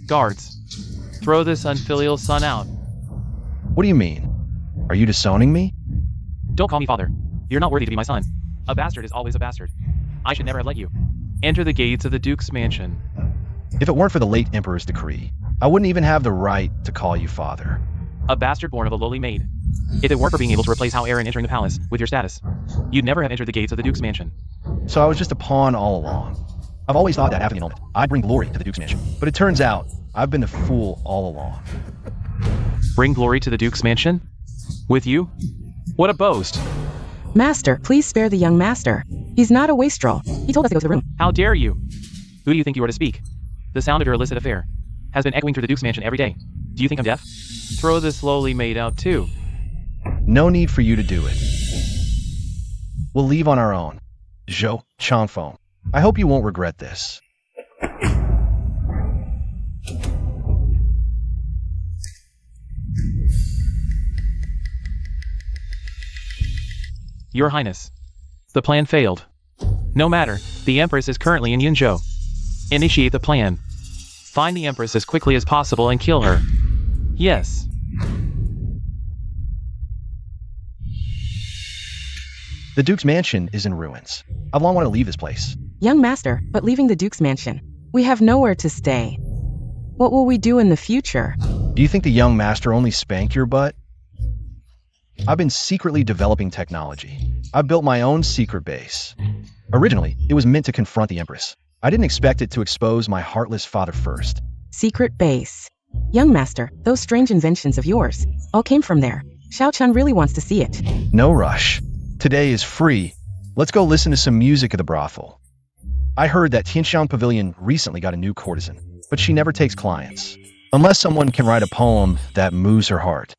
Guards, throw this unfilial son out. What do you mean? Are you disowning me? Don't call me father. You're not worthy to be my son. A bastard is always a bastard. I should never have let you enter the gates of the Duke's mansion. If it weren't for the late Emperor's decree, I wouldn't even have the right to call you father. A bastard born of a lowly maid. If it weren't for being able to replace high-octane entering the palace with your status, you'd never have entered the gates of the Duke's mansion. So I was just a pawn all along. I've always thought that after the annulment, I'd bring glory to the Duke's mansion. But it turns out, I've been the fool all along. Bring glory to the Duke's mansion? With you? What a boast! Master, please spare the young master. He's not a wastrel. He told us to go to the room. How dare you? Who do you think you are to speak? The sound of your illicit affair has been echoing through the Duke's mansion every day. Do you think I'm deaf? Throw this lowly maid out too. No need for you to do it. We'll leave on our own. Zhou Changfeng. I hope you won't regret this. Your Highness, the plan failed. No matter, the Empress is currently in Yunzhou. Initiate the plan. Find the Empress as quickly as possible and kill her. Yes. The Duke's mansion is in ruins. I've long wanted to leave this place. Young master, but leaving the Duke's mansion. We have nowhere to stay. What will we do in the future? Do you think the young master only spanked your butt? I've been secretly developing technology. I built my own secret base. Originally, it was meant to confront the Empress. I didn't expect it to expose my heartless father first. Secret base. Young master, those strange inventions of yours all came from there. Xiao Chun really wants to see it. No rush. Today is free. Let's go listen to some music at the brothel. I heard that Tianxiang Pavilion recently got a new courtesan, but she never takes clients. Unless someone can write a poem that moves her heart.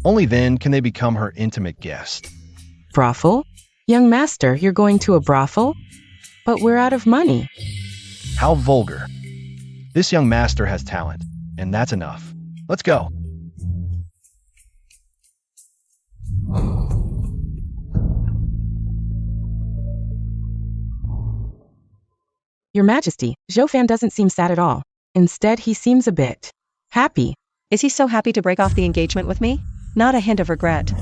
Only then can they become her intimate guest. Brothel? Young master, you're going to a brothel? But we're out of money. How vulgar. This young master has talent, and that's enough. Let's go. Your Majesty, Zhou Fan doesn't seem sad at all. Instead, he seems a bit happy. Is he so happy to break off the engagement with me? Not a hint of regret.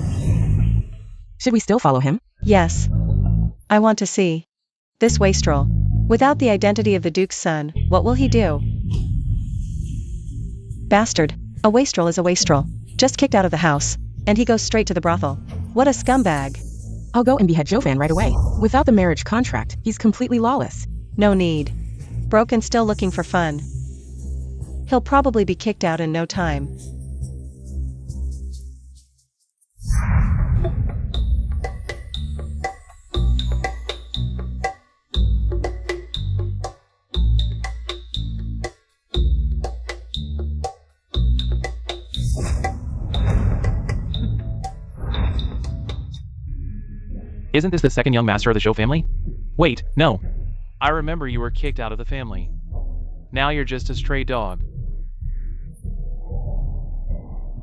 Should we still follow him? Yes. I want to see. This wastrel. Without the identity of the Duke's son, what will he do? Bastard. A wastrel is a wastrel. Just kicked out of the house. And he goes straight to the brothel. What a scumbag. I'll go and behead Zhou Fan right away. Without the marriage contract, he's completely lawless. No need. Broke and still looking for fun. He'll probably be kicked out in no time. Isn't this the second young master of the Zhou family? Wait, no. I remember you were kicked out of the family. Now you're just a stray dog.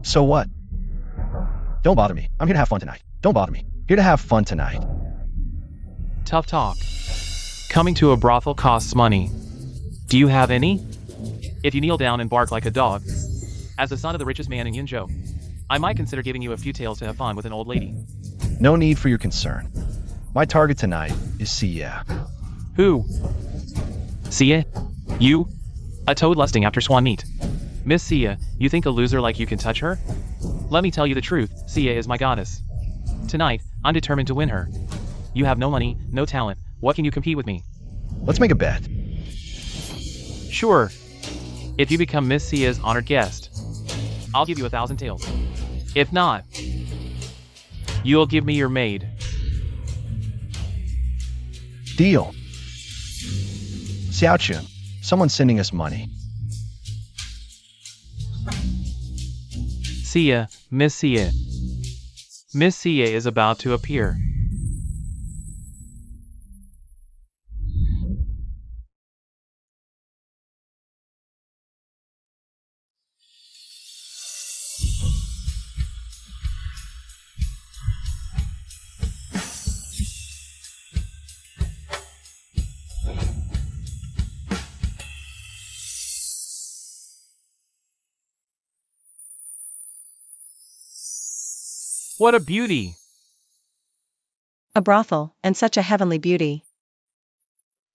So what? Don't bother me. I'm here to have fun tonight. Don't bother me. Here to have fun tonight. Tough talk. Coming to a brothel costs money. Do you have any? If you kneel down and bark like a dog, as the son of the richest man in Yunzhou, I might consider giving you a few tails to have fun with an old lady. No need for your concern. My target tonight is Xie. Who? Xie? You? A toad lusting after swan meat. Miss Xie, you think a loser like you can touch her? Let me tell you the truth, Xie is my goddess. Tonight, I'm determined to win her. You have no money, no talent. What can you compete with me? Let's make a bet. Sure. If you become Miss Xie's honored guest, I'll give you 1,000 taels. If not, you'll give me your maid. Deal. Xiaochun, someone's sending us money. Xie, Miss Xie. Miss Xie is about to appear. What a beauty! A brothel, and such a heavenly beauty.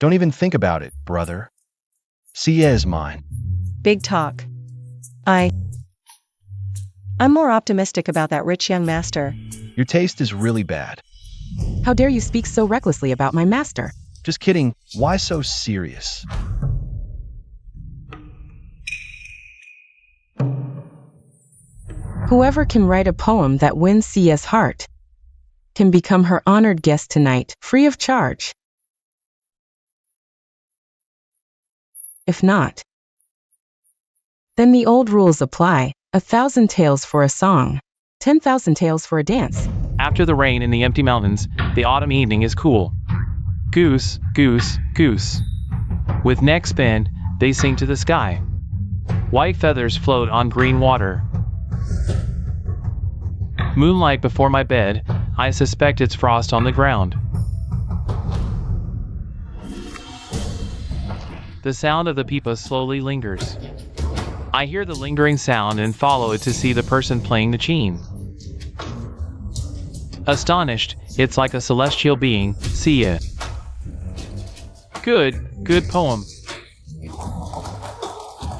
Don't even think about it, brother. Sia is mine. Big talk. I'm more optimistic about that rich young master. Your taste is really bad. How dare you speak so recklessly about my master? Just kidding, why so serious? Whoever can write a poem that wins Sia's heart can become her honored guest tonight, free of charge. If not, then the old rules apply. 1,000 tales for a song, 10,000 tales for a dance. After the rain in the empty mountains, the autumn evening is cool. Goose, goose, goose. With necks bent, they sing to the sky. White feathers float on green water. Moonlight before my bed, I suspect it's frost on the ground. The sound of the pipa slowly lingers. I hear the lingering sound and follow it to see the person playing the cheen. Astonished, it's like a celestial being, Sia. Good poem.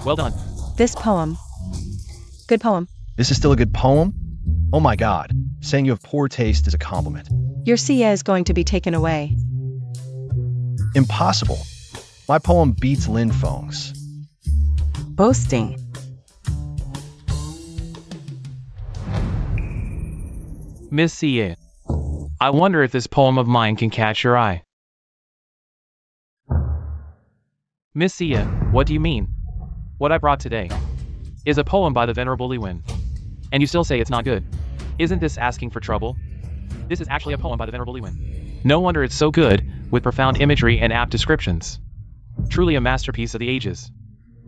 Well done. This poem. Good poem. This is still a good poem? Oh my god, saying you have poor taste is a compliment. Your Sia is going to be taken away. Impossible. My poem beats Lin Feng's. Boasting. Miss Sia, I wonder if this poem of mine can catch your eye. Miss Sia, what do you mean? What I brought today is a poem by the Venerable Li Wen. And you still say it's not good. Isn't this asking for trouble? This is actually a poem by the Venerable Li Wen. No wonder it's so good, with profound imagery and apt descriptions. Truly a masterpiece of the ages.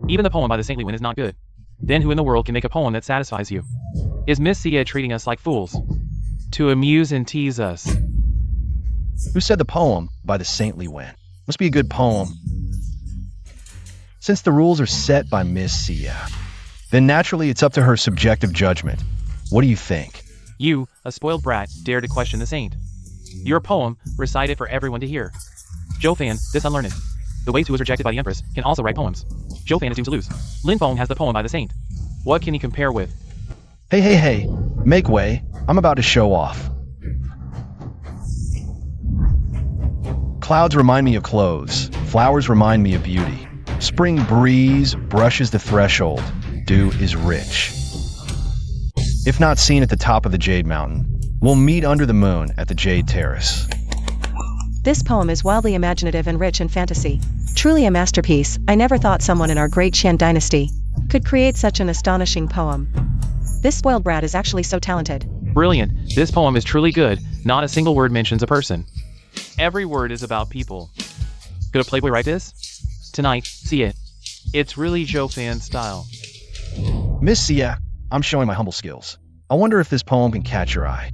Even the poem by the saintly Wen is not good. Then who in the world can make a poem that satisfies you? Is Miss Sia treating us like fools? To amuse and tease us. Who said the poem by the saintly Wen? Must be a good poem. Since the rules are set by Miss Sia, then naturally it's up to her subjective judgment. What do you think? You, a spoiled brat, dare to question the saint. Your poem, recite it for everyone to hear. Zhou Fan, this unlearned. The waste who was rejected by the Empress, can also write poems. Zhou Fan is doomed to lose. Lin Feng has the poem by the saint. What can he compare with? Hey, make way. I'm about to show off. Clouds remind me of clothes. Flowers remind me of beauty. Spring breeze brushes the threshold. Dew is rich. If not seen at the top of the Jade Mountain, we'll meet under the moon at the Jade Terrace. This poem is wildly imaginative and rich in fantasy. Truly a masterpiece. I never thought someone in our great Shan dynasty could create such an astonishing poem. This spoiled brat is actually so talented. Brilliant. This poem is truly good. Not a single word mentions a person. Every word is about people. Could a playboy write this? Tonight, see it. It's really Zhou Fan style. Miss Sia, I'm showing my humble skills. I wonder if this poem can catch your eye.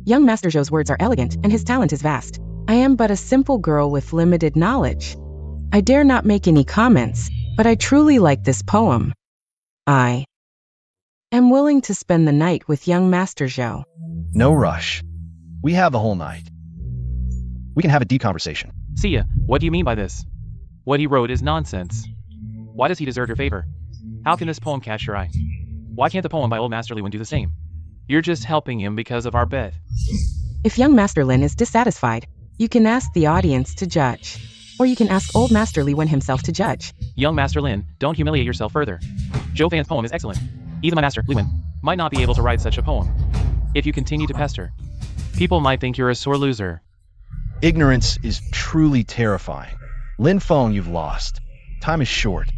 Young Master Zhou's words are elegant, and his talent is vast. I am but a simple girl with limited knowledge. I dare not make any comments, but I truly like this poem. I am willing to spend the night with young Master Zhou. No rush. We have the whole night. We can have a deep conversation. Sia, what do you mean by this? What he wrote is nonsense. Why does he deserve your favor? How can this poem catch your eye? Why can't the poem by old Master Li Wen do the same? You're just helping him because of our bet. If young Master Lin is dissatisfied, you can ask the audience to judge. Or you can ask old Master Li Wen himself to judge. Young Master Lin, don't humiliate yourself further. Zhou Fan's poem is excellent. Even my master, Li Wen, might not be able to write such a poem. If you continue to pester, people might think you're a sore loser. Ignorance is truly terrifying. Lin Feng, you've lost. Time is short.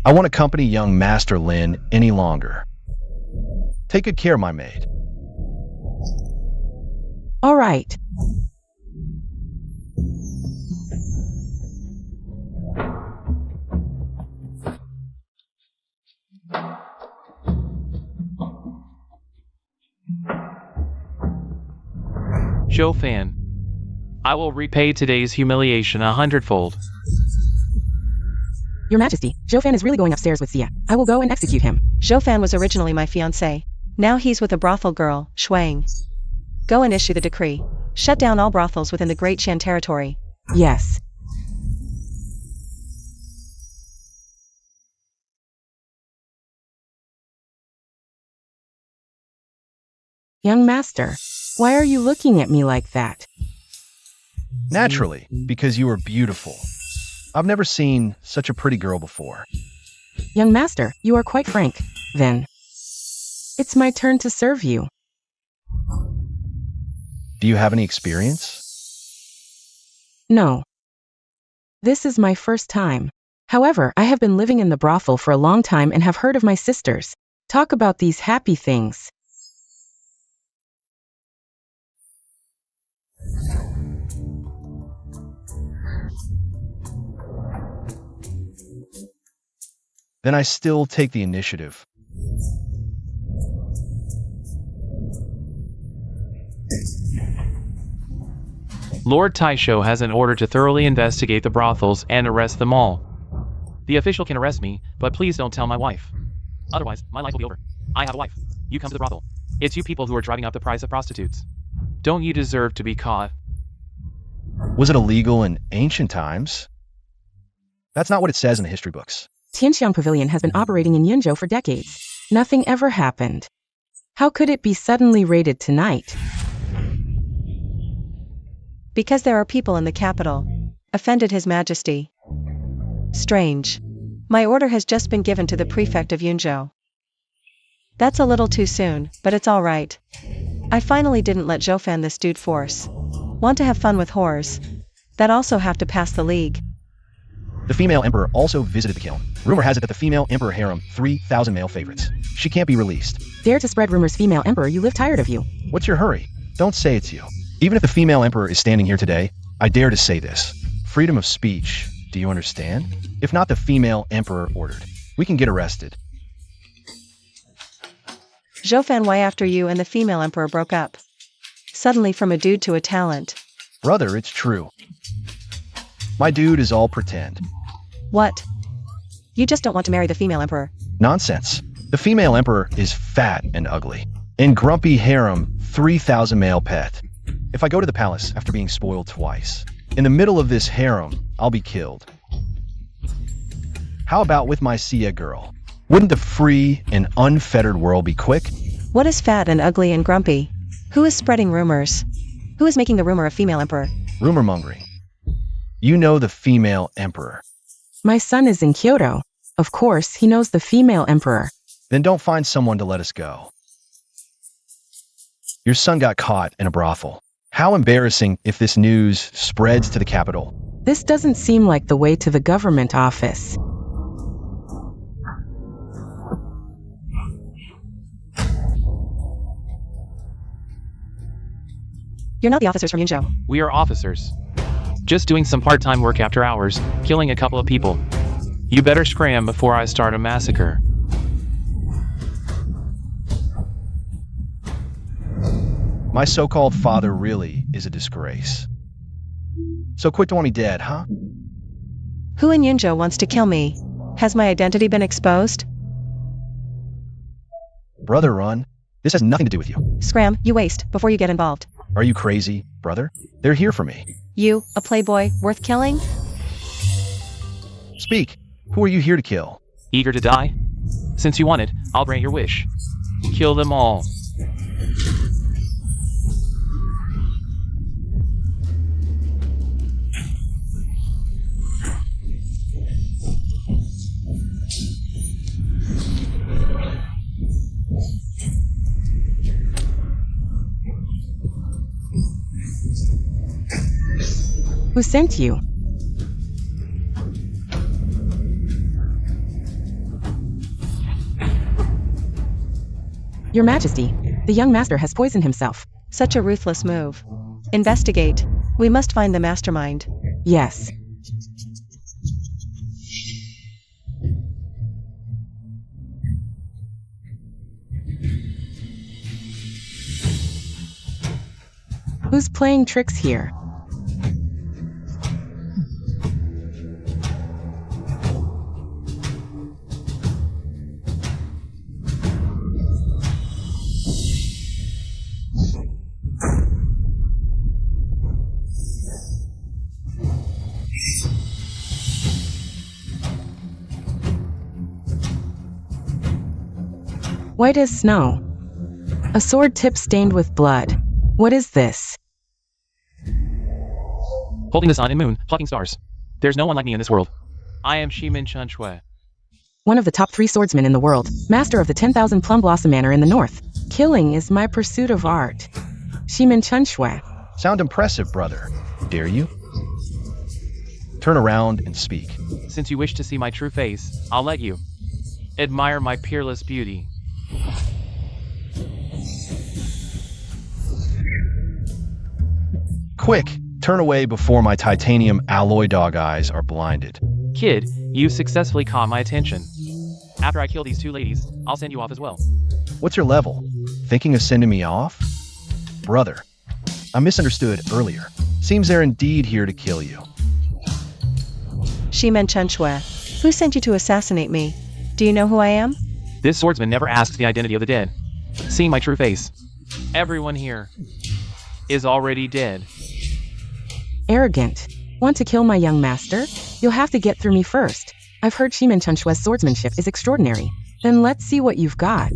I won't accompany young Master Lin any longer. Take good care, my maid. All right. Zhou Fan, I will repay today's humiliation 100-fold. Your Majesty, Zhou is really going upstairs with Xia. I will go and execute him. Zhou was originally my fiancé. Now he's with a brothel girl, Shuang. Go and issue the decree. Shut down all brothels within the Great Shan territory. Yes. Young master, why are you looking at me like that? Naturally, because you are beautiful. I've never seen such a pretty girl before. Young master, you are quite frank. Then, it's my turn to serve you. Do you have any experience? No. This is my first time. However, I have been living in the brothel for a long time and have heard of my sisters. Talk about these happy things. Then I still take the initiative. Lord Taisho has an order to thoroughly investigate the brothels and arrest them all. The official can arrest me, but please don't tell my wife. Otherwise, my life will be over. I have a wife. You come to the brothel. It's you people who are driving up the price of prostitutes. Don't you deserve to be caught? Was it illegal in ancient times? That's not what it says in the history books. Tianxiang Pavilion has been operating in Yunzhou for decades. Nothing ever happened. How could it be suddenly raided tonight? Because there are people in the capital. Offended His Majesty. Strange. My order has just been given to the prefect of Yunzhou. That's a little too soon, but it's all right. I finally didn't let Zhou this dude force. Want to have fun with whores? That also have to pass the league. The female emperor also visited the kiln. Rumor has it that the female emperor harem 3,000 male favorites. She can't be released. Dare to spread rumors, female emperor, you live tired of you. What's your hurry? Don't say it's you. Even if the female emperor is standing here today, I dare to say this. Freedom of speech. Do you understand? If not the female emperor ordered, we can get arrested. Zhou why after you and the female emperor broke up? Suddenly from a dude to a talent. Brother, it's true. My dude is all pretend. What? You just don't want to marry the female emperor. Nonsense. The female emperor is fat and ugly. In grumpy harem, 3,000 male pet. If I go to the palace after being spoiled twice, in the middle of this harem, I'll be killed. How about with my Xia girl? Wouldn't the free and unfettered world be quick? What is fat and ugly and grumpy? Who is spreading rumors? Who is making the rumor of female emperor? Rumor mongering. You know the female emperor. My son is in Kyoto. Of course, he knows the female emperor. Then don't find someone to let us go. Your son got caught in a brothel. How embarrassing if this news spreads to the capital. This doesn't seem like the way to the government office. You're not the officers from Yunzhou. We are officers. Just doing some part-time work after hours, killing a couple of people. You better scram before I start a massacre. My so-called father really is a disgrace. So quick to want me dead, huh? Who in Yunzhou wants to kill me? Has my identity been exposed? Brother, run. This has nothing to do with you. Scram, you waste, before you get involved. Are you crazy, brother? They're here for me. You, a playboy, worth killing? Speak. Who are you here to kill? Eager to die? Since you want it, I'll grant your wish. Kill them all. Who sent you? Your Majesty, the young master has poisoned himself. Such a ruthless move. Investigate. We must find the mastermind. Yes. Who's playing tricks here? White as snow. A sword tip stained with blood. What is this? Holding the sun and moon, plucking stars. There's no one like me in this world. I am Shimin Chunshue. One of the top 3 swordsmen in the world, master of the 10,000 Plum Blossom Manor in the north. Killing is my pursuit of art. Shimin Chunshue. Sound impressive, brother. Dare you? Turn around and speak. Since you wish to see my true face, I'll let you. Admire my peerless beauty. Quick, turn away before my titanium alloy dog eyes are blinded. Kid, you successfully caught my attention. After I kill these 2 ladies, I'll send you off as well. What's your level? Thinking of sending me off? Brother, I misunderstood earlier. Seems they're indeed here to kill you. Shimin Chunshue. Who sent you to assassinate me? Do you know who I am? This swordsman never asks the identity of the dead. Seeing my true face, everyone here is already dead. Arrogant. Want to kill my young master? You'll have to get through me first. I've heard Shimin Chunshue's swordsmanship is extraordinary. Then let's see what you've got.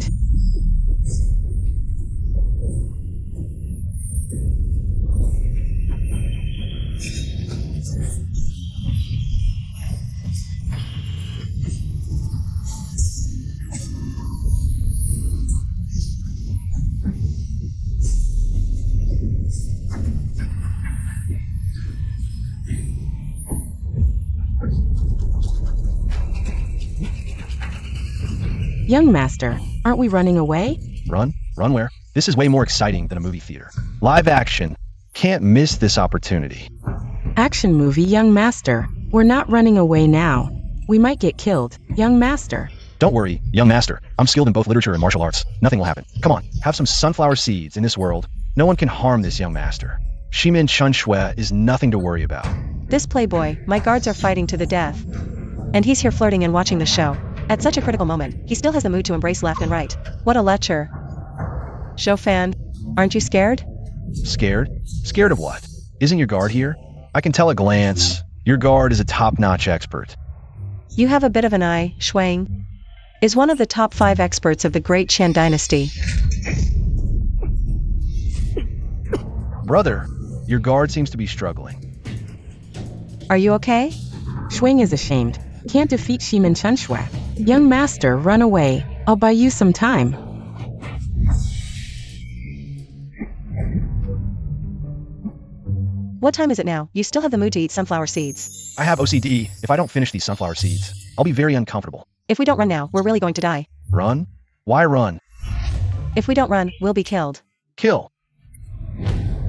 Young master, aren't we running away? Run? Run where? This is way more exciting than a movie theater. Live action. Can't miss this opportunity. Action movie, young master. We're not running away now. We might get killed, young master. Don't worry, young master. I'm skilled in both literature and martial arts. Nothing will happen. Come on, have some sunflower seeds in this world. No one can harm this young master. Shimin Chunshue is nothing to worry about. This playboy, my guards are fighting to the death. And he's here flirting and watching the show. At such a critical moment, he still has the mood to embrace left and right. What a lecher. Show fan, aren't you scared? Scared? Scared of what? Isn't your guard here? I can tell at a glance. Your guard is a top-notch expert. You have a bit of an eye, Shuang. Is one of the top 5 experts of the Great Qian dynasty. Brother, your guard seems to be struggling. Are you okay? Shuang is ashamed. Can't defeat Shimin Chunshue. Young master, run away. I'll buy you some time. What time is it now? You still have the mood to eat sunflower seeds. I have OCD. If I don't finish these sunflower seeds, I'll be very uncomfortable. If we don't run now, we're really going to die. Run? Why run? If we don't run, we'll be killed. Kill.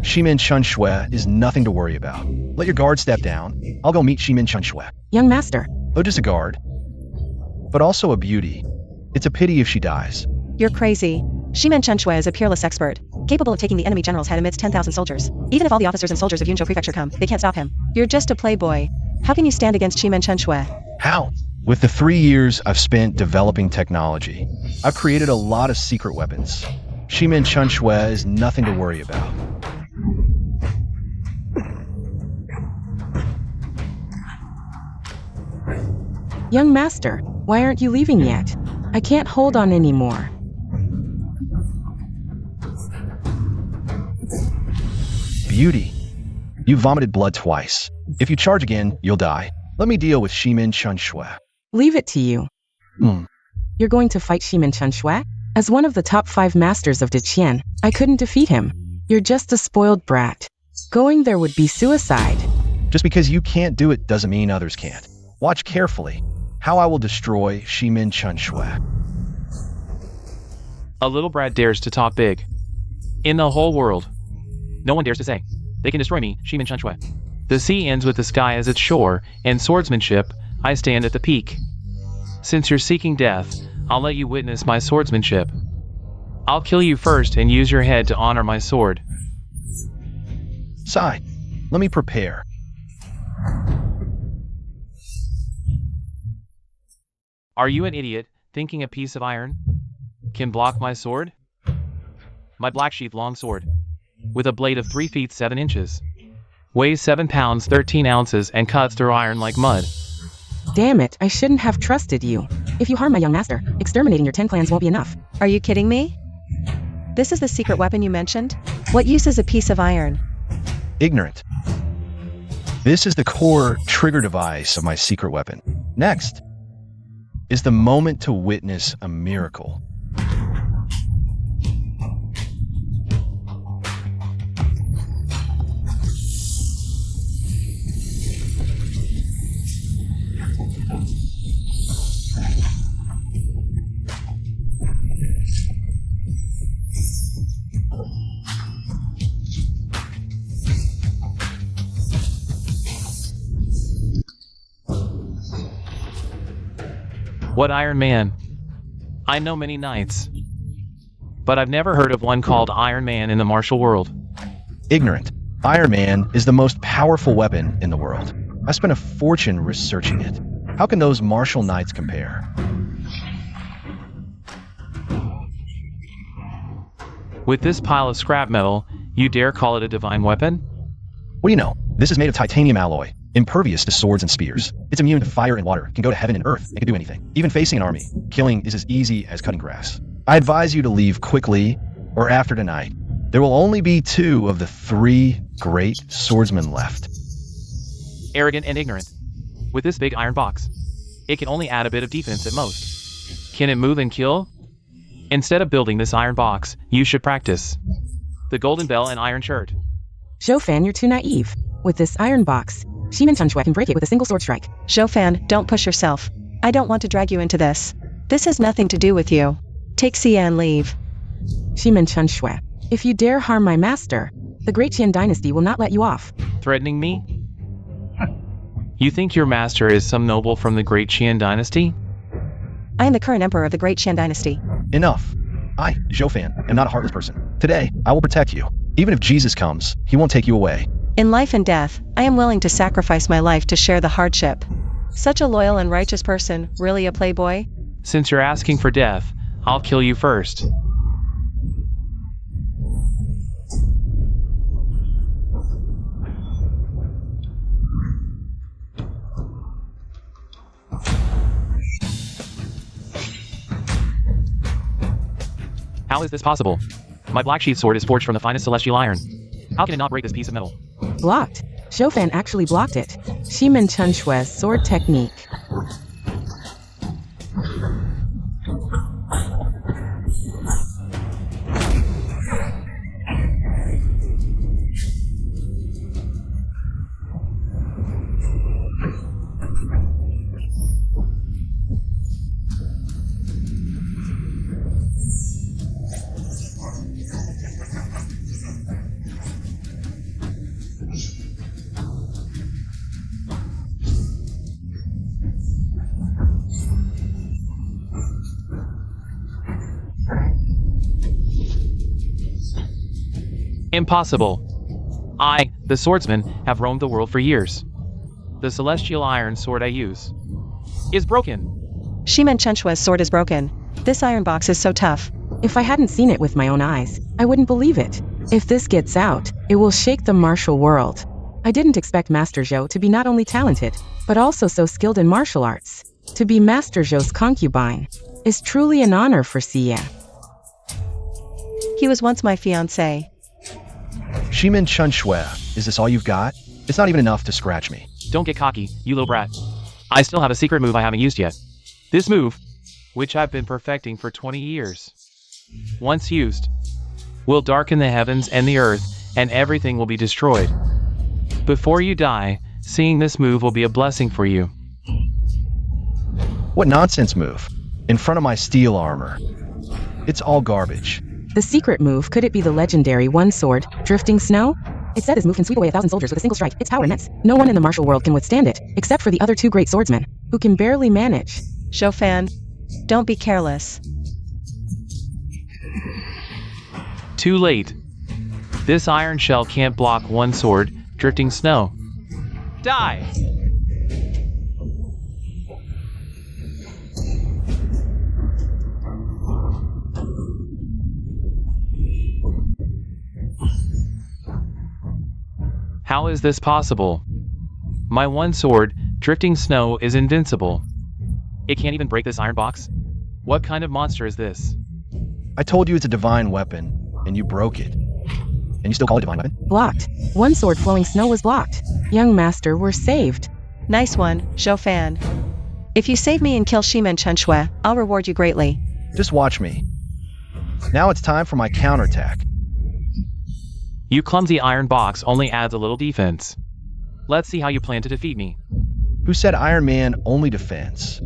Shimin Chunshue is nothing to worry about. Let your guard step down. I'll go meet Shimin Chunshue. Young master. Oh, just a guard. But also a beauty. It's a pity if she dies. You're crazy. Shimin Chunshue is a peerless expert, capable of taking the enemy general's head amidst 10,000 soldiers. Even if all the officers and soldiers of Yunzhou Prefecture come, they can't stop him. You're just a playboy. How can you stand against Shimin Chunshue? How? With the 3 years I've spent developing technology, I've created a lot of secret weapons. Shimin Chunshue is nothing to worry about. Young master, why aren't you leaving yet? I can't hold on anymore. Beauty. You vomited blood twice. If you charge again, you'll die. Let me deal with Shimin Chunshue. Leave it to you. You're going to fight Shimin Chunshue? As one of the top 5 masters of Deqian, I couldn't defeat him. You're just a spoiled brat. Going there would be suicide. Just because you can't do it doesn't mean others can't. Watch carefully how I will destroy Shimin Chunshue. A little brat dares to talk big. In the whole world, no one dares to say they can destroy me, Shimin Chunshue. The sea ends with the sky as its shore, and swordsmanship, I stand at the peak. Since you're seeking death, I'll let you witness my swordsmanship. I'll kill you first and use your head to honor my sword. Sigh. Let me prepare. Are you an idiot, thinking a piece of iron can block my sword? My black sheath long sword, with a blade of 3 feet 7 inches, weighs 7 pounds 13 ounces and cuts through iron like mud. Damn it, I shouldn't have trusted you. If you harm my young master, exterminating your 10 clans won't be enough. Are you kidding me? This is the secret weapon you mentioned? What use is a piece of iron? Ignorant. This is the core trigger device of my secret weapon. Next is the moment to witness a miracle. What Iron Man? I know many knights, but I've never heard of one called Iron Man in the martial world. Ignorant. Iron Man is the most powerful weapon in the world. I spent a fortune researching it. How can those martial knights compare? With this pile of scrap metal, you dare call it a divine weapon? What do you know? This is made of titanium alloy, impervious to swords and spears. It's immune to fire and water, can go to heaven and earth, and can do anything. Even facing an army, killing is as easy as cutting grass. I advise you to leave quickly, or after tonight. There will only be 2 of the 3 great swordsmen left. Arrogant and ignorant. With this big iron box, it can only add a bit of defense at most. Can it move and kill? Instead of building this iron box, you should practice the golden bell and iron shirt. Zhou-fan, you're too naive. With this iron box, Shimin Chunshue can break it with a single sword strike. Zhou-fan, don't push yourself. I don't want to drag you into this. This has nothing to do with you. Take Xia and leave. Shimin Chunshue, if you dare harm my master, the Great Qian dynasty will not let you off. Threatening me? You think your master is some noble from the Great Qian dynasty? I am the current emperor of the Great Qian dynasty. Enough. I, Zhou-fan, am not a heartless person. Today, I will protect you. Even if Jesus comes, he won't take you away. In life and death, I am willing to sacrifice my life to share the hardship. Such a loyal and righteous person, really a playboy? Since you're asking for death, I'll kill you first. How is this possible? My black sheath sword is forged from the finest celestial iron. How can it not break this piece of metal? Blocked. Zhou-fan actually blocked it. Shimin Chunshue's sword technique. Impossible. I, the swordsman, have roamed the world for years. The celestial iron sword I use is broken. Shimin Chenshua's sword is broken. This iron box is so tough. If I hadn't seen it with my own eyes, I wouldn't believe it. If this gets out, it will shake the martial world. I didn't expect Master Zhou to be not only talented, but also so skilled in martial arts. To be Master Zhou's concubine is truly an honor for Xia. He was once my fiancé. Shimin Chunshue, is this all you've got? It's not even enough to scratch me. Don't get cocky, you little brat. I still have a secret move I haven't used yet. This move, which I've been perfecting for 20 years, once used, will darken the heavens and the earth, and everything will be destroyed. Before you die, seeing this move will be a blessing for you. What nonsense move? In front of my steel armor. It's all garbage. The secret move, could it be the legendary one sword, drifting snow? It said this move can sweep away 1,000 soldiers with a single strike. Its power immense. No one in the martial world can withstand it, except for the other 2 great swordsmen, who can barely manage. Zhou-fan, don't be careless. Too late. This iron shell can't block one sword, drifting snow. Die! How is this possible? My one sword, drifting snow, is invincible. It can't even break this iron box? What kind of monster is this? I told you it's a divine weapon, and you broke it. And you still call it a divine weapon? Blocked. One sword flowing snow was blocked. Young master, we're saved. Nice one, Zhou Fan. If you save me and kill Shimen Chunshue, I'll reward you greatly. Just watch me. Now it's time for my counterattack. You clumsy iron box only adds a little defense. Let's see how you plan to defeat me. Who said Iron Man only defends?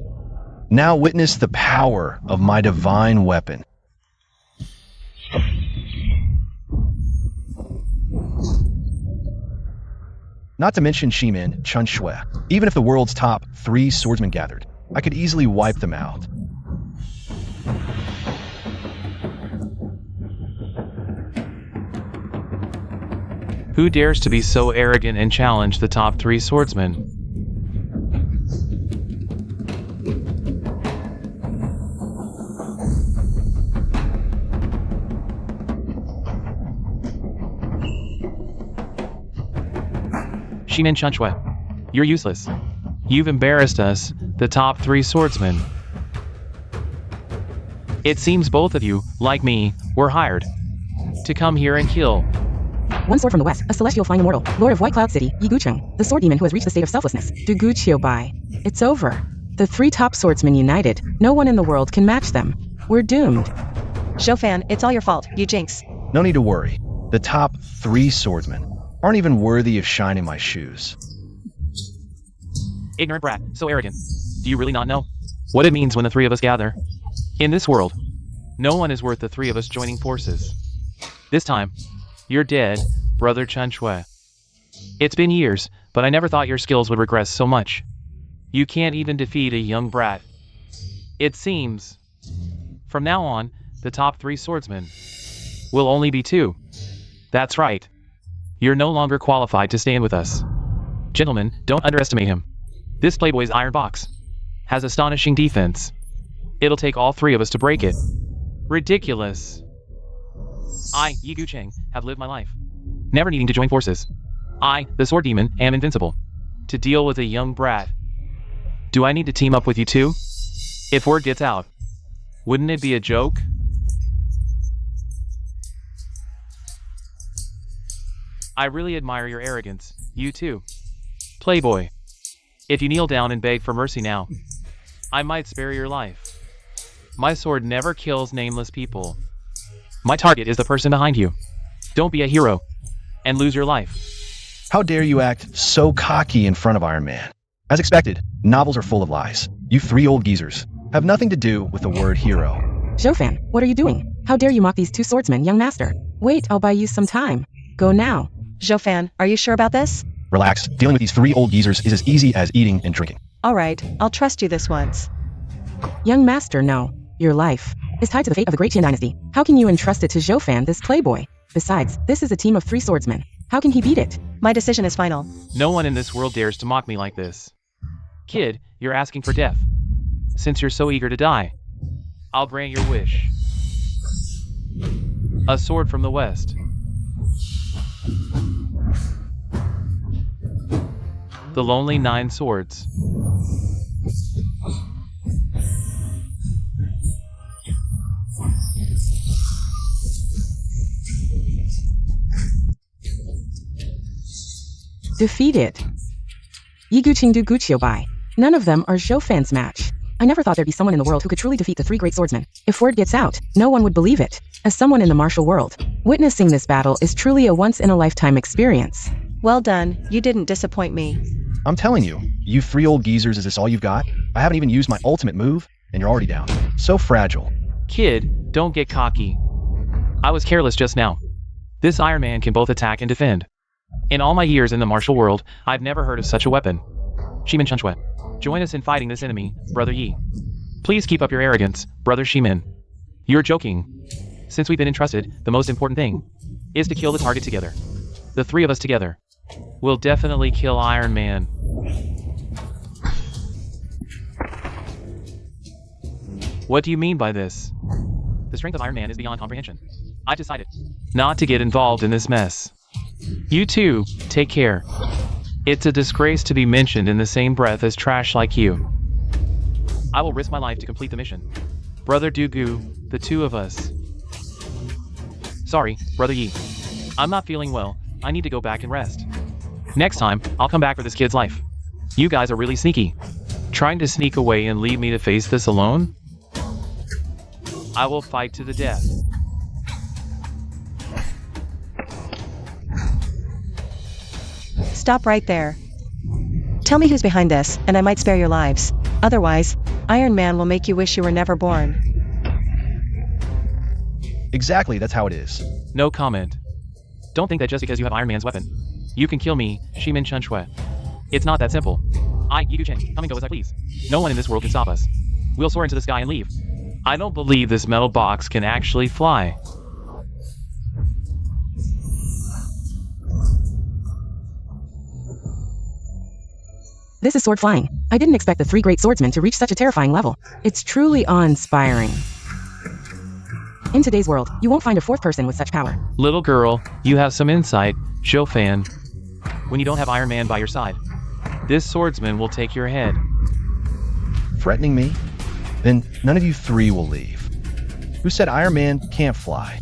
Now witness the power of my divine weapon. Not to mention Shimen Chunshue. Even if the world's top 3 swordsmen gathered, I could easily wipe them out. Who dares to be so arrogant and challenge the top 3 swordsmen? Shimen Chunshue, you're useless. You've embarrassed us, the top 3 swordsmen. It seems both of you, like me, were hired to come here and kill. One sword from the west, a celestial flying immortal, lord of White Cloud City, Yi Gucheng, the sword demon who has reached the state of selflessness. Du Guqiu Bai. It's over. The 3 top swordsmen united. No one in the world can match them. We're doomed. Zhou Fan, it's all your fault, you jinx. No need to worry. The top 3 swordsmen aren't even worthy of shining my shoes. Ignorant brat, so arrogant. Do you really not know what it means when the 3 of us gather? In this world, no one is worth the 3 of us joining forces. This time, you're dead, brother Chunshue. It's been years, but I never thought your skills would regress so much. You can't even defeat a young brat. It seems, from now on, the top 3 swordsmen will only be 2. That's right. You're no longer qualified to stand with us. Gentlemen, don't underestimate him. This playboy's iron box has astonishing defense. It'll take all 3 of us to break it. Ridiculous. I, Yi Gucheng, have lived my life never needing to join forces. I, the sword demon, am invincible to deal with a young brat. Do I need to team up with you too? If word gets out, wouldn't it be a joke? I really admire your arrogance, you too. Playboy. If you kneel down and beg for mercy now, I might spare your life. My sword never kills nameless people. My target is the person behind you. Don't be a hero and lose your life. How dare you act so cocky in front of Iron Man? As expected, novels are full of lies. You 3 old geezers have nothing to do with the word hero. Zhou Fan, what are you doing? How dare you mock these 2 swordsmen, young master? Wait, I'll buy you some time. Go now. Zhou Fan, are you sure about this? Relax, dealing with these 3 old geezers is as easy as eating and drinking. Alright, I'll trust you this once. Young master, no. Your life is tied to the fate of the great Qian dynasty. How can you entrust it to Zhou Fan, this playboy? Besides, this is a team of 3 swordsmen. How can he beat it? My decision is final. No one in this world dares to mock me like this. Kid, you're asking for death. Since you're so eager to die, I'll grant your wish. A sword from the west. The lonely 9 swords. Defeated. Yi Guqing Du Guqiu Bai. None of them are Zhou Fan's match. I never thought there'd be someone in the world who could truly defeat the 3 great swordsmen. If word gets out, no one would believe it. As someone in the martial world, witnessing this battle is truly a once-in-a-lifetime experience. Well done, you didn't disappoint me. I'm telling you, you 3 old geezers, is this all you've got? I haven't even used my ultimate move, and you're already down. So fragile. Kid, don't get cocky. I was careless just now. This Iron Man can both attack and defend. In all my years in the martial world, I've never heard of such a weapon. Shimen Chunshue, join us in fighting this enemy, Brother Yi. Please keep up your arrogance, Brother Shimen. You're joking. Since we've been entrusted, the most important thing is to kill the target together. The 3 of us together will definitely kill Iron Man. What do you mean by this? The strength of Iron Man is beyond comprehension. I've decided not to get involved in this mess. You too, take care. It's a disgrace to be mentioned in the same breath as trash like you. I will risk my life to complete the mission. Brother Dugu, the two of us. Sorry, Brother Yi. I'm not feeling well. I need to go back and rest. Next time, I'll come back for this kid's life. You guys are really sneaky. Trying to sneak away and leave me to face this alone? I will fight to the death. Stop right there. Tell me who's behind this, and I might spare your lives. Otherwise, Iron Man will make you wish you were never born. Exactly, that's how it is. No comment. Don't think that just because you have Iron Man's weapon, you can kill me, Shimin Chunshue. It's not that simple. Yigu Chen, come and go as I please. No one in this world can stop us. We'll soar into the sky and leave. I don't believe this metal box can actually fly. This is sword flying. I didn't expect the three great swordsmen to reach such a terrifying level. It's truly awe-inspiring. In today's world, you won't find a fourth person with such power. Little girl, you have some insight, Fan. When you don't have Iron Man by your side, this swordsman will take your head. Threatening me? Then none of you three will leave. Who said Iron Man can't fly?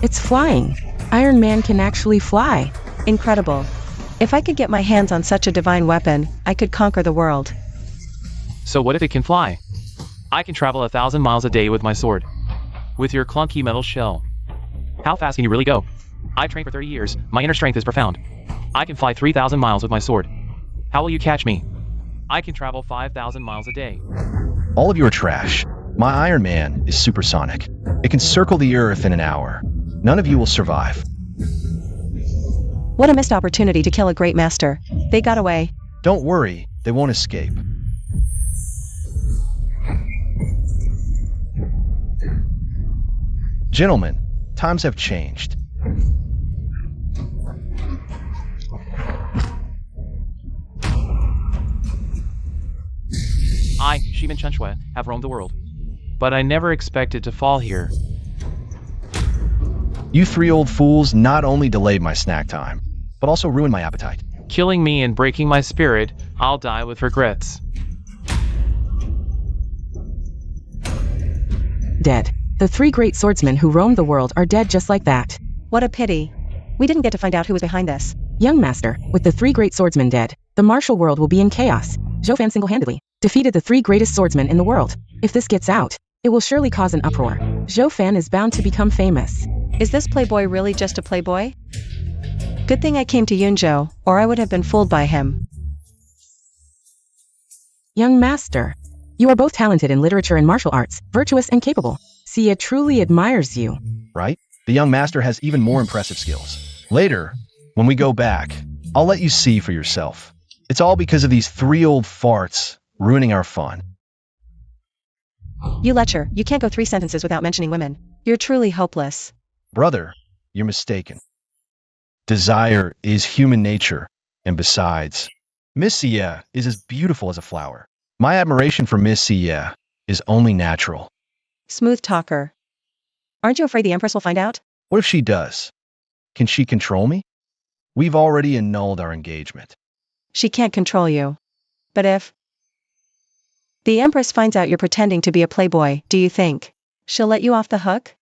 It's flying. Iron Man can actually fly. Incredible. If I could get my hands on such a divine weapon, I could conquer the world. So what if it can fly? I can travel 1,000 miles a day with my sword. With your clunky metal shell. How fast can you really go? I've trained for 30 years. My inner strength is profound. I can fly 3,000 miles with my sword. How will you catch me? I can travel 5,000 miles a day. All of you are trash. My Iron Man is supersonic. It can circle the Earth in an hour. None of you will survive. What a missed opportunity to kill a great master. They got away. Don't worry, they won't escape. Gentlemen, times have changed. I, Shimin Chunshue, have roamed the world. But I never expected to fall here. You three old fools not only delayed my snack time, but also ruined my appetite. Killing me and breaking my spirit, I'll die with regrets. Dead. The three great swordsmen who roamed the world are dead just like that. What a pity. We didn't get to find out who was behind this. Young master, with the three great swordsmen dead, the martial world will be in chaos. Fan single-handedly defeated the three greatest swordsmen in the world. If this gets out, it will surely cause an uproar. Fan is bound to become famous. Is this playboy really just a playboy? Good thing I came to Yunzhou, or I would have been fooled by him. Young master, you are both talented in literature and martial arts, virtuous and capable. Xia truly admires you. Right? The young master has even more impressive skills. Later, when we go back, I'll let you see for yourself. It's all because of these three old farts ruining our fun. You lecher, you can't go 3 sentences without mentioning women. You're truly hopeless. Brother, you're mistaken. Desire is human nature, and besides, Miss Xia is as beautiful as a flower. My admiration for Miss Xia is only natural. Smooth talker. Aren't you afraid the Empress will find out? What if she does? Can she control me? We've already annulled our engagement. She can't control you. But if the Empress finds out you're pretending to be a playboy, do you think she'll let you off the hook?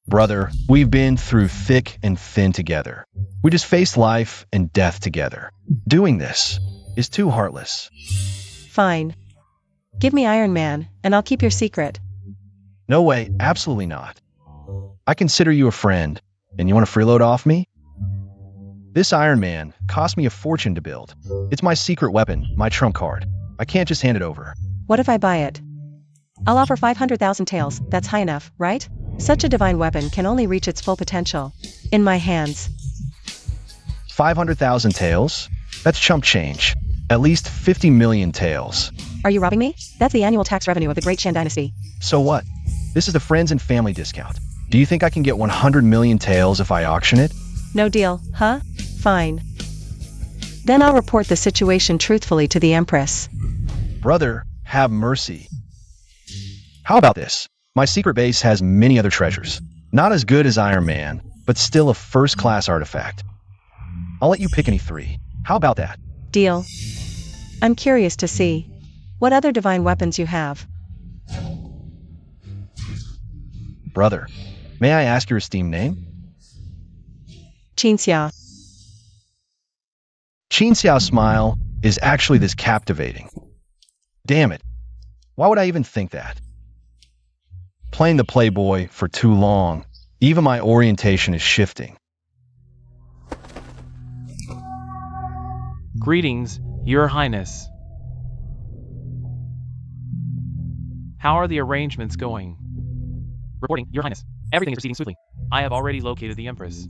Brother, we've been through thick and thin together. We just faced life and death together. Doing this is too heartless. Fine. Give me Iron Man, and I'll keep your secret. No way, absolutely not. I consider you a friend, and you want to freeload off me? This Iron Man cost me a fortune to build. It's my secret weapon, my trump card. I can't just hand it over. What if I buy it? I'll offer 500,000 taels, that's high enough, right? Such a divine weapon can only reach its full potential in my hands. 500,000 taels? That's chump change. At least 50 million taels. Are you robbing me? That's the annual tax revenue of the Great Shan Dynasty. So what? This is the friends and family discount. Do you think I can get 100 million taels if I auction it? No deal, huh? Fine. Then I'll report the situation truthfully to the Empress. Brother, have mercy. How about this? My secret base has many other treasures. Not as good as Iron Man, but still a first-class artifact. I'll let you pick any 3. How about that? Deal. I'm curious to see what other divine weapons you have. Brother, may I ask your esteemed name? Qinxia. Qinxiao's smile is actually this captivating. Damn it. Why would I even think that? Playing the playboy for too long. Even my orientation is shifting. Greetings, Your Highness. How are the arrangements going? Reporting, Your Highness. Everything is proceeding smoothly. I have already located the Empress.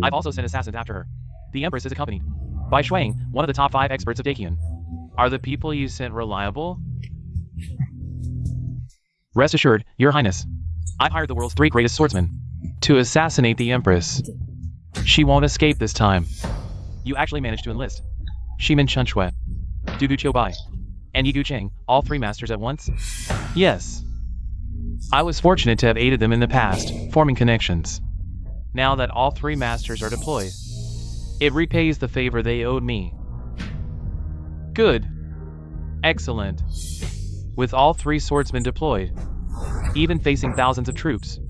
I've also sent assassins after her. The Empress is accompanied by Shuang, one of the top 5 experts of Dakian. Are the people you sent reliable? Rest assured, Your Highness. I've hired the world's 3 greatest swordsmen to assassinate the Empress. She won't escape this time. You actually managed to enlist Shimin Chunshue, Dugu Qiubai, and Yigu Cheng, all 3 masters at once? Yes. I was fortunate to have aided them in the past, forming connections. Now that all 3 masters are deployed, it repays the favor they owed me. Good. Excellent. With all 3 swordsmen deployed, even facing thousands of troops,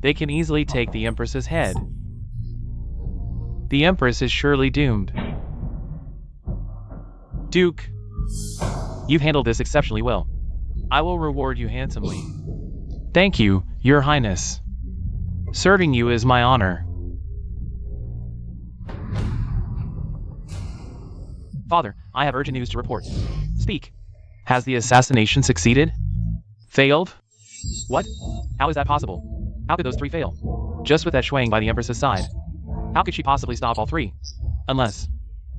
they can easily take the Empress's head. The Empress is surely doomed. Duke, you've handled this exceptionally well. I will reward you handsomely. Thank you, Your Highness. Serving you is my honor. Father, I have urgent news to report. Speak. Has the assassination succeeded? Failed? What? How is that possible? How could those 3 fail? Just with that Shuang by the Empress's side. How could she possibly stop all 3? Unless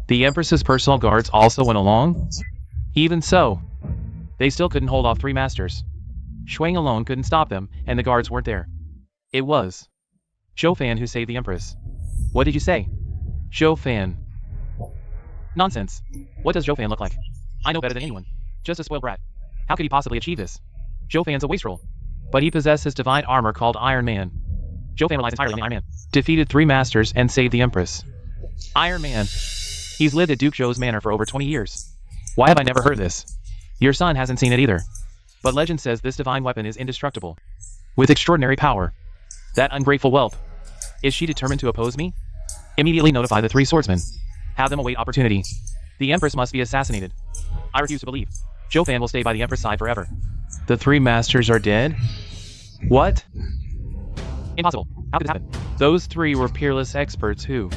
the Empress's personal guards also went along? Even so, they still couldn't hold off 3 masters. Shuang alone couldn't stop them, and the guards weren't there. It was Zhou Fan who saved the Empress. What did you say? Zhou Fan. Nonsense. What does Zhou Fan look like? I know better than anyone. Just a spoiled brat. How could he possibly achieve this? Zhou Fan's a wastrel. But he possesses divine armor called Iron Man. Zhou Fan relies entirely on the Iron Man. Defeated 3 masters and saved the Empress. Iron Man. He's lived at Duke Zhou's manor for over 20 years. Why have I never heard this? Your son hasn't seen it either. But legend says this divine weapon is indestructible, with extraordinary power. That ungrateful whelp. Is she determined to oppose me? Immediately notify the 3 swordsmen. Have them await opportunity. The Empress must be assassinated. I refuse to believe Zhou Fan will stay by the Empress' side forever. The 3 masters are dead? What? Impossible. How could this happen? Those 3 were peerless experts who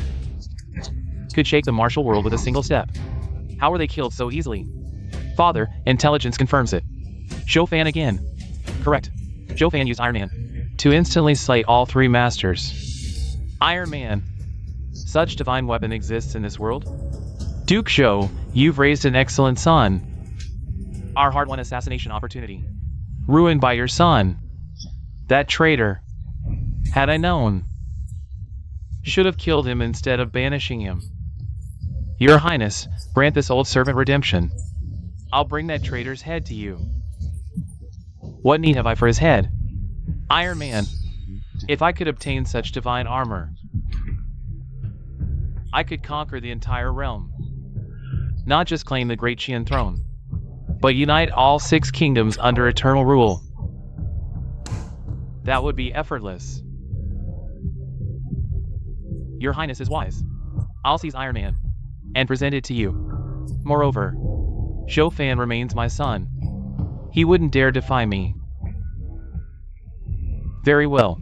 could shake the martial world with a single step. How were they killed so easily? Father, intelligence confirms it. Zhou Fan again. Correct. Zhou Fan used Iron Man to instantly slay all 3 masters. Iron Man. Such divine weapon exists in this world? Duke Zhou, you've raised an excellent son. Our hard-won assassination opportunity ruined by your son. That traitor. Had I known, should have killed him instead of banishing him. Your Highness, grant this old servant redemption. I'll bring that traitor's head to you. What need have I for his head? Iron Man, if I could obtain such divine armor, I could conquer the entire realm. Not just claim the great Qian throne, but unite all 6 kingdoms under eternal rule. That would be effortless. Your Highness is wise. I'll seize Iron Man and present it to you. Moreover, Zhou Fan remains my son. He wouldn't dare defy me. Very well.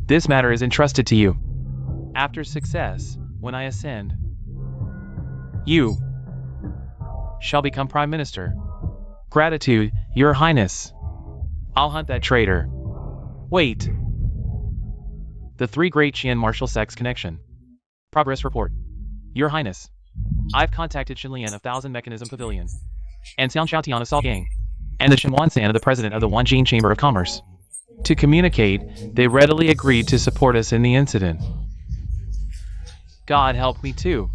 This matter is entrusted to you. After success, when I ascend, you shall become Prime Minister. Gratitude, Your Highness. I'll hunt that traitor. Wait. The 3 great Qian martial sects connection. Progress report. Your Highness, I've contacted Xinlian of Thousand Mechanism Pavilion, and Xiang Xiaotian of Salt Gang, and the Xinwan San of the President of the Wanjin Chamber of Commerce. To communicate, they readily agreed to support us in the incident. God help me too.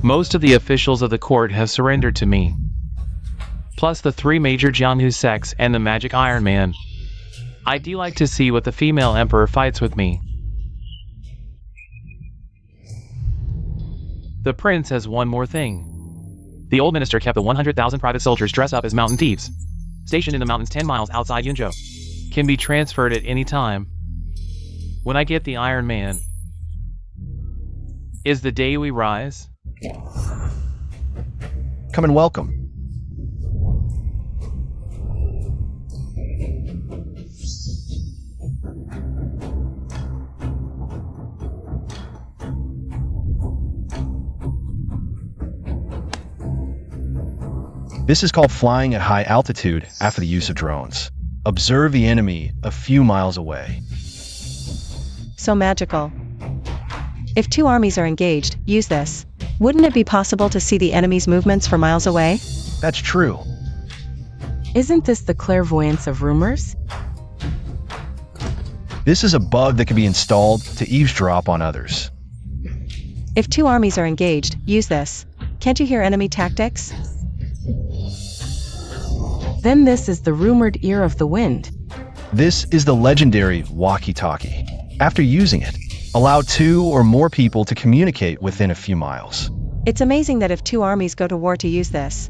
Most of the officials of the court have surrendered to me. Plus the 3 major Jianghu sects and the magic Iron Man. I'd like to see what the female emperor fights with me. The prince has one more thing. The old minister kept the 100,000 private soldiers dressed up as mountain thieves, stationed in the mountains 10 miles outside Yunzhou. Can be transferred at any time. When I get the Iron Man, is the day we rise. Come and welcome. This is called flying at high altitude after the use of drones. Observe the enemy a few miles away. So magical. If two armies are engaged, use this. Wouldn't it be possible to see the enemy's movements for miles away? That's true. Isn't this the clairvoyance of rumors? This is a bug that can be installed to eavesdrop on others. If two armies are engaged, use this. Can't you hear enemy tactics? Then this is the rumored ear of the wind. This is the legendary walkie-talkie. After using it, allow two or more people to communicate within a few miles. It's amazing that if two armies go to war to use this,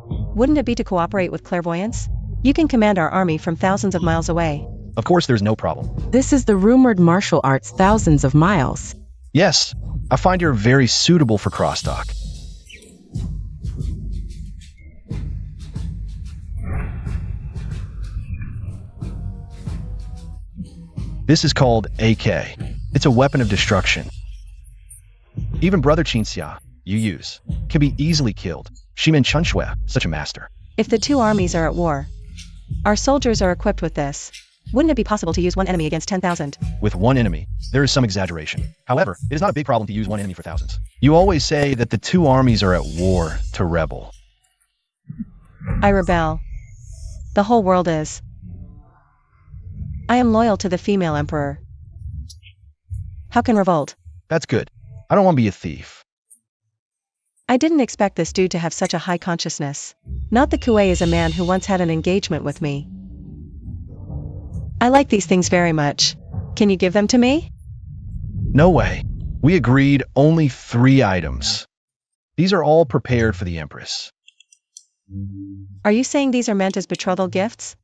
wouldn't it be to cooperate with clairvoyance? You can command our army from thousands of miles away. Of course, there's no problem. This is the rumored martial arts thousands of miles. Yes, I find you're very suitable for crosstalk. This is called AK. It's a weapon of destruction. Even Brother Qinxia, you use, can be easily killed. Shimen Chunshui, such a master. If the two armies are at war, our soldiers are equipped with this. Wouldn't it be possible to use one enemy against 10,000? With one enemy, there is some exaggeration. However, it is not a big problem to use one enemy for thousands. You always say that the two armies are at war to rebel. I rebel. The whole world is. I am loyal to the female emperor. How can revolt? That's good. I don't want to be a thief. I didn't expect this dude to have such a high consciousness. Not the Kuei is a man who once had an engagement with me. I like these things very much. Can you give them to me? No way. We agreed only 3 items. These are all prepared for the Empress. Are you saying these are meant as betrothal gifts?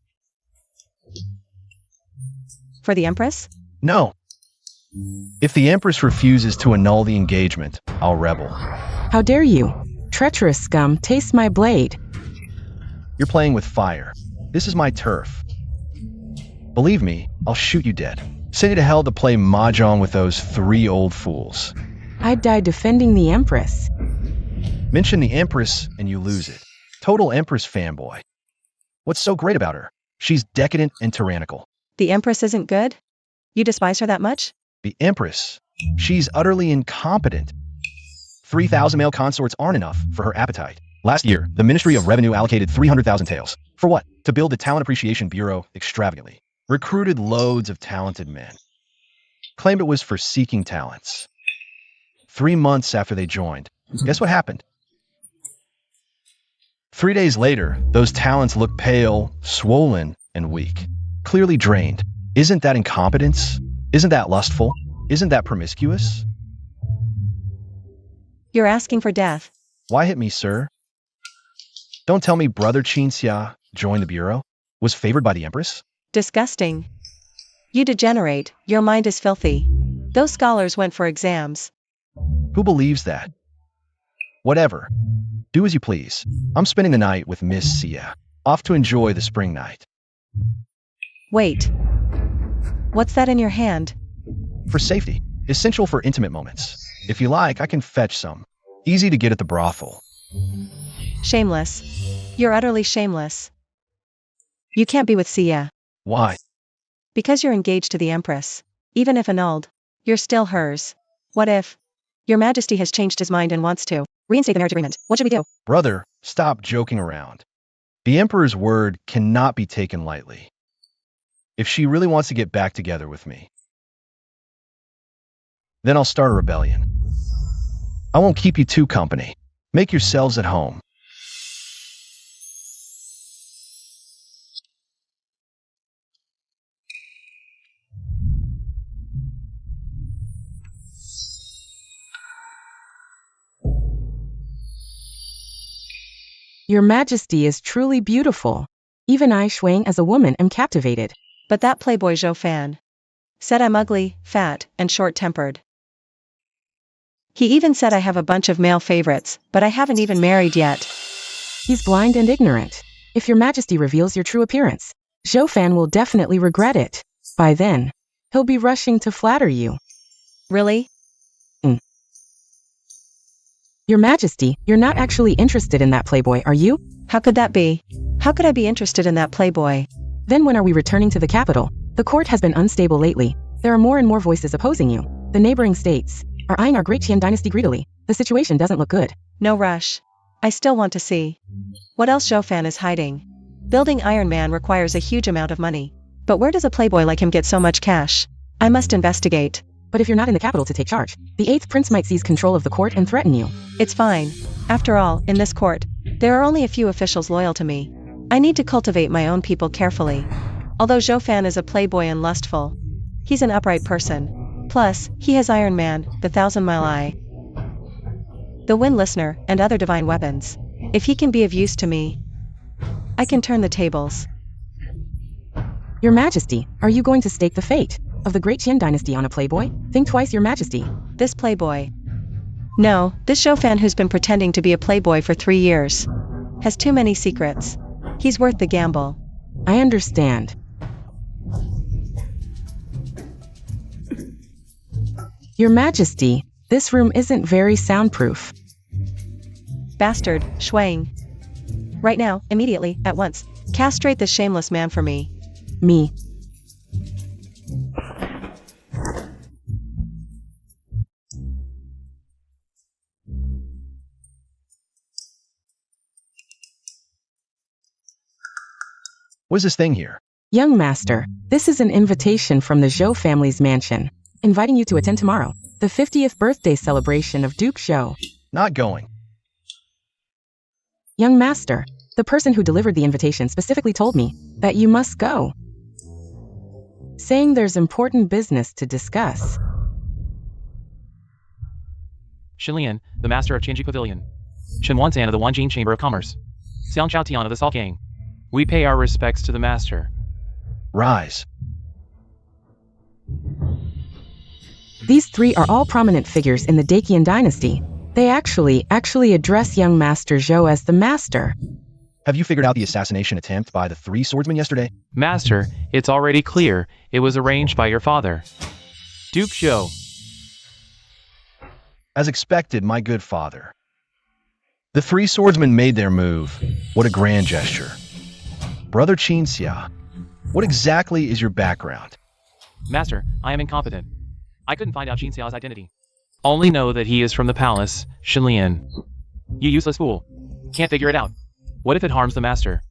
For the Empress? No. If the Empress refuses to annul the engagement, I'll rebel. How dare you? Treacherous scum, taste my blade. You're playing with fire. This is my turf. Believe me, I'll shoot you dead. Send you to hell to play mahjong with those 3 old fools. I'd die defending the Empress. Mention the Empress and you lose it. Total Empress fanboy. What's so great about her? She's decadent and tyrannical. The Empress isn't good? You despise her that much? The Empress, she's utterly incompetent. 3,000 male consorts aren't enough for her appetite. Last year, the Ministry of Revenue allocated 300,000 taels. For what? To build the Talent Appreciation Bureau extravagantly. Recruited loads of talented men. Claimed it was for seeking talents. 3 months after they joined, guess what happened? 3 days later, those talents look pale, swollen, and weak. Clearly drained. Isn't that incompetence? Isn't that lustful? Isn't that promiscuous? You're asking for death. Why hit me, sir? Don't tell me Brother Qinxia joined the Bureau? Was favored by the Empress? Disgusting. You degenerate, your mind is filthy. Those scholars went for exams. Who believes that? Whatever. Do as you please. I'm spending the night with Miss Sia. Off to enjoy the spring night. Wait. What's that in your hand? For safety. Essential for intimate moments. If you like, I can fetch some. Easy to get at the brothel. Shameless. You're utterly shameless. You can't be with Sia. Why? Because you're engaged to the Empress. Even if annulled, you're still hers. What if Your Majesty has changed his mind and wants to reinstate the marriage agreement? What should we do? Brother, stop joking around. The Emperor's word cannot be taken lightly. If she really wants to get back together with me, then I'll start a rebellion. I won't keep you two company. Make yourselves at home. Your Majesty is truly beautiful. Even I, Shuang, as a woman, am captivated. But that playboy Zhou Fan said I'm ugly, fat, and short-tempered. He even said I have a bunch of male favorites, but I haven't even married yet. He's blind and ignorant. If Your Majesty reveals your true appearance, Zhou Fan will definitely regret it. By then, he'll be rushing to flatter you. Really? Your Majesty, you're not actually interested in that playboy, are you? How could that be? How could I be interested in that playboy? Then when are we returning to the capital? The court has been unstable lately. There are more and more voices opposing you. The neighboring states are eyeing our great Qian dynasty greedily. The situation doesn't look good. No rush. I still want to see what else Zhou Fan is hiding. Building Iron Man requires a huge amount of money. But where does a playboy like him get so much cash? I must investigate. But if you're not in the capital to take charge, the 8th prince might seize control of the court and threaten you. It's fine. After all, in this court, there are only a few officials loyal to me. I need to cultivate my own people carefully. Although Zhou Fan is a playboy and lustful, he's an upright person. Plus, he has Iron Man, the 1,000-mile eye, the wind listener, and other divine weapons. If he can be of use to me, I can turn the tables. Your Majesty, are you going to stake the fate of the great Qian dynasty on a playboy? Think twice, Your Majesty. This playboy. No, this Zhou Fan who's been pretending to be a playboy for 3 years has too many secrets. He's worth the gamble. I understand. Your Majesty, this room isn't very soundproof. Bastard, Shuang. Right now, immediately, at once. Castrate this shameless man for me. Me. What is this thing here? Young Master, this is an invitation from the Zhou family's mansion, inviting you to attend tomorrow, the 50th birthday celebration of Duke Zhou. Not going. Young Master, the person who delivered the invitation specifically told me that you must go, saying there's important business to discuss. Shilian, the master of Qinji Pavilion. Shen Wanzan of the Wanjing Chamber of Commerce. Xiang Chaotian of the Salgang. We pay our respects to the master. Rise. These 3 are all prominent figures in the Daqian dynasty. They actually address young Master Zhou as the master. Have you figured out the assassination attempt by the 3 swordsmen yesterday? Master, it's already clear. It was arranged by your father, Duke Zhou. As expected, my good father. The 3 swordsmen made their move. What a grand gesture. Brother Qinxia, what exactly is your background? Master, I am incompetent. I couldn't find out Qinxiao's identity. Only know that he is from the palace, Shilian. You useless fool. Can't figure it out. What if it harms the master?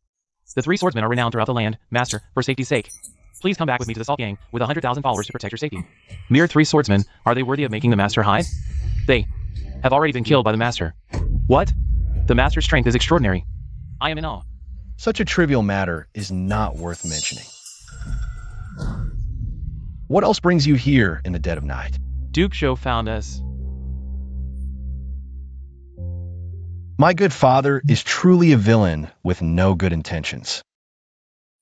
The 3 swordsmen are renowned throughout the land, Master, for safety's sake. Please come back with me to the Salt Gang with 100,000 followers to protect your safety. Mere 3 swordsmen, are they worthy of making the master hide? They have already been killed by the master. What? The master's strength is extraordinary. I am in awe. Such a trivial matter is not worth mentioning. What else brings you here in the dead of night? Duke Zhou found us. My good father is truly a villain with no good intentions.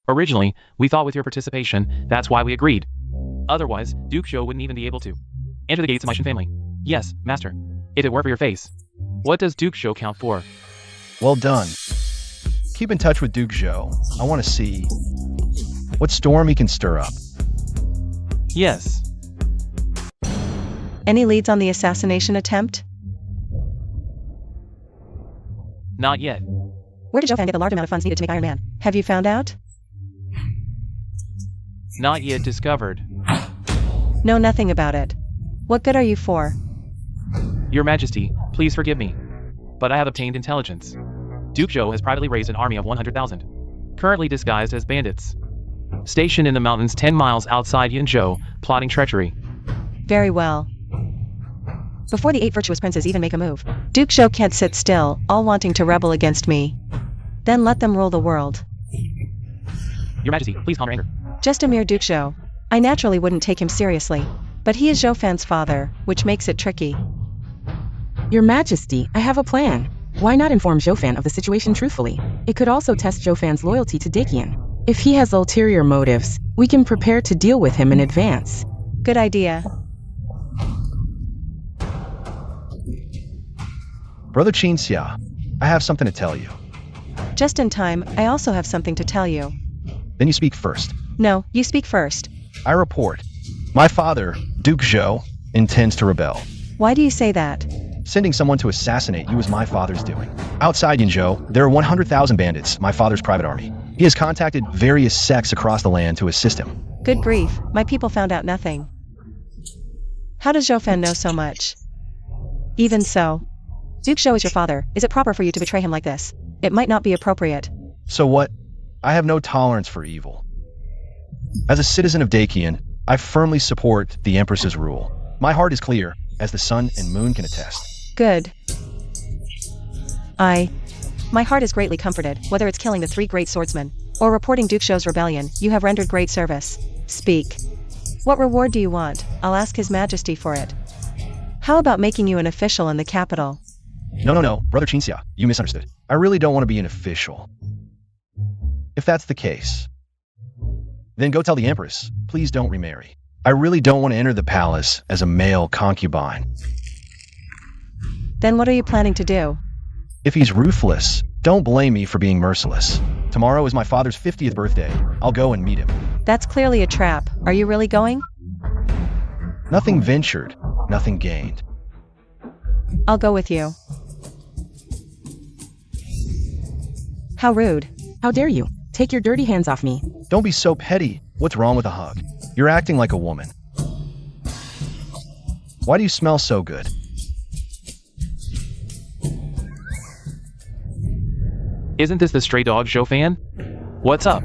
Originally, we thought with your participation, that's why we agreed. Otherwise, Duke Zhou wouldn't even be able to enter the gates of my Shen family. Yes, Master. If it weren't for your face. What does Duke Zhou count for? Well done. Keep in touch with Duke Zhou. I want to see what storm he can stir up. Yes. Any leads on the assassination attempt? Not yet. Where did Zhou Fan get the large amount of funds needed to make Iron Man? Have you found out? Not yet discovered. Know nothing about it. What good are you for? Your Majesty, please forgive me. But I have obtained intelligence. Duke Zhou has privately raised an army of 100,000. Currently disguised as bandits. Stationed in the mountains 10 miles outside Yunzhou, plotting treachery. Very well. Before the 8 virtuous princes even make a move, Duke Zhou can't sit still, all wanting to rebel against me. Then let them rule the world. Your Majesty, please calm your anger. Just a mere Duke Zhou. I naturally wouldn't take him seriously. But he is Zhou Fan's father, which makes it tricky. Your Majesty, I have a plan. Why not inform Zhoufan of the situation truthfully? It could also test Zhoufan's loyalty to Dakian. If he has ulterior motives, we can prepare to deal with him in advance. Good idea. Brother Qinxia, I have something to tell you. Just in time, I also have something to tell you. Then you speak first. No, you speak first. I report. My father, Duke Zhou, intends to rebel. Why do you say that? Sending someone to assassinate you is my father's doing. Outside Yinzhou, there are 100,000 bandits, my father's private army. He has contacted various sects across the land to assist him. Good grief, my people found out nothing. How does Zhoufan know so much? Even so, Duke Zhou is your father. Is it proper for you to betray him like this? It might not be appropriate. So what? I have no tolerance for evil. As a citizen of Dakian, I firmly support the Empress's rule. My heart is clear, as the sun and moon can attest. Good. My heart is greatly comforted, whether it's killing the 3 great swordsmen, or reporting Duke Zhou's rebellion. You have rendered great service. Speak. What reward do you want? I'll ask His Majesty for it. How about making you an official in the capital? No, Brother Qinxia, you misunderstood. I really don't want to be an official. If that's the case, then go tell the Empress, please don't remarry. I really don't want to enter the palace as a male concubine. Then what are you planning to do? If he's ruthless, don't blame me for being merciless. Tomorrow is my father's 50th birthday. I'll go and meet him. That's clearly a trap. Are you really going? Nothing ventured, nothing gained. I'll go with you. How rude. How dare you? Take your dirty hands off me. Don't be so petty. What's wrong with a hug? You're acting like a woman. Why do you smell so good? Isn't this the stray dog Zhoufan? What's up?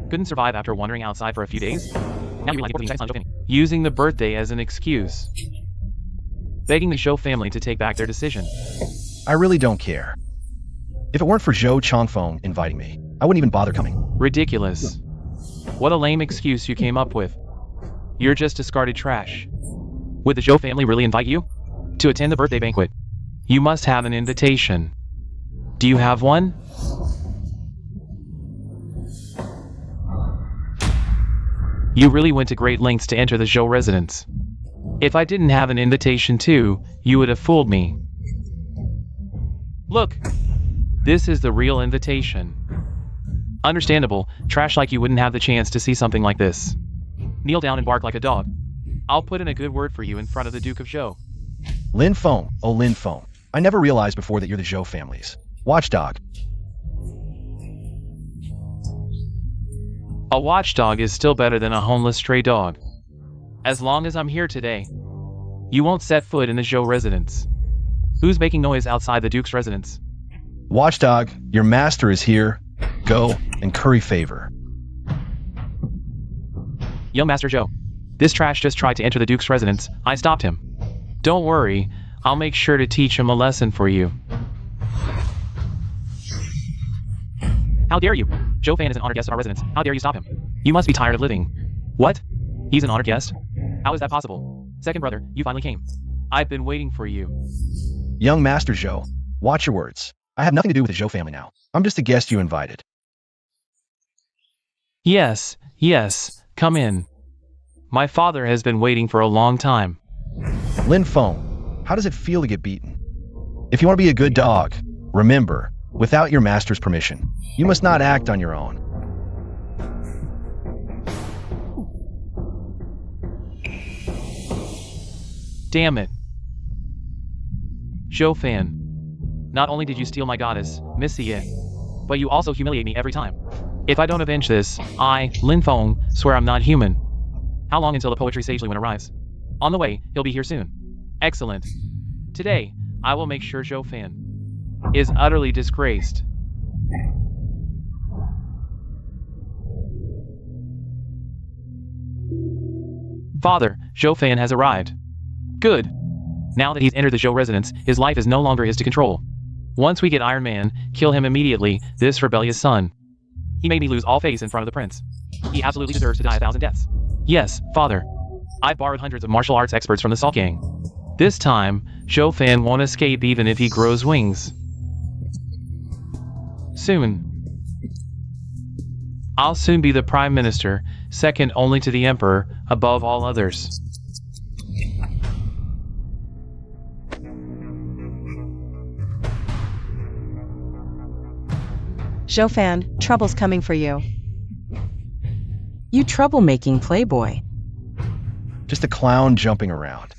Couldn't survive after wandering outside for a few days? Now you realize what the effects on Zhoufan. Using the birthday as an excuse. Begging the Zhou family to take back their decision. I really don't care. If it weren't for Zhou Changfeng inviting me, I wouldn't even bother coming. Ridiculous. What a lame excuse you came up with. You're just discarded trash. Would the Zhou family really invite you? To attend the birthday banquet? You must have an invitation. Do you have one? You really went to great lengths to enter the Zhou residence. If I didn't have an invitation too, you would have fooled me. Look! This is the real invitation. Understandable, trash like you wouldn't have the chance to see something like this. Kneel down and bark like a dog. I'll put in a good word for you in front of the Duke of Zhou. Lin Feng, oh Lin Feng. I never realized before that you're the Zhou family's watchdog. A watchdog is still better than a homeless stray dog. As long as I'm here today, you won't set foot in the Zhou residence. Who's making noise outside the Duke's residence? Watchdog, your master is here. Go and curry favor. Young Master Zhou, this trash just tried to enter the Duke's residence. I stopped him. Don't worry, I'll make sure to teach him a lesson for you. How dare you? Zhoufan is an honored guest at our residence. How dare you stop him? You must be tired of living. What? He's an honored guest? How is that possible? Second brother, you finally came. I've been waiting for you. Young Master Zhou, watch your words. I have nothing to do with the Zhou family now. I'm just a guest you invited. Yes, come in. My father has been waiting for a long time. Lin Feng, how does it feel to get beaten? If you want to be a good dog, remember, without your master's permission, you must not act on your own. Damn it. Zhoufan, not only did you steal my goddess, Miss Xie, but you also humiliate me every time. If I don't avenge this, I, Lin Feng, swear I'm not human. How long until the poetry sagely one arrives? On the way, he'll be here soon. Excellent. Today, I will make sure Zhoufan is utterly disgraced. Father, Zhoufan has arrived. Good. Now that he's entered the Zhou residence, his life is no longer his to control. Once we get Iron Man, kill him immediately, this rebellious son. He made me lose all face in front of the prince. He absolutely deserves to die 1,000 deaths. Yes, father. I've borrowed hundreds of martial arts experts from the Salt Gang. This time, Zhoufan won't escape even if he grows wings. Soon. I'll soon be the Prime Minister, second only to the Emperor, above all others. Zhoufan, trouble's coming for you. You troublemaking playboy. Just a clown jumping around.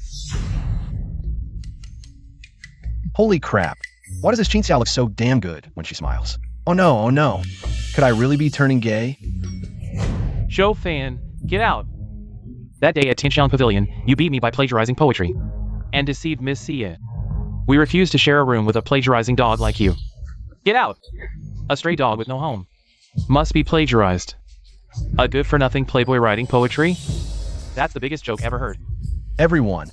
Holy crap. Why does this Jinxia look so damn good when she smiles? Oh no, oh no. Could I really be turning gay? Zhoufan, get out. That day at Tianxiang Pavilion, you beat me by plagiarizing poetry. And deceived Miss Xie. We refuse to share a room with a plagiarizing dog like you. Get out. A stray dog with no home. Must be plagiarized. A good-for-nothing playboy writing poetry? That's the biggest joke ever heard. Everyone,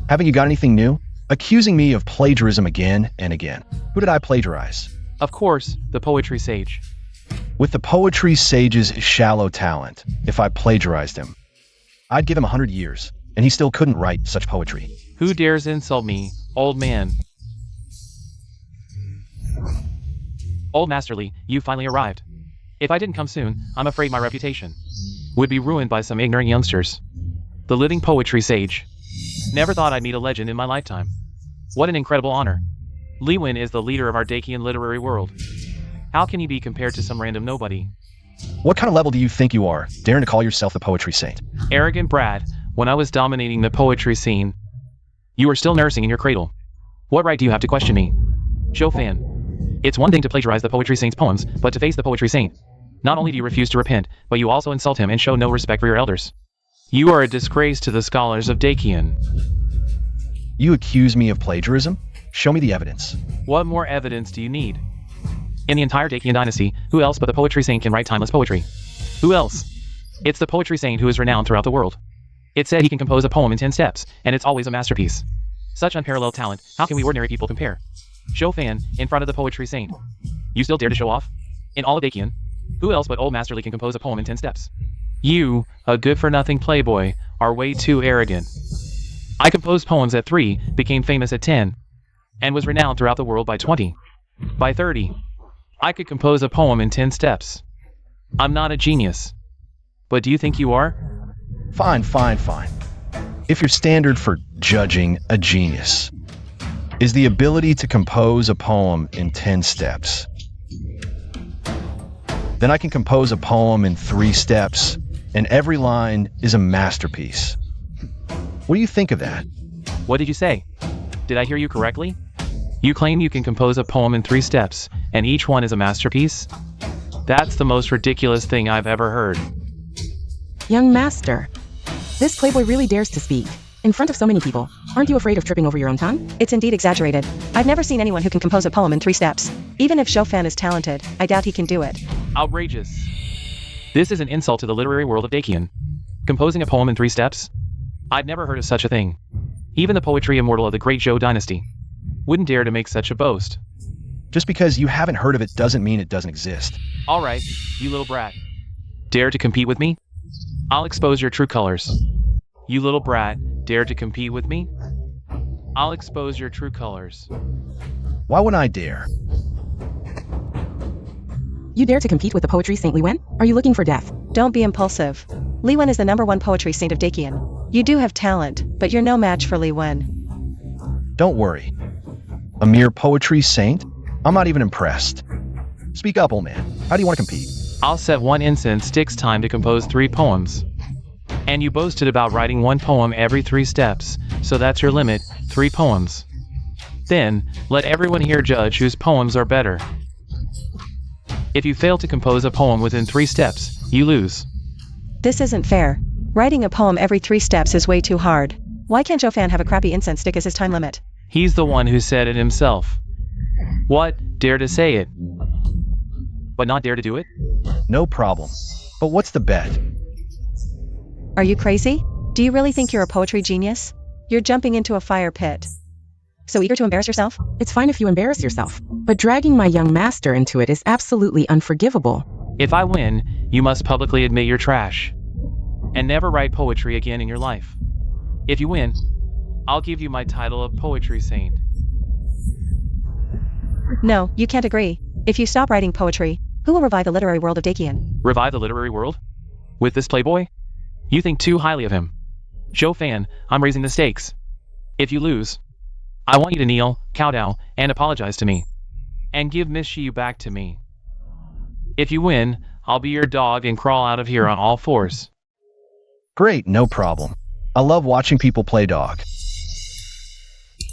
haven't you got anything new? Accusing me of plagiarism again and again. Who did I plagiarize? Of course, the poetry sage. With the poetry sage's shallow talent, if I plagiarized him, I'd give him 100 years, and he still couldn't write such poetry. Who dares insult me, old man? Old Masterly, you finally arrived. If I didn't come soon, I'm afraid my reputation would be ruined by some ignorant youngsters. The living poetry sage. Never thought I'd meet a legend in my lifetime. What an incredible honor. Li Wen is the leader of our Dacian literary world. How can you be compared to some random nobody? What kind of level do you think you are, daring to call yourself the poetry saint? Arrogant brat, when I was dominating the poetry scene, you were still nursing in your cradle. What right do you have to question me? Zhoufan. It's one thing to plagiarize the poetry saint's poems, but to face the poetry saint. Not only do you refuse to repent, but you also insult him and show no respect for your elders. You are a disgrace to the scholars of Dacian. You accuse me of plagiarism? Show me the evidence. What more evidence do you need? In the entire Dacian dynasty, who else but the poetry saint can write timeless poetry? Who else? It's the poetry saint who is renowned throughout the world. It said he can compose a poem in 10 steps, and it's always a masterpiece. Such unparalleled talent, how can we ordinary people compare? Zhoufan, in front of the poetry saint. You still dare to show off? In all of Dacian, who else but Old Masterly can compose a poem in 10 steps? You, a good-for-nothing playboy, are way too arrogant. I composed poems at 3, became famous at 10, and was renowned throughout the world by 20. By 30, I could compose a poem in 10 steps. I'm not a genius. But do you think you are? Fine. If your standard for judging a genius is the ability to compose a poem in 10 steps, then I can compose a poem in 3 steps, and every line is a masterpiece. What do you think of that? What did you say? Did I hear you correctly? You claim you can compose a poem in 3 steps, and each one is a masterpiece? That's the most ridiculous thing I've ever heard. Young master, this playboy really dares to speak. In front of so many people, aren't you afraid of tripping over your own tongue? It's indeed exaggerated. I've never seen anyone who can compose a poem in 3 steps. Even if Zhoufan is talented, I doubt he can do it. Outrageous. This is an insult to the literary world of Dacian. Composing a poem in 3 steps? I've never heard of such a thing. Even the poetry immortal of the great Zhou dynasty wouldn't dare to make such a boast. Just because you haven't heard of it doesn't mean it doesn't exist. Alright, you little brat. Dare to compete with me? I'll expose your true colors. You little brat, dare to compete with me? I'll expose your true colors. Why wouldn't I dare? You dare to compete with the poetry saint Li Wen? Are you looking for death? Don't be impulsive. Li Wen is the #1 poetry saint of Dacian. You do have talent, but you're no match for Li Wen. Don't worry. A mere poetry saint? I'm not even impressed. Speak up, old man. How do you want to compete? I'll set 1 incense sticks time to compose 3 poems. And you boasted about writing 1 poem every 3 steps, so that's your limit, 3 poems. Then, let everyone here judge whose poems are better. If you fail to compose a poem within 3 steps, you lose. This isn't fair. Writing a poem every 3 steps is way too hard. Why can't Zhoufan have a crappy incense stick as his time limit? He's the one who said it himself. What? Dare to say it, but not dare to do it? No problem. But what's the bet? Are you crazy? Do you really think you're a poetry genius? You're jumping into a fire pit. So eager to embarrass yourself? It's fine if you embarrass yourself, but dragging my young master into it is absolutely unforgivable. If I win, you must publicly admit you're trash. And never write poetry again in your life. If you win, I'll give you my title of poetry saint. No, you can't agree. If you stop writing poetry, who will revive the literary world of Dakian? Revive the literary world? With this playboy? You think too highly of him. Zhou Fan, I'm raising the stakes. If you lose, I want you to kneel, kowtow, and apologize to me. And give Miss Shiyu back to me. If you win, I'll be your dog and crawl out of here on all fours. Great, no problem. I love watching people play dog.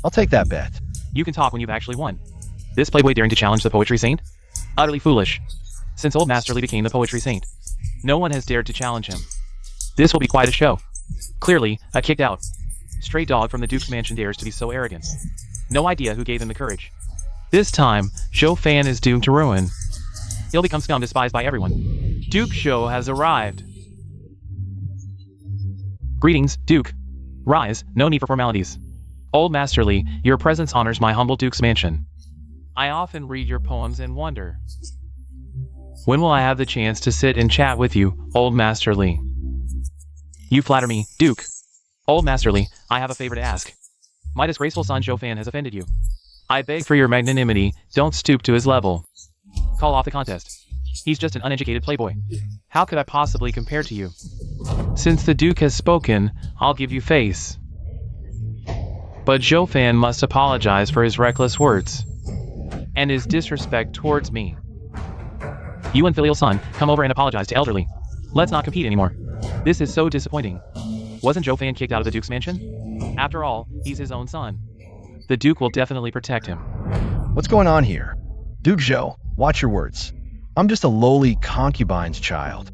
I'll take that bet. You can talk when you've actually won. This playboy daring to challenge the poetry saint? Utterly foolish. Since old Masterly became the poetry saint, no one has dared to challenge him. This will be quite a show. Clearly, a kicked out stray dog from the Duke's mansion dares to be so arrogant. No idea who gave him the courage. This time, Zhou Fan is doomed to ruin. He'll become scum despised by everyone. Duke Zhou has arrived. Greetings, Duke. Rise, no need for formalities. Old Masterly, your presence honors my humble Duke's mansion. I often read your poems and wonder, when will I have the chance to sit and chat with you, Old Masterly? You flatter me, Duke. Old Masterly, I have a favor to ask. My disgraceful son Zhou Fan has offended you. I beg for your magnanimity, don't stoop to his level. Call off the contest. He's just an uneducated playboy. How could I possibly compare to you? Since the Duke has spoken, I'll give you face. But Zhou Fan must apologize for his reckless words and his disrespect towards me. You and filial son, come over and apologize to elderly. Let's not compete anymore. This is so disappointing. Wasn't Zhou Fan kicked out of the Duke's mansion? After all, he's his own son. The Duke will definitely protect him. What's going on here? Duke Zhou, watch your words. I'm just a lowly concubine's child.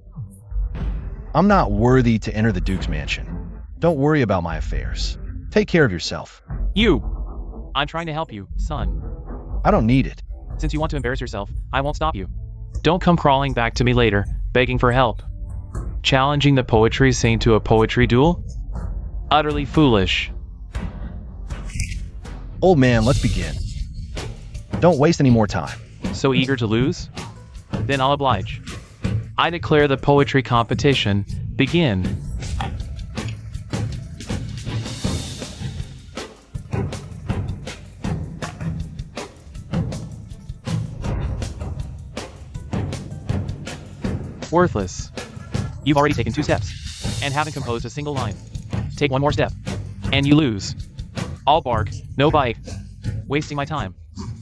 I'm not worthy to enter the Duke's mansion. Don't worry about my affairs. Take care of yourself. You! I'm trying to help you, son. I don't need it. Since you want to embarrass yourself, I won't stop you. Don't come crawling back to me later, begging for help. Challenging the poetry saint to a poetry duel? Utterly foolish. Old man, let's begin. Don't waste any more time. So eager to lose? Then I'll oblige. I declare the poetry competition begin. Worthless. You've already taken 2 steps, and haven't composed a single line. Take 1 more step, and you lose. All bark, no bite. Wasting my time.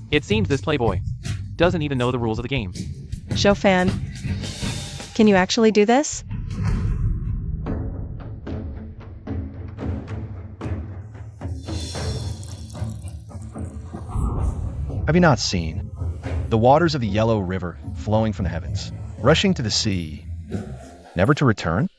It seems this playboy doesn't even know the rules of the game. Zhou Fan, can you actually do this? Have you not seen? The waters of the Yellow River flowing from the heavens, rushing to the sea, never to return?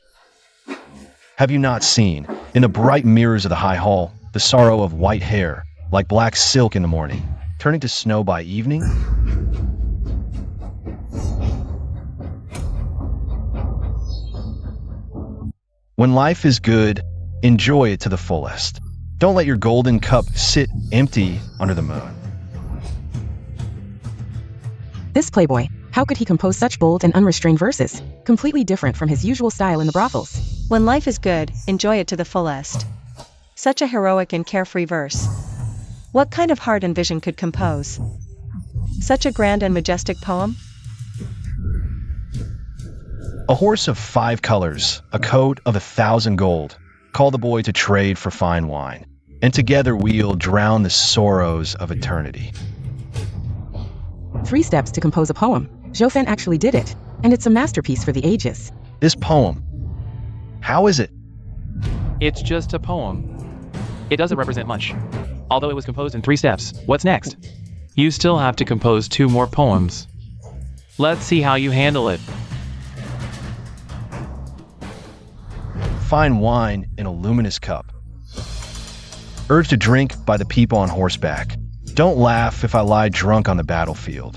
Have you not seen, in the bright mirrors of the high hall, the sorrow of white hair, like black silk in the morning, turning to snow by evening? When life is good, enjoy it to the fullest. Don't let your golden cup sit empty under the moon. This playboy, how could he compose such bold and unrestrained verses, completely different from his usual style in the brothels? When life is good, enjoy it to the fullest. Such a heroic and carefree verse. What kind of heart and vision could compose such a grand and majestic poem? A horse of 5 colors, a coat of 1,000 gold. Call the boy to trade for fine wine, and together we'll drown the sorrows of eternity. 3 steps to compose a poem. Zhou Fan actually did it, and it's a masterpiece for the ages. This poem, how is it? It's just a poem. It doesn't represent much. Although it was composed in 3 steps, what's next? You still have to compose 2 more poems. Let's see how you handle it. Fine wine in a luminous cup. Urged to drink by the people on horseback. Don't laugh if I lie drunk on the battlefield.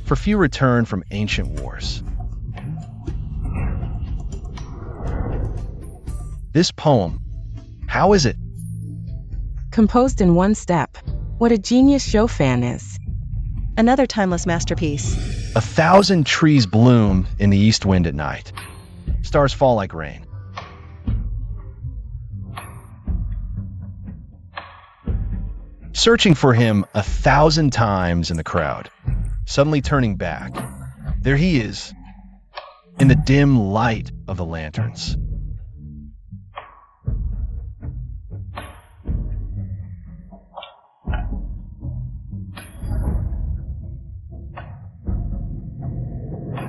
For few return from ancient wars. This poem, how is it? Composed in 1 step. What a genius Zhou Fan is. Another timeless masterpiece. 1,000 trees bloom in the east wind at night. Stars fall like rain. searching for him 1,000 times in the crowd, suddenly turning back. There he is, in the dim light of the lanterns.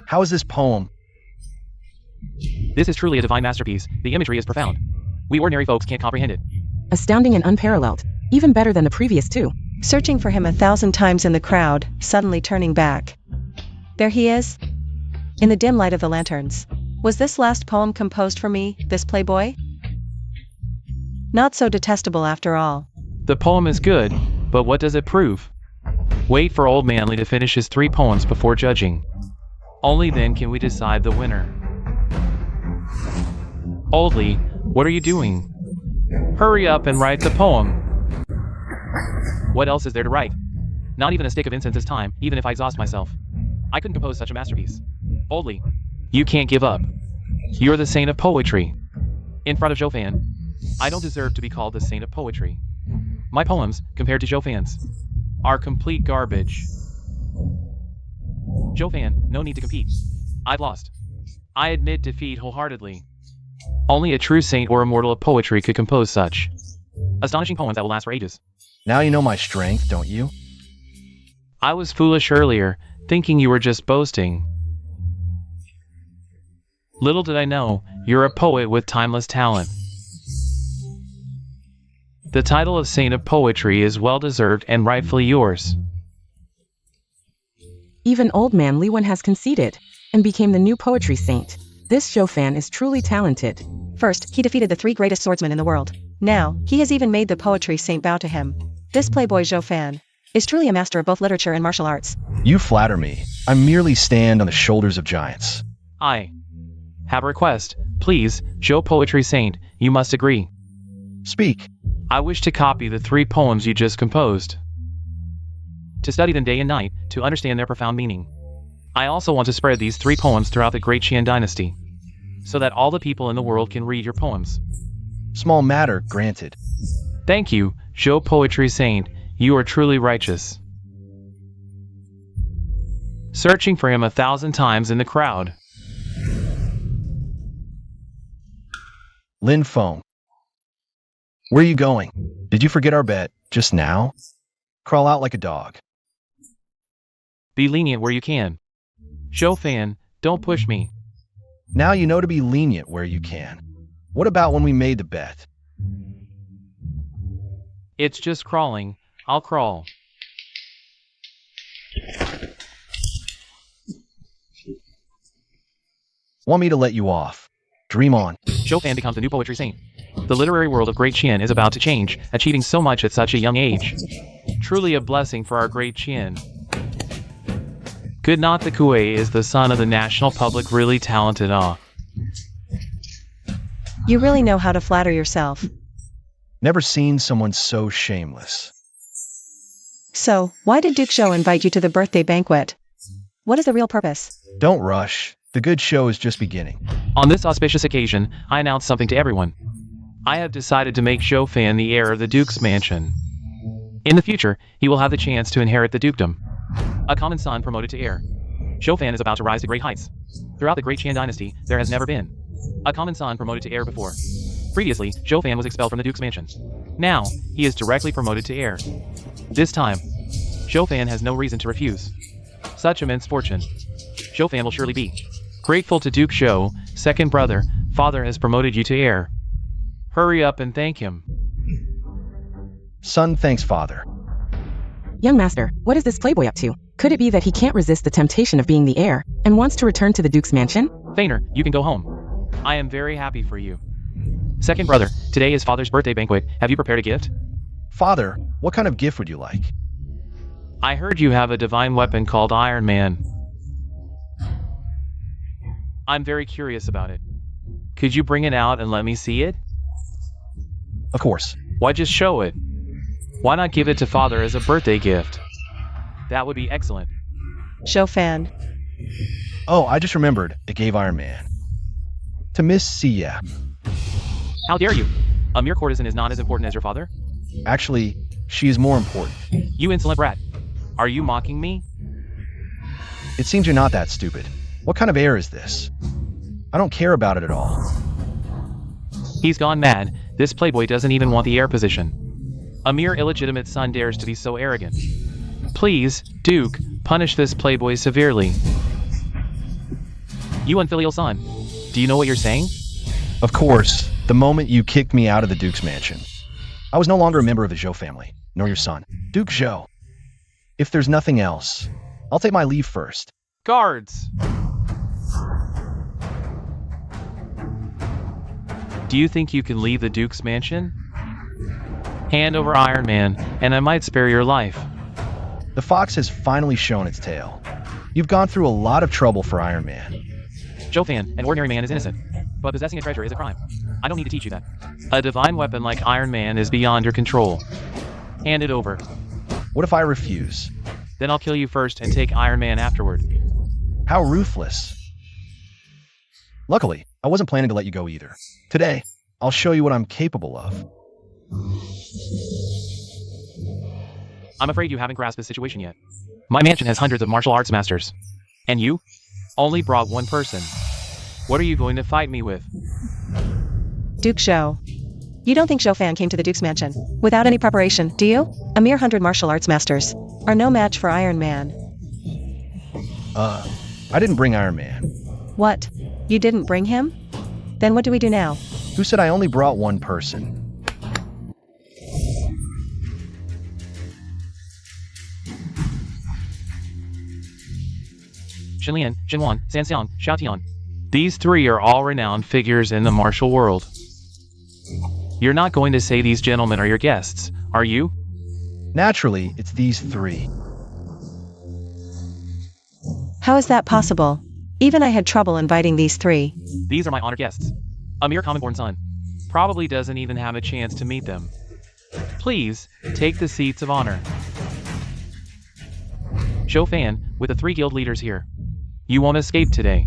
How is this poem? This is truly a divine masterpiece. The imagery is profound. We ordinary folks can't comprehend it. Astounding and unparalleled. Even better than the previous two. Searching for him 1,000 times in the crowd, suddenly turning back. There he is, in the dim light of the lanterns. Was this last poem composed for me, this playboy? Not so detestable after all. The poem is good, but what does it prove? Wait for Old Manly to finish his 3 poems before judging. Only then can we decide the winner. Oldly, what are you doing? Hurry up and write the poem. What else is there to write? Not even a stick of incense this time, even if I exhaust myself. I couldn't compose such a masterpiece. Oldly, you can't give up. You're the saint of poetry. In front of Jofann, I don't deserve to be called the saint of poetry. My poems, compared to Jofann's, are complete garbage. Jofann, no need to compete. I've lost. I admit defeat wholeheartedly. Only a true saint or immortal of poetry could compose such astonishing poems that will last for ages. Now you know my strength, don't you? I was foolish earlier, thinking you were just boasting. Little did I know, you're a poet with timeless talent. The title of Saint of Poetry is well-deserved and rightfully yours. Even Old Man Lewan has conceded, and became the new poetry saint. This Jofann is truly talented. First, he defeated the 3 greatest swordsmen in the world. Now, he has even made the poetry saint bow to him. This playboy Jofann is truly a master of both literature and martial arts. You flatter me. I merely stand on the shoulders of giants. I have a request. Please, Joe Poetry Saint, you must agree. Speak. I wish to copy the 3 poems you just composed. To study them day and night, to understand their profound meaning. I also want to spread these 3 poems throughout the great Qian dynasty, so that all the people in the world can read your poems. Small matter, granted. Thank you, Joe Poetry Saint, you are truly righteous. Searching for him 1,000 times in the crowd. Lin Feng. Where are you going? Did you forget our bet, just now? Crawl out like a dog. Be lenient where you can. Jofann, don't push me. Now you know to be lenient where you can. What about when we made the bet? It's just crawling. I'll crawl. Want me to let you off? Dream on. Jofann becomes the new poetry saint. The literary world of Great Qian is about to change, achieving so much at such a young age. Truly a blessing for our Great Qian. Good not the Kuei is the son of the national public really talented You really know how to flatter yourself. Never seen someone so shameless. So, why did Duke Zhou invite you to the birthday banquet? What is the real purpose? Don't rush. The good show is just beginning. On this auspicious occasion, I announce something to everyone. I have decided to make Jofann the heir of the Duke's mansion. In the future, he will have the chance to inherit the dukedom. A common son promoted to heir. Jofann is about to rise to great heights. Throughout the Great Qian dynasty, there has never been a common son promoted to heir before. Previously, Jofann was expelled from the Duke's mansion. Now, he is directly promoted to heir. This time, Jofann has no reason to refuse such immense fortune. Jofann will surely be grateful to Duke Zhou, second brother. Father has promoted you to heir. Hurry up and thank him. Son thanks father. Young master, what is this playboy up to? Could it be that he can't resist the temptation of being the heir, and wants to return to the Duke's mansion? Feigner, you can go home. I am very happy for you. Second brother, today is father's birthday banquet. Have you prepared a gift? Father, what kind of gift would you like? I heard you have a divine weapon called Iron Man. I'm very curious about it. Could you bring it out and let me see it? Of course. Why just show it? Why not give it to father as a birthday gift? That would be excellent. Jofann. Oh, I just remembered. It gave Iron Man. To Miss Sia. How dare you? A mere courtesan is not as important as your father? Actually, She is more important. You insolent brat. Are you mocking me? It seems you're not that stupid. What kind of air is this? I don't care about it at all. He's gone mad. This playboy doesn't even want the heir position. A mere illegitimate son dares to be so arrogant. Please, Duke, punish this playboy severely. You unfilial son. Do you know what you're saying? Of course, the moment you kicked me out of the Duke's mansion. I was no longer a member of the Zhou family, nor your son, Duke Zhou. If there's nothing else, I'll take my leave first. Guards! Do you think you can leave the Duke's mansion? Hand over Iron Man, and I might spare your life. The fox has finally shown its tail. You've gone through a lot of trouble for Iron Man. Zhou Fan, an ordinary man is innocent, but possessing a treasure is a crime. I don't need to teach you that. A divine weapon like Iron Man is beyond your control. Hand it over. What if I refuse? Then I'll kill you first and take Iron Man afterward. How ruthless. Luckily, I wasn't planning to let you go either. Today, I'll show you what I'm capable of. I'm afraid you haven't grasped the situation yet. My mansion has hundreds of martial arts masters. And you? Only brought one person. What are you going to fight me with? Duke Zhou. You don't think Zhou Fan came to the Duke's mansion without any preparation, do you? A mere 100 martial arts masters are no match for Iron Man. I didn't bring Iron Man. What? You didn't bring him? Then what do we do now? Who said I only brought one person? Xinlian, Jinwan, Sanxiang, Xiaotian. These three are all renowned figures in the martial world. You're not going to say these gentlemen are your guests, are you? Naturally, it's these three. How is that possible? Even I had trouble inviting these three. These are my honored guests. A mere common-born son. Probably doesn't even have a chance to meet them. Please, take the seats of honor. Zhou Fan, with the three guild leaders here. You won't escape today.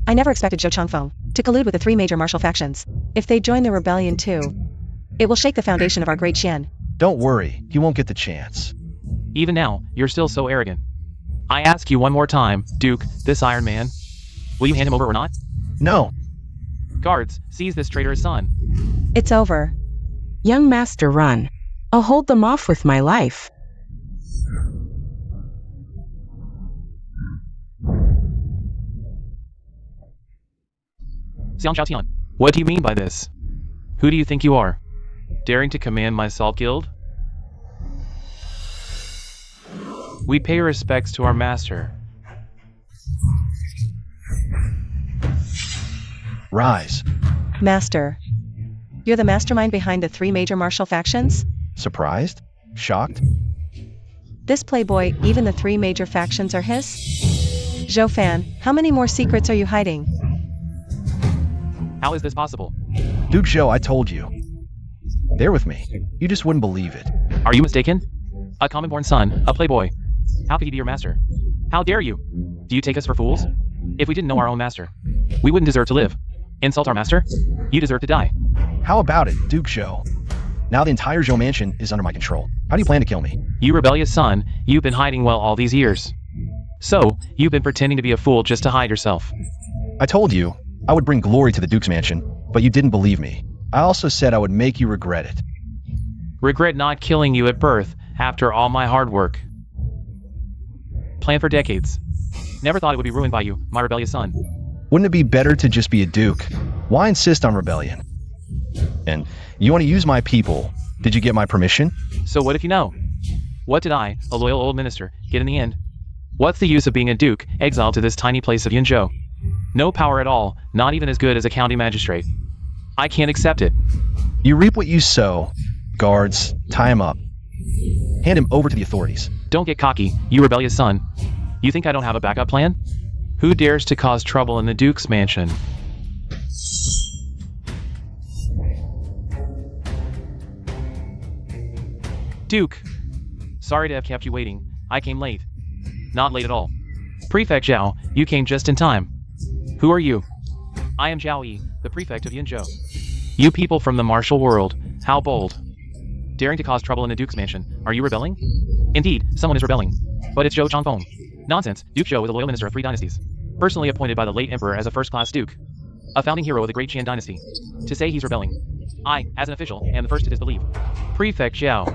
I never expected Zhou Changfeng to collude with the three major martial factions. If they join the rebellion too, it will shake the foundation of our great Qian. Don't worry, he won't get the chance. Even now, you're still so arrogant. I ask you one more time, Duke, this Iron Man. Will you hand him over or not? No. Guards, seize this traitorous son. It's over. Young master, run. I'll hold them off with my life. Xiang Xiaotian, what do you mean by this? Who do you think you are? Daring to command my salt guild? We pay respects to our master. Rise. Master. You're the mastermind behind the three major martial factions? Surprised? Shocked? This playboy, even the three major factions are his? Zhou Fan, how many more secrets are you hiding? How is this possible? Duke Zhou, I told you. They're with me. You just wouldn't believe it. Are you mistaken? A common-born son, a playboy. How could he be your master? How dare you? Do you take us for fools? If we didn't know our own master, we wouldn't deserve to live. Insult our master? You deserve to die. How about it, Duke Zhou? Now the entire Zhou mansion is under my control. How do you plan to kill me? You rebellious son, you've been hiding well all these years. So, you've been pretending to be a fool just to hide yourself. I told you I would bring glory to the Duke's mansion, but you didn't believe me. I also said I would make you regret it. Regret not killing you at birth, after all my hard work. Planned for decades. Never thought it would be ruined by you, my rebellious son. Wouldn't it be better to just be a duke? Why insist on rebellion? And you want to use my people. Did you get my permission? So what if you know? What did I, a loyal old minister, get in the end? What's the use of being a duke, exiled to this tiny place of Yinzhou? No power at all, not even as good as a county magistrate. I can't accept it. You reap what you sow. Guards, tie him up. Hand him over to the authorities. Don't get cocky, you rebellious son. You think I don't have a backup plan? Who dares to cause trouble in the Duke's mansion? Duke! Sorry to have kept you waiting. I came late. Not late at all. Prefect Zhao, you came just in time. Who are you? I am Zhao Yi, the prefect of Yinzhou. You people from the martial world, how bold. daring to cause trouble in the Duke's mansion. Are you rebelling? Indeed, someone is rebelling. But it's Zhou Changfeng. Nonsense. Duke Zhou is a loyal minister of 3 dynasties. Personally appointed by the late emperor as a first-class duke. A founding hero of the great Qian dynasty. To say he's rebelling. I, as an official, am the first to disbelieve. Prefect Zhao.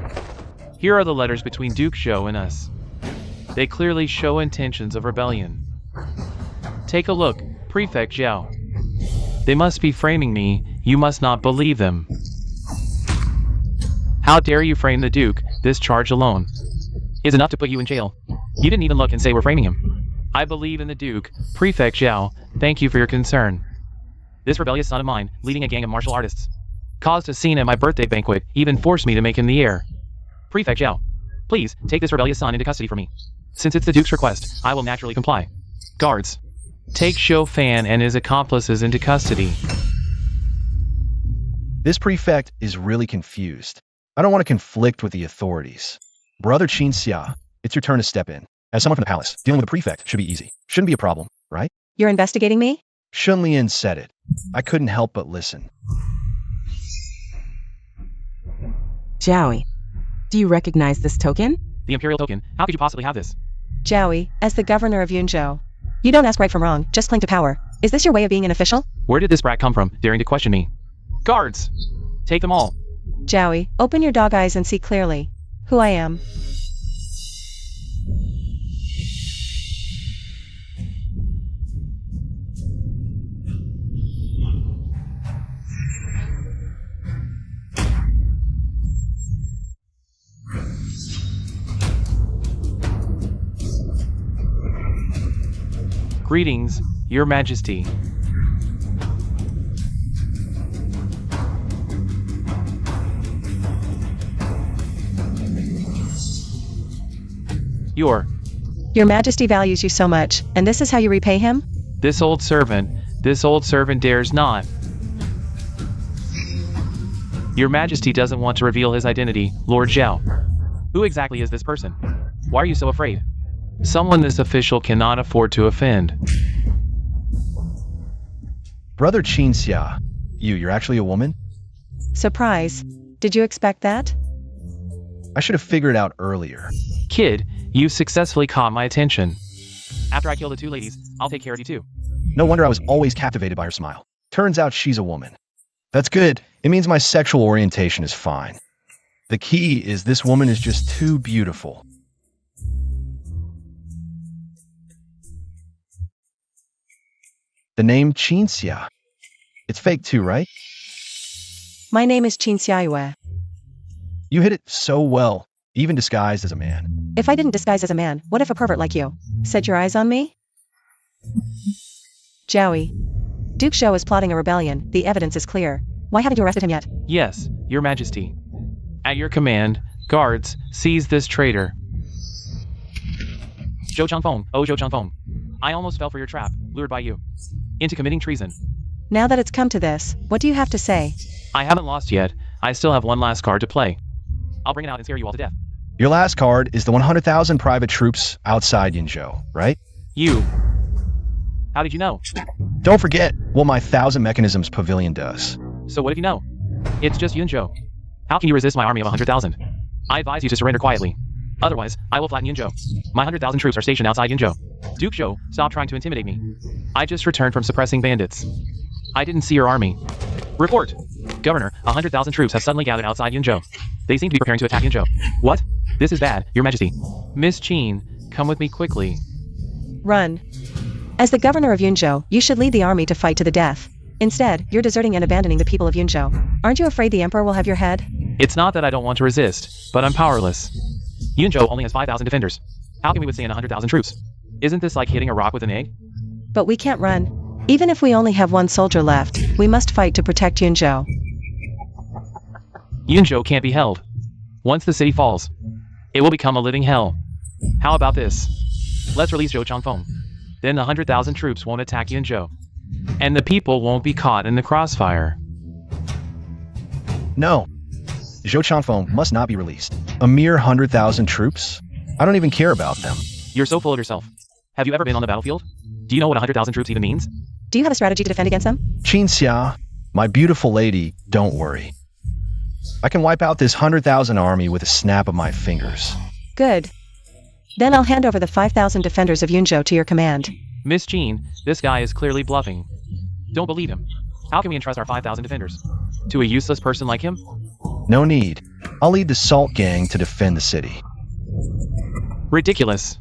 Here are the letters between Duke Zhou and us. They clearly show intentions of rebellion. Take a look, Prefect Zhao. They must be framing me. You must not believe them. How dare you frame the Duke? This charge alone is enough to put you in jail. You didn't even look and say we're framing him. I believe in the Duke. Prefect Zhao, thank you for your concern. This rebellious son of mine, leading a gang of martial artists, caused a scene at my birthday banquet, even forced me to make him the heir. Prefect Zhao, please, take this rebellious son into custody for me. Since it's the Duke's request, I will naturally comply. Guards, take Zhou Fan and his accomplices into custody. This prefect is really confused. I don't want to conflict with the authorities. Brother Qin Xia, it's your turn to step in. As someone from the palace, dealing with a prefect should be easy. Shouldn't be a problem, right? You're investigating me? Shun Lian said it. I couldn't help but listen. Zhaoi, do you recognize this token? The Imperial token, how could you possibly have this? Zhaoi, as the governor of Yunzhou. You don't ask right from wrong, just cling to power. Is this your way of being an official? Where did this brat come from, daring to question me? Guards, take them all. Zhaoi, open your dog eyes and see clearly who I am. Greetings, Your Majesty. Your Majesty values you so much, and this is how you repay him? This old servant dares not. Your Majesty doesn't want to reveal his identity, Lord Zhao. Who exactly is this person? Why are you so afraid? Someone this official cannot afford to offend. Brother Qin Xia, you're actually a woman? Surprise. Did you expect that? I should have figured it out earlier. Kid, you successfully caught my attention. After I kill the 2 ladies, I'll take care of you too. No wonder I was always captivated by her smile. Turns out she's a woman. That's good. It means my sexual orientation is fine. The key is this woman is just too beautiful. The name Qin Xia. It's fake too, right? My name is Qin Xiayue. You hit it so well, even disguised as a man. If I didn't disguise as a man, what if a pervert like you set your eyes on me? Zhaoi. Duke Zhou is plotting a rebellion. The evidence is clear. Why haven't you arrested him yet? Yes, Your Majesty. At your command, guards, seize this traitor. Zhou Changfeng, oh Zhou Changfeng. I almost fell for your trap, lured by you into committing treason. Now that it's come to this, what do you have to say? I haven't lost yet. I still have one last card to play. I'll bring it out and scare you all to death. Your last card is the 100,000 private troops outside Yunzhou, right? You. How did you know? Don't forget what my 1,000 mechanisms pavilion does. So what if you know? It's just Yunzhou. How can you resist my army of 100,000? I advise you to surrender quietly. Otherwise, I will flatten Yunzhou. My 100,000 troops are stationed outside Yunzhou. Duke Zhou, stop trying to intimidate me. I just returned from suppressing bandits. I didn't see your army. Report! Governor, 100,000 troops have suddenly gathered outside Yunzhou. They seem to be preparing to attack Yunzhou. What? This is bad, Your Majesty. Miss Qin, come with me quickly. Run. As the governor of Yunzhou, you should lead the army to fight to the death. Instead, you're deserting and abandoning the people of Yunzhou. Aren't you afraid the emperor will have your head? It's not that I don't want to resist, but I'm powerless. Yunzhou only has 5,000 defenders. How can we withstand 100,000 troops? Isn't this like hitting a rock with an egg? But we can't run. Even if we only have 1 soldier left, we must fight to protect Yunzhou. Yunzhou can't be held. Once the city falls, it will become a living hell. How about this? Let's release Zhou Changfeng. Then the 100,000 troops won't attack Yunzhou. And the people won't be caught in the crossfire. No. Zhou Changfeng must not be released. A mere 100,000 troops? I don't even care about them. You're so full of yourself. Have you ever been on the battlefield? Do you know what 100,000 troops even means? Do you have a strategy to defend against them? Qin Xia, my beautiful lady, don't worry. I can wipe out this 100,000 army with a snap of my fingers. Good. Then I'll hand over the 5,000 defenders of Yunzhou to your command. Miss Jean, this guy is clearly bluffing. Don't believe him. How can we entrust our 5,000 defenders? To a useless person like him? No need. I'll lead the Salt Gang to defend the city. Ridiculous.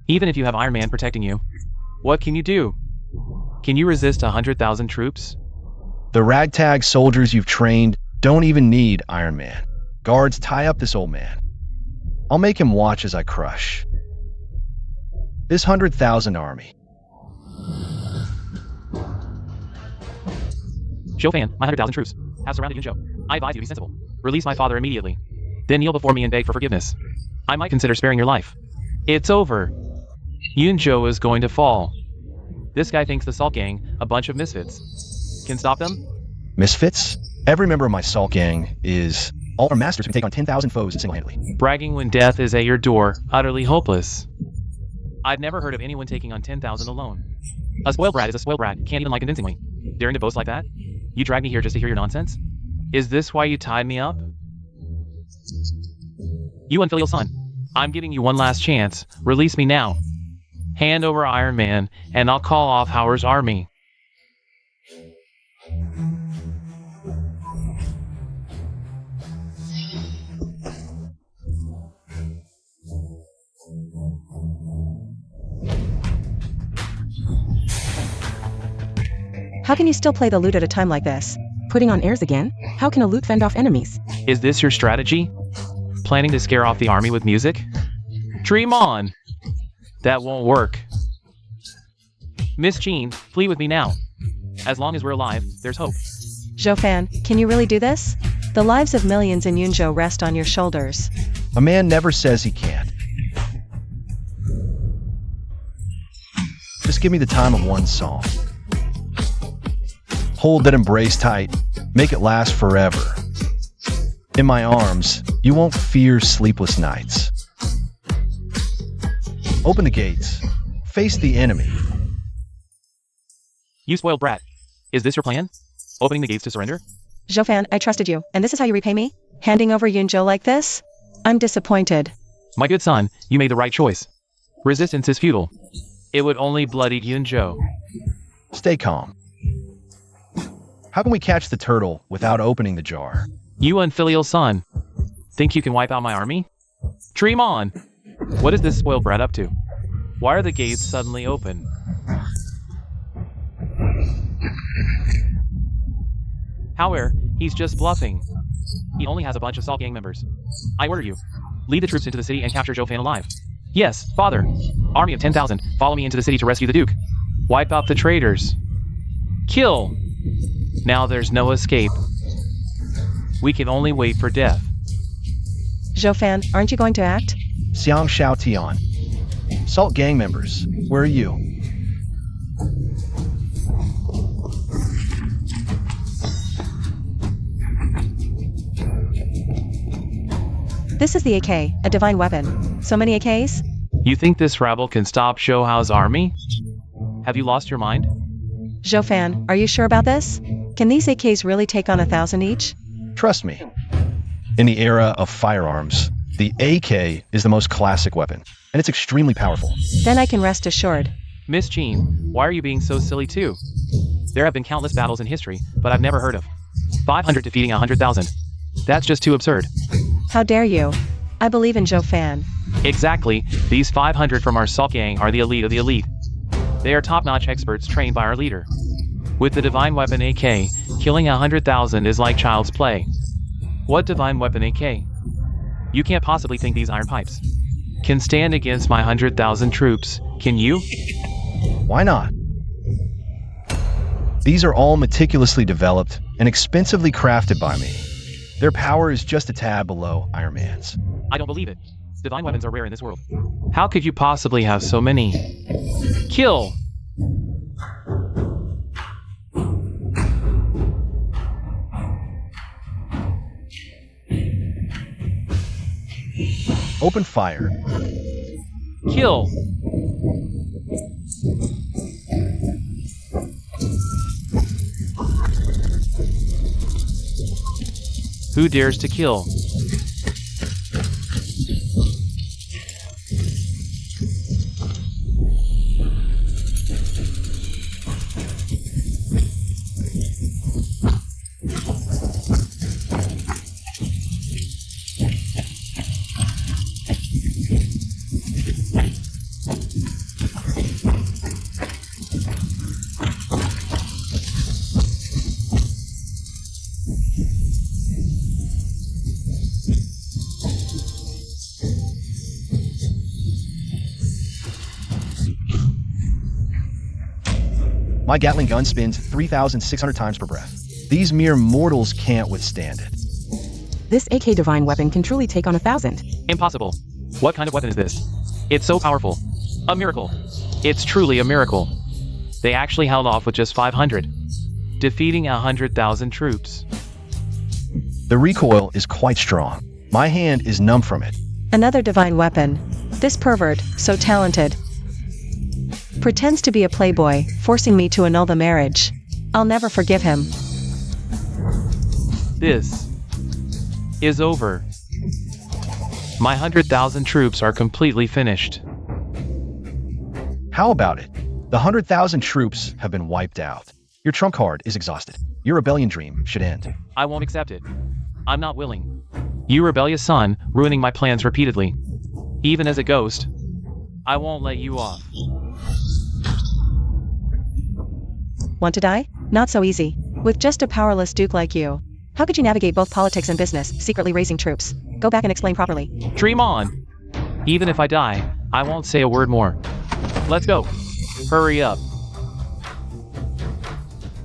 Even if you have Iron Man protecting you, what can you do? Can you resist 100,000 troops? The ragtag soldiers you've trained don't even need Iron Man. Guards, tie up this old man. I'll make him watch as I crush this 100,000 army. Zhou-fan, my 100,000 troops have surrounded Yunzhou. I advise you to be sensible. Release my father immediately. Then kneel before me and beg for forgiveness. I might consider sparing your life. It's over. Yunzhou is going to fall. This guy thinks the Salt Gang, a bunch of misfits, can stop them? Misfits? Every member of my Salt Gang is all our masters who can take on 10,000 foes single-handedly. Bragging when death is at your door, utterly hopeless. I've never heard of anyone taking on 10,000 alone. A spoiled brat is a spoiled brat, can't even lie convincingly. Daring to boast like that? You dragged me here just to hear your nonsense? Is this why you tied me up? You unfilial son. I'm giving you one last chance. Release me now. Hand over Iron Man, and I'll call off Howard's army. How can you still play the lute at a time like this? Putting on airs again? How can a lute fend off enemies? Is this your strategy? Planning to scare off the army with music? Dream on! That won't work. Miss Jean, flee with me now. As long as we're alive, there's hope. Zhou-fan, can you really do this? The lives of millions in Yunzhou rest on your shoulders. A man never says he can't. Just give me the time of one song. Hold that embrace tight, make it last forever. In my arms, you won't fear sleepless nights. Open the gates, face the enemy. You spoiled brat. Is this your plan? Opening the gates to surrender? Zhou-fan, I trusted you, and this is how you repay me? Handing over Yunzhou like this? I'm disappointed. My good son, you made the right choice. Resistance is futile. It would only bloody Yunzhou. Stay calm. How can we catch the turtle without opening the jar? You unfilial son. Think you can wipe out my army? Dream on! What is this spoiled brat up to? Why are the gates suddenly open? However, he's just bluffing. He only has a bunch of Salt Gang members. I order you. Lead the troops into the city and capture Zhou-fan alive. Yes, father. Army of 10,000, follow me into the city to rescue the Duke. Wipe out the traitors. Kill! Now there's no escape. We can only wait for death. Zhou-fan, aren't you going to act? Xiang Shao Tian. Salt Gang members, where are you? This is the AK, a divine weapon. So many AKs? You think this rabble can stop Zhou-hao's army? Have you lost your mind? Zhou-fan, are you sure about this? Can these AKs really take on 1,000 each? Trust me. In the era of firearms, the AK is the most classic weapon, and it's extremely powerful. Then I can rest assured. Miss Jean, why are you being so silly too? There have been countless battles in history, but I've never heard of 500 defeating 100,000. That's just too absurd. How dare you? I believe in Zhou-fan. Exactly. These 500 from our Salt Gang are the elite of the elite. They are top-notch experts trained by our leader. With the divine weapon AK, killing 100,000 is like child's play. What divine weapon AK? You can't possibly think these iron pipes can stand against my 100,000 troops, can you? Why not? These are all meticulously developed and expensively crafted by me. Their power is just a tad below Iron Man's. I don't believe it. Divine weapons are rare in this world. How could you possibly have so many? Kill! Open fire. Kill! Who dares to kill? My Gatling gun spins 3,600 times per breath. These mere mortals can't withstand it. This AK divine weapon can truly take on 1,000. Impossible. What kind of weapon is this? It's so powerful. A miracle. It's truly a miracle. They actually held off with just 500, defeating 100,000 troops. The recoil is quite strong. My hand is numb from it. Another divine weapon. This pervert, so talented, pretends to be a playboy, forcing me to annul the marriage. I'll never forgive him. This is over. My 100,000 troops are completely finished. How about it? The 100,000 troops have been wiped out. Your trump card is exhausted. Your rebellion dream should end. I won't accept it. I'm not willing. You rebellious son, ruining my plans repeatedly. Even as a ghost, I won't let you off. Want to die? Not so easy. With just a powerless duke like you. How could you navigate both politics and business, secretly raising troops? Go back and explain properly. Dream on. Even if I die, I won't say a word more. Let's go. Hurry up.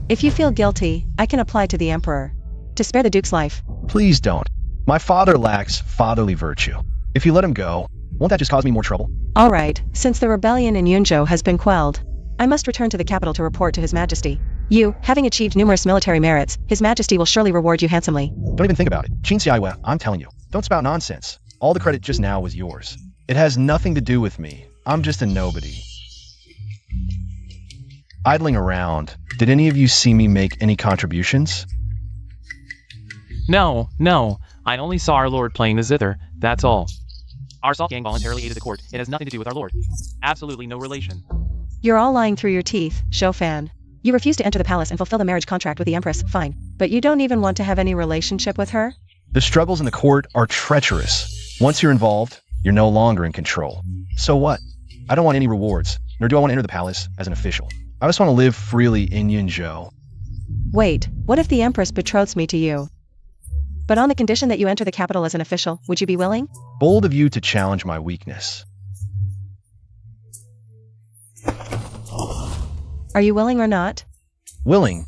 If you feel guilty, I can apply to the Emperor to spare the Duke's life. Please don't. My father lacks fatherly virtue. If you let him go, won't that just cause me more trouble? Alright, since the rebellion in Yunzhou has been quelled, I must return to the capital to report to His Majesty. You, having achieved numerous military merits, His Majesty will surely reward you handsomely. Don't even think about it. Qin Xiaiwe, I'm telling you. Don't spout nonsense. All the credit just now was yours. It has nothing to do with me. I'm just a nobody. Idling around, did any of you see me make any contributions? No. I only saw our lord playing the zither, that's all. Our Salt gang voluntarily aided the court. It has nothing to do with our lord. Absolutely no relation. You're all lying through your teeth, Shofan. You refuse to enter the palace and fulfill the marriage contract with the Empress, fine. But you don't even want to have any relationship with her? The struggles in the court are treacherous. Once you're involved, you're no longer in control. So what? I don't want any rewards, nor do I want to enter the palace as an official. I just want to live freely in Yunzhou. Wait, what if the Empress betroths me to you? But on the condition that you enter the capital as an official, would you be willing? Bold of you to challenge my weakness. Are you willing or not? Willing.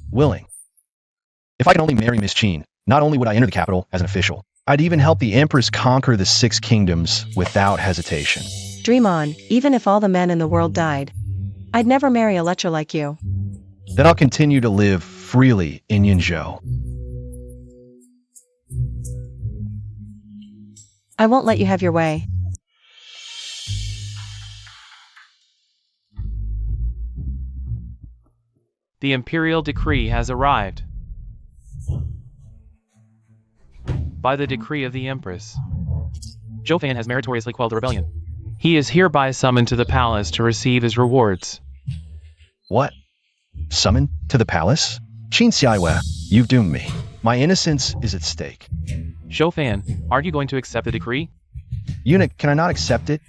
If I can only marry Miss Qin, not only would I enter the capital as an official, I'd even help the Empress conquer the 6 kingdoms without hesitation. Dream on, even if all the men in the world died. I'd never marry a lecher like you. Then I'll continue to live freely in Yunzhou. I won't let you have your way. The imperial decree has arrived. By the decree of the Empress, Shofan has meritoriously quelled the rebellion. He is hereby summoned to the palace to receive his rewards. What? Summoned to the palace? Qin Xiaiwe, you've doomed me. My innocence is at stake. Shofan, aren't you going to accept the decree? Eunuch, can I not accept it?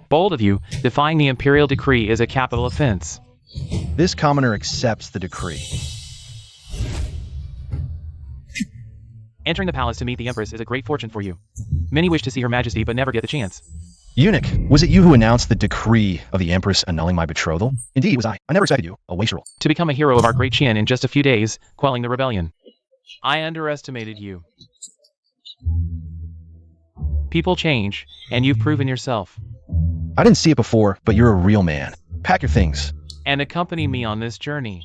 Bold of you, defying the imperial decree is a capital offense. This commoner accepts the decree. Entering the palace to meet the Empress is a great fortune for you. Many wish to see Her Majesty but never get the chance. Eunuch, was it you who announced the decree of the Empress annulling my betrothal? Indeed, it was I. I never expected you, a wastrel. To become a hero of our great Qin in just a few days, quelling the rebellion. I underestimated you. People change, and you've proven yourself. I didn't see it before, but you're a real man. Pack your things. And accompany me on this journey.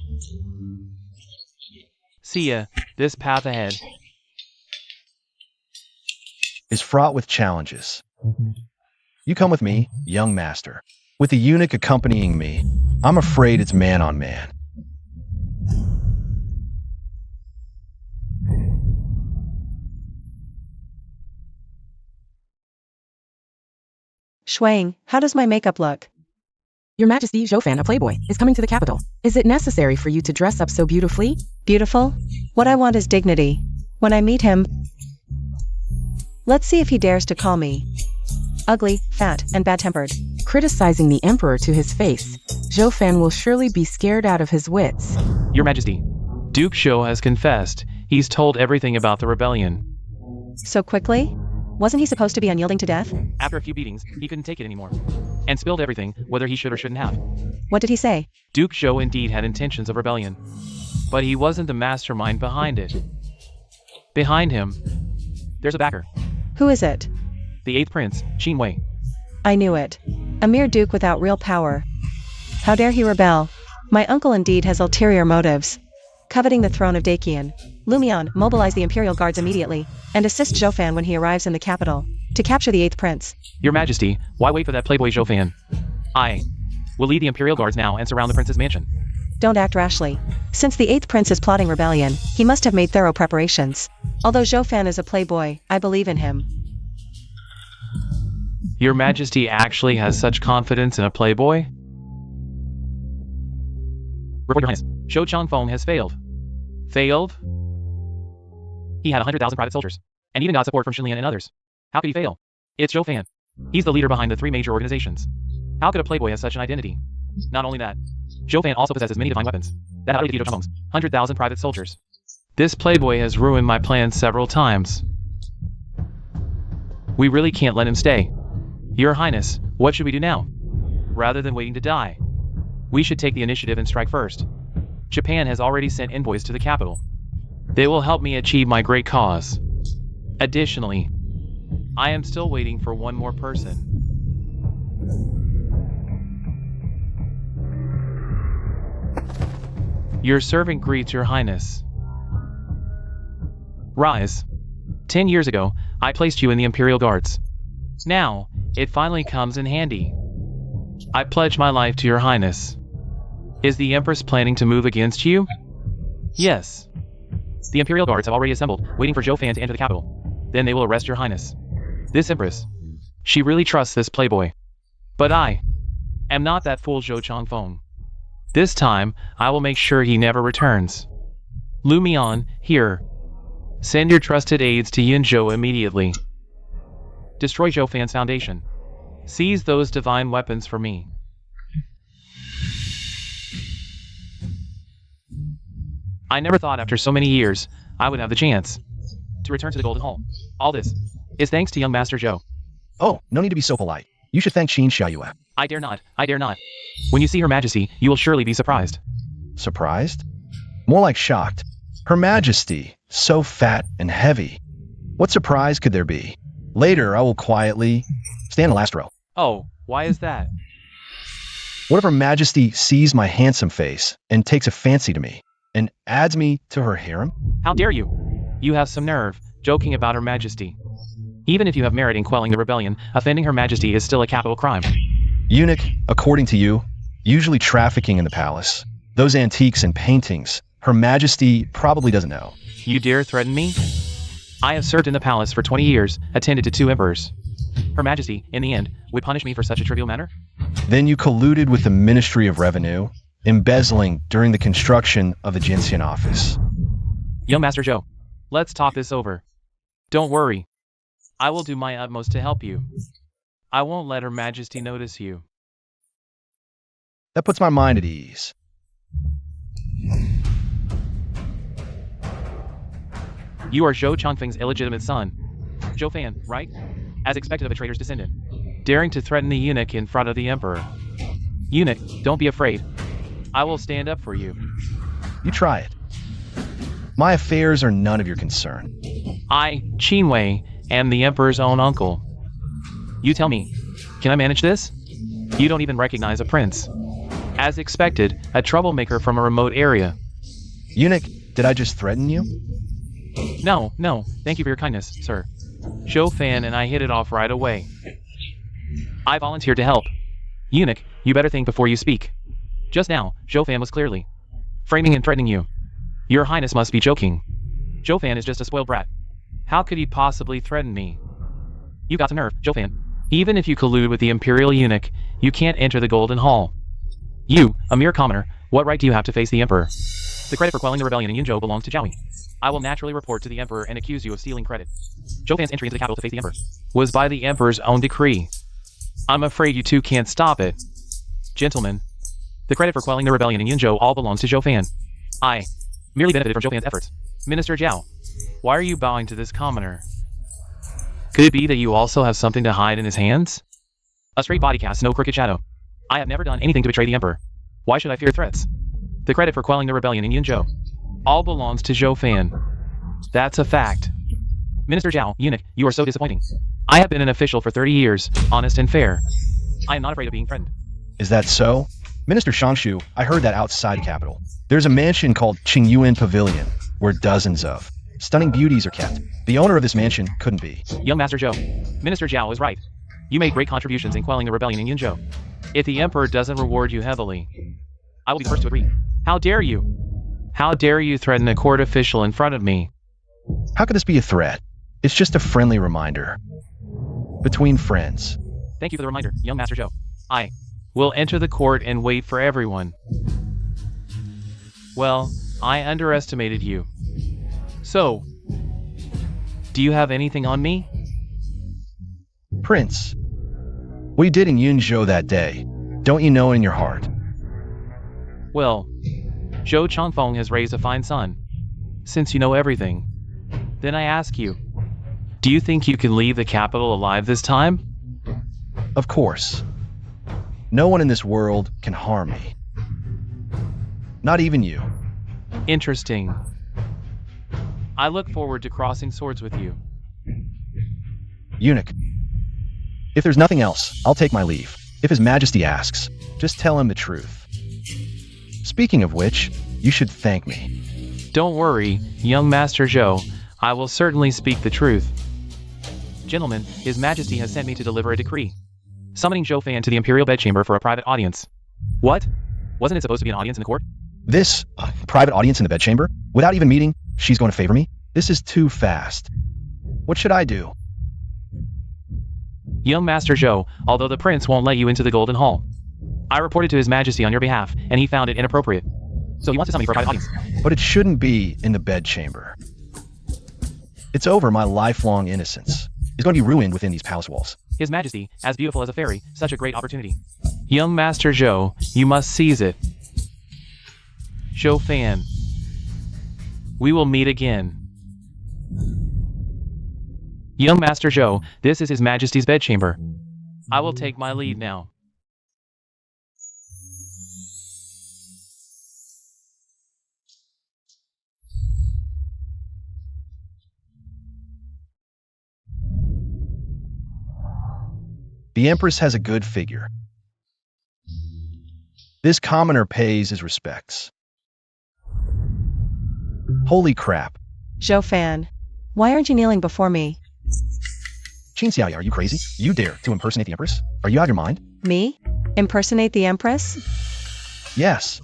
See ya, this path ahead is fraught with challenges. You come with me, young master. With the eunuch accompanying me, I'm afraid it's man on man. Shuang, how does my makeup look? Your Majesty, Zhoufan, a playboy, is coming to the capital. Is it necessary for you to dress up so beautifully? Beautiful? What I want is dignity. When I meet him, let's see if he dares to call me ugly, fat, and bad-tempered. Criticizing the emperor to his face, Zhoufan will surely be scared out of his wits. Your Majesty, Duke Zhou has confessed. He's told everything about the rebellion. So quickly? Wasn't he supposed to be unyielding to death? After a few beatings, he couldn't take it anymore. And spilled everything, whether he should or shouldn't have. What did he say? Duke Zhou indeed had intentions of rebellion. But he wasn't the mastermind behind it. Behind him, there's a backer. Who is it? The 8th Prince, Qin Wei. I knew it. A mere duke without real power. How dare he rebel? My uncle indeed has ulterior motives. Coveting the throne of Dakian, Lumion, mobilize the Imperial Guards immediately, and assist Zhoufan when he arrives in the capital, to capture the 8th Prince. Your Majesty, why wait for that playboy Zhoufan? I will lead the Imperial Guards now and surround the Prince's mansion. Don't act rashly. Since the 8th Prince is plotting rebellion, he must have made thorough preparations. Although Zhoufan is a playboy, I believe in him. Your Majesty actually has such confidence in a playboy? Report, Your Highness. Zhou Changfeng has failed. Failed? He had 100,000 private soldiers, and even got support from Xinlian and others. How could he fail? It's Zhoufan. He's the leader behind the 3 major organizations. How could a playboy have such an identity? Not only that, Zhoufan also possesses many divine weapons that outweigh Zhou Changfeng's 100,000 private soldiers. This playboy has ruined my plans several times. We really can't let him stay. Your Highness, what should we do now? Rather than waiting to die, we should take the initiative and strike first. Japan has already sent envoys to the capital. They will help me achieve my great cause. Additionally, I am still waiting for one more person. Your servant greets Your Highness. Rise. 10 years ago, I placed you in the Imperial Guards. Now, it finally comes in handy. I pledge my life to Your Highness. Is the Empress planning to move against you? Yes. The Imperial Guards have already assembled, waiting for Zhoufan to enter the capital. Then they will arrest Your Highness. This Empress, she really trusts this playboy. But I am not that fool Zhou Changfeng. This time, I will make sure he never returns. Lumion, here. Send your trusted aides to Yinzhou immediately. Destroy Zhoufan's foundation. Seize those divine weapons for me. I never thought after so many years, I would have the chance to return to the Golden Hall. All this is thanks to young Master Zhou. Oh, no need to be so polite. You should thank Qin Xiaoyue. I dare not, I dare not. When you see Her Majesty, you will surely be surprised. Surprised? More like shocked. Her Majesty, so fat and heavy. What surprise could there be? Later, I will quietly stand in the last row. Oh, why is that? What if Her Majesty sees my handsome face and takes a fancy to me and adds me to her harem? How dare you? You have some nerve, joking about Her Majesty. Even if you have merit in quelling the rebellion, offending Her Majesty is still a capital crime. Eunuch, according to you, usually trafficking in the palace. Those antiques and paintings, Her Majesty probably doesn't know. You dare threaten me? I have served in the palace for 20 years, attended to 2 emperors. Her Majesty, in the end, would punish me for such a trivial matter? Then you colluded with the Ministry of Revenue, embezzling during the construction of the Jinxian office. Young Master Zhou, let's talk this over. Don't worry. I will do my utmost to help you. I won't let Her Majesty notice you. That puts my mind at ease. You are Zhou Changfeng's illegitimate son. Zhoufan, right? As expected of a traitor's descendant. Daring to threaten the eunuch in front of the emperor. Eunuch, don't be afraid. I will stand up for you. You try it. My affairs are none of your concern. I, Qin Wei, am the emperor's own uncle. You tell me, can I manage this? You don't even recognize a prince. As expected, a troublemaker from a remote area. Eunuch, did I just threaten you? No, thank you for your kindness, sir. Zhoufan and I hit it off right away. I volunteered to help. Eunuch, you better think before you speak. Just now, Zhoufan was clearly framing and threatening you. Your Highness must be joking. Zhoufan is just a spoiled brat. How could he possibly threaten me? You got some nerve, Zhoufan. Even if you collude with the Imperial eunuch, you can't enter the Golden Hall. You, a mere commoner, what right do you have to face the Emperor? The credit for quelling the rebellion in Yunzhou belongs to Zhao. I will naturally report to the Emperor and accuse you of stealing credit. Zhou Fan's entry into the capital to face the Emperor was by the Emperor's own decree. I'm afraid you two can't stop it. Gentlemen, the credit for quelling the rebellion in Yunzhou all belongs to Zhou Fan. I merely benefited from Zhou Fan's efforts. Minister Zhao, why are you bowing to this commoner? Could it be that you also have something to hide in his hands? A straight body casts no crooked shadow. I have never done anything to betray the Emperor. Why should I fear threats? The credit for quelling the rebellion in Yunzhou all belongs to Zhou Fan. That's a fact. Minister Zhao, eunuch, you are so disappointing. I have been an official for 30 years, honest and fair. I am not afraid of being threatened. Is that so? Minister Shangshu, I heard that outside capital. There's a mansion called Qingyuan Pavilion, where dozens of stunning beauties are kept. The owner of this mansion couldn't be. Young Master Zhou, Minister Zhao is right. You made great contributions in quelling the rebellion in Yunzhou. If the Emperor doesn't reward you heavily, I will be the first to agree. How dare you? How dare you threaten a court official in front of me? How could this be a threat? It's just a friendly reminder. Between friends. Thank you for the reminder, young Master Zhou. I will enter the court and wait for everyone. Well, I underestimated you. So, do you have anything on me? Prince, what you did in Yunzhou that day, don't you know in your heart? Well, Zhou Changfeng has raised a fine son. Since you know everything, then I ask you, do you think you can leave the capital alive this time? Of course. No one in this world can harm me. Not even you. Interesting. I look forward to crossing swords with you. Eunuch, if there's nothing else, I'll take my leave. If His Majesty asks, just tell him the truth. Speaking of which, you should thank me. Don't worry, young Master Zhou, I will certainly speak the truth. Gentlemen, His Majesty has sent me to deliver a decree, summoning Zhou Fan to the Imperial Bedchamber for a private audience. What? Wasn't it supposed to be an audience in the court? This private audience in the bedchamber? Without even meeting, she's going to favor me? This is too fast. What should I do? Young Master Zhou, although the prince won't let you into the Golden Hall, I reported to His Majesty on your behalf, and he found it inappropriate. So he wants to summon me for a private audience. But it shouldn't be in the bedchamber. It's over. My lifelong innocence is going to be ruined within these palace walls. His Majesty, as beautiful as a fairy, such a great opportunity. Young Master Zhou, you must seize it. Zhou Fan, we will meet again. Young Master Zhou, this is His Majesty's bedchamber. I will take my leave now. The Empress has a good figure. This commoner pays his respects. Holy crap. Zhou Fan, why aren't you kneeling before me? Qin Xiaoya, are you crazy? You dare to impersonate the Empress? Are you out of your mind? Me? Impersonate the Empress? Yes.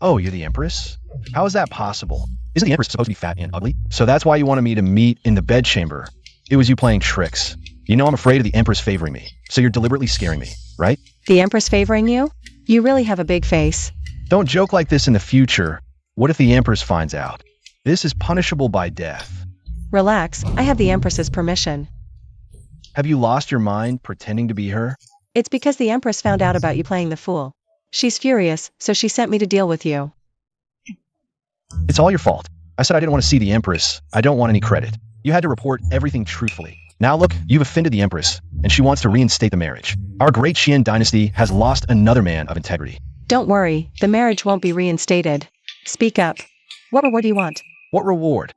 Oh, you're the Empress? How is that possible? Isn't the Empress supposed to be fat and ugly? So that's why you wanted me to meet in the bedchamber. It was you playing tricks. You know I'm afraid of the Empress favoring me, so you're deliberately scaring me, right? The Empress favoring you? You really have a big face. Don't joke like this in the future. What if the Empress finds out? This is punishable by death. Relax, I have the Empress's permission. Have you lost your mind pretending to be her? It's because the Empress found out about you playing the fool. She's furious, so she sent me to deal with you. It's all your fault. I said I didn't want to see the Empress. I don't want any credit. You had to report everything truthfully. Now look, you've offended the Empress, and she wants to reinstate the marriage. Our great Qian dynasty has lost another man of integrity. Don't worry, the marriage won't be reinstated. Speak up. What reward do you want? What reward?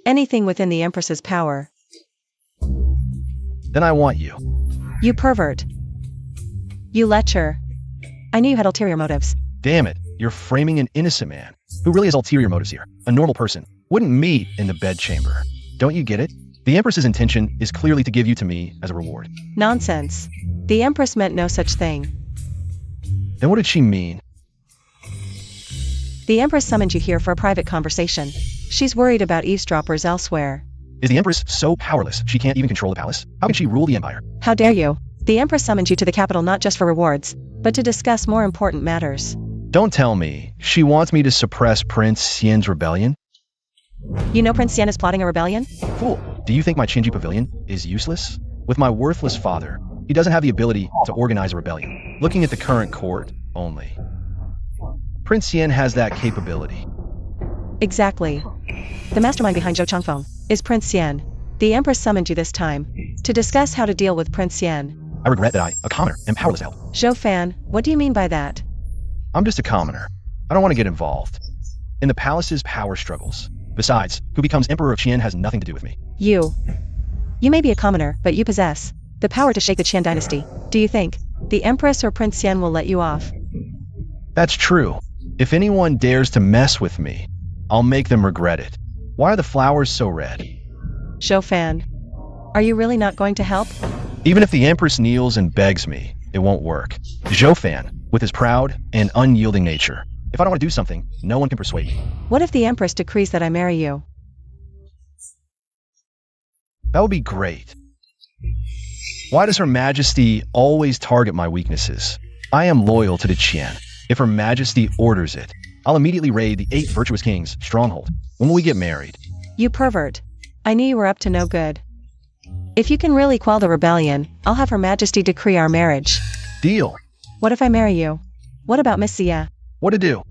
Anything within the Empress's power. Then I want you. You pervert. You lecher. I knew you had ulterior motives. Damn it, you're framing an innocent man. Who really has ulterior motives here? A normal person wouldn't meet in the bedchamber. Don't you get it? The Empress's intention is clearly to give you to me as a reward. Nonsense. The Empress meant no such thing. Then what did she mean? The Empress summoned you here for a private conversation. She's worried about eavesdroppers elsewhere. Is the Empress so powerless she can't even control the palace? How can she rule the empire? How dare you? The Empress summoned you to the capital not just for rewards, but to discuss more important matters. Don't tell me she wants me to suppress Prince Xian's rebellion? You know Prince Xian is plotting a rebellion? Fool, do you think my Qinji pavilion is useless? With my worthless father, he doesn't have the ability to organize a rebellion. Looking at the current court only, Prince Xian has that capability. Exactly. The mastermind behind Zhou Changfeng is Prince Xian. The Empress summoned you this time to discuss how to deal with Prince Xian. I regret that I, a commoner, am powerless to help. Zhou Fan, what do you mean by that? I'm just a commoner. I don't want to get involved in the palace's power struggles. Besides, who becomes Emperor of Qian has nothing to do with me. You may be a commoner, but you possess the power to shake the Qian dynasty. Do you think the Empress or Prince Xian will let you off? That's true. If anyone dares to mess with me, I'll make them regret it. Why are the flowers so red? Zhou Fan, are you really not going to help? Even if the Empress kneels and begs me, it won't work. Zhou Fan, with his proud and unyielding nature, if I don't want to do something, no one can persuade me. What if the Empress decrees that I marry you? That would be great. Why does Her Majesty always target my weaknesses? I am loyal to the Qian. If Her Majesty orders it, I'll immediately raid the 8 virtuous kings' stronghold. When will we get married? You pervert. I knew you were up to no good. If you can really quell the rebellion, I'll have Her Majesty decree our marriage. Deal. What if I marry you? What about Miss Xia? What to do?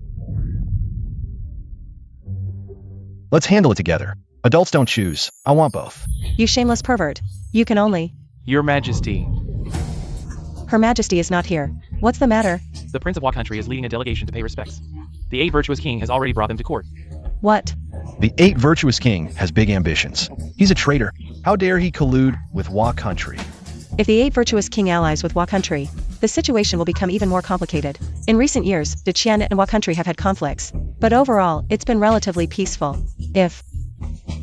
Let's handle it together. Adults don't choose. I want both. You shameless pervert. You can only. Your Majesty. Her Majesty is not here. What's the matter? The Prince of Wa Country is leading a delegation to pay respects. The 8 virtuous king has already brought them to court. What? The 8 virtuous king has big ambitions. He's a traitor. How dare he collude with Wa Country? If the 8 virtuous king allies with Wa Country, the situation will become even more complicated. In recent years, the Qian and Wa Country have had conflicts, but overall, it's been relatively peaceful. If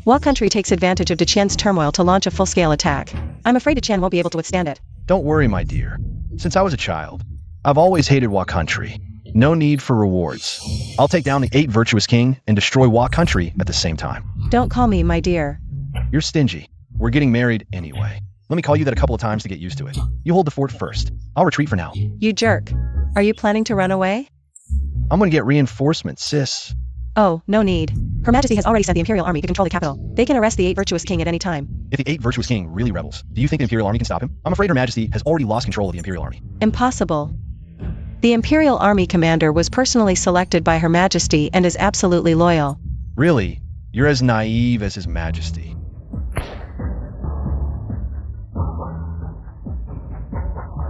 Wa Country takes advantage of Qian's turmoil to launch a full-scale attack, I'm afraid Qian won't be able to withstand it. Don't worry, my dear. Since I was a child, I've always hated Wa Country. No need for rewards. I'll take down the 8 virtuous king and destroy Wa Country at the same time. Don't call me my dear. You're stingy. We're getting married anyway. Let me call you that a couple of times to get used to it. You hold the fort first. I'll retreat for now. You jerk. Are you planning to run away? I'm gonna get reinforcements, sis. Oh, no need. Her Majesty has already sent the Imperial Army to control the capital. They can arrest the 8 virtuous king at any time. If the 8 virtuous king really rebels, do you think the Imperial Army can stop him? I'm afraid Her Majesty has already lost control of the Imperial Army. Impossible. The Imperial Army commander was personally selected by Her Majesty and is absolutely loyal. Really? You're as naive as His Majesty.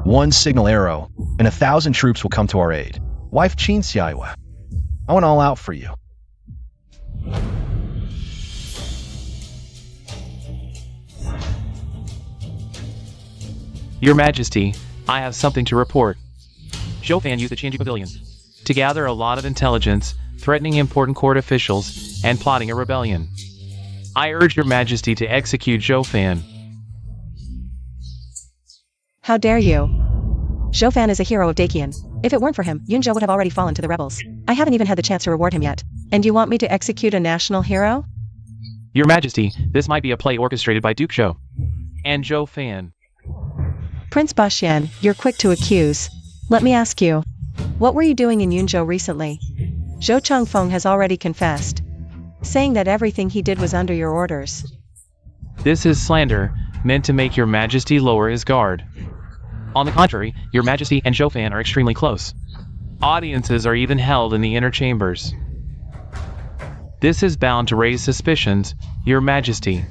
One signal arrow, and 1,000 troops will come to our aid. Wife Qin Xiaiwa, I went all out for you. Your Majesty, I have something to report. Zhou Fan used the Qinji Pavilion to gather a lot of intelligence, threatening important court officials, and plotting a rebellion. I urge Your Majesty to execute Zhou Fan. How dare you? Zhou Fan is a hero of Daqian. If it weren't for him, Yunzhou would have already fallen to the rebels. I haven't even had the chance to reward him yet. And you want me to execute a national hero? Your Majesty, this might be a play orchestrated by Duke Zhou and Zhou Fan. Prince Baxian, you're quick to accuse. Let me ask you, what were you doing in Yunzhou recently? Zhou Changfeng has already confessed, saying that everything he did was under your orders. This is slander, meant to make Your Majesty lower his guard. On the contrary, Your Majesty and Zhou Fan are extremely close. Audiences are even held in the inner chambers. This is bound to raise suspicions, Your Majesty.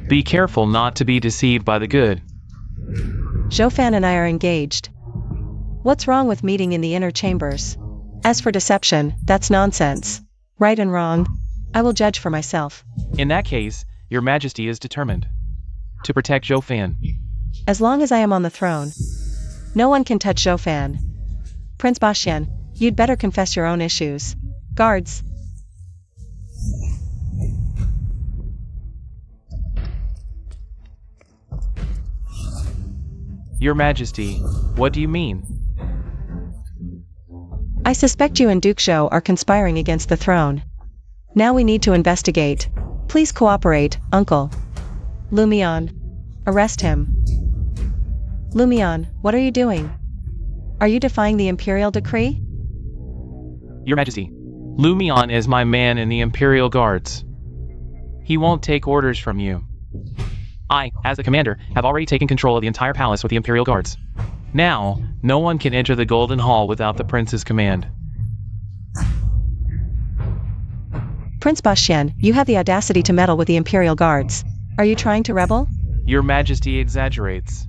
Be careful not to be deceived by the good. Zhou Fan and I are engaged. What's wrong with meeting in the inner chambers? As for deception, that's nonsense. Right and wrong, I will judge for myself. In that case, Your Majesty is determined to protect Zhou Fan. As long as I am on the throne, no one can touch Zhou Fan. Prince Baxian, you'd better confess your own issues. Guards. Your Majesty, what do you mean? I suspect you and Duke Zhou are conspiring against the throne. Now we need to investigate. Please cooperate, uncle. Lumion. Arrest him. Lumion, what are you doing? Are you defying the imperial decree? Your Majesty, Lumion is my man in the Imperial Guards. He won't take orders from you. I, as the commander, have already taken control of the entire palace with the Imperial Guards. Now, no one can enter the Golden Hall without the prince's command. Prince Bashian, you have the audacity to meddle with the Imperial Guards. Are you trying to rebel? Your Majesty exaggerates.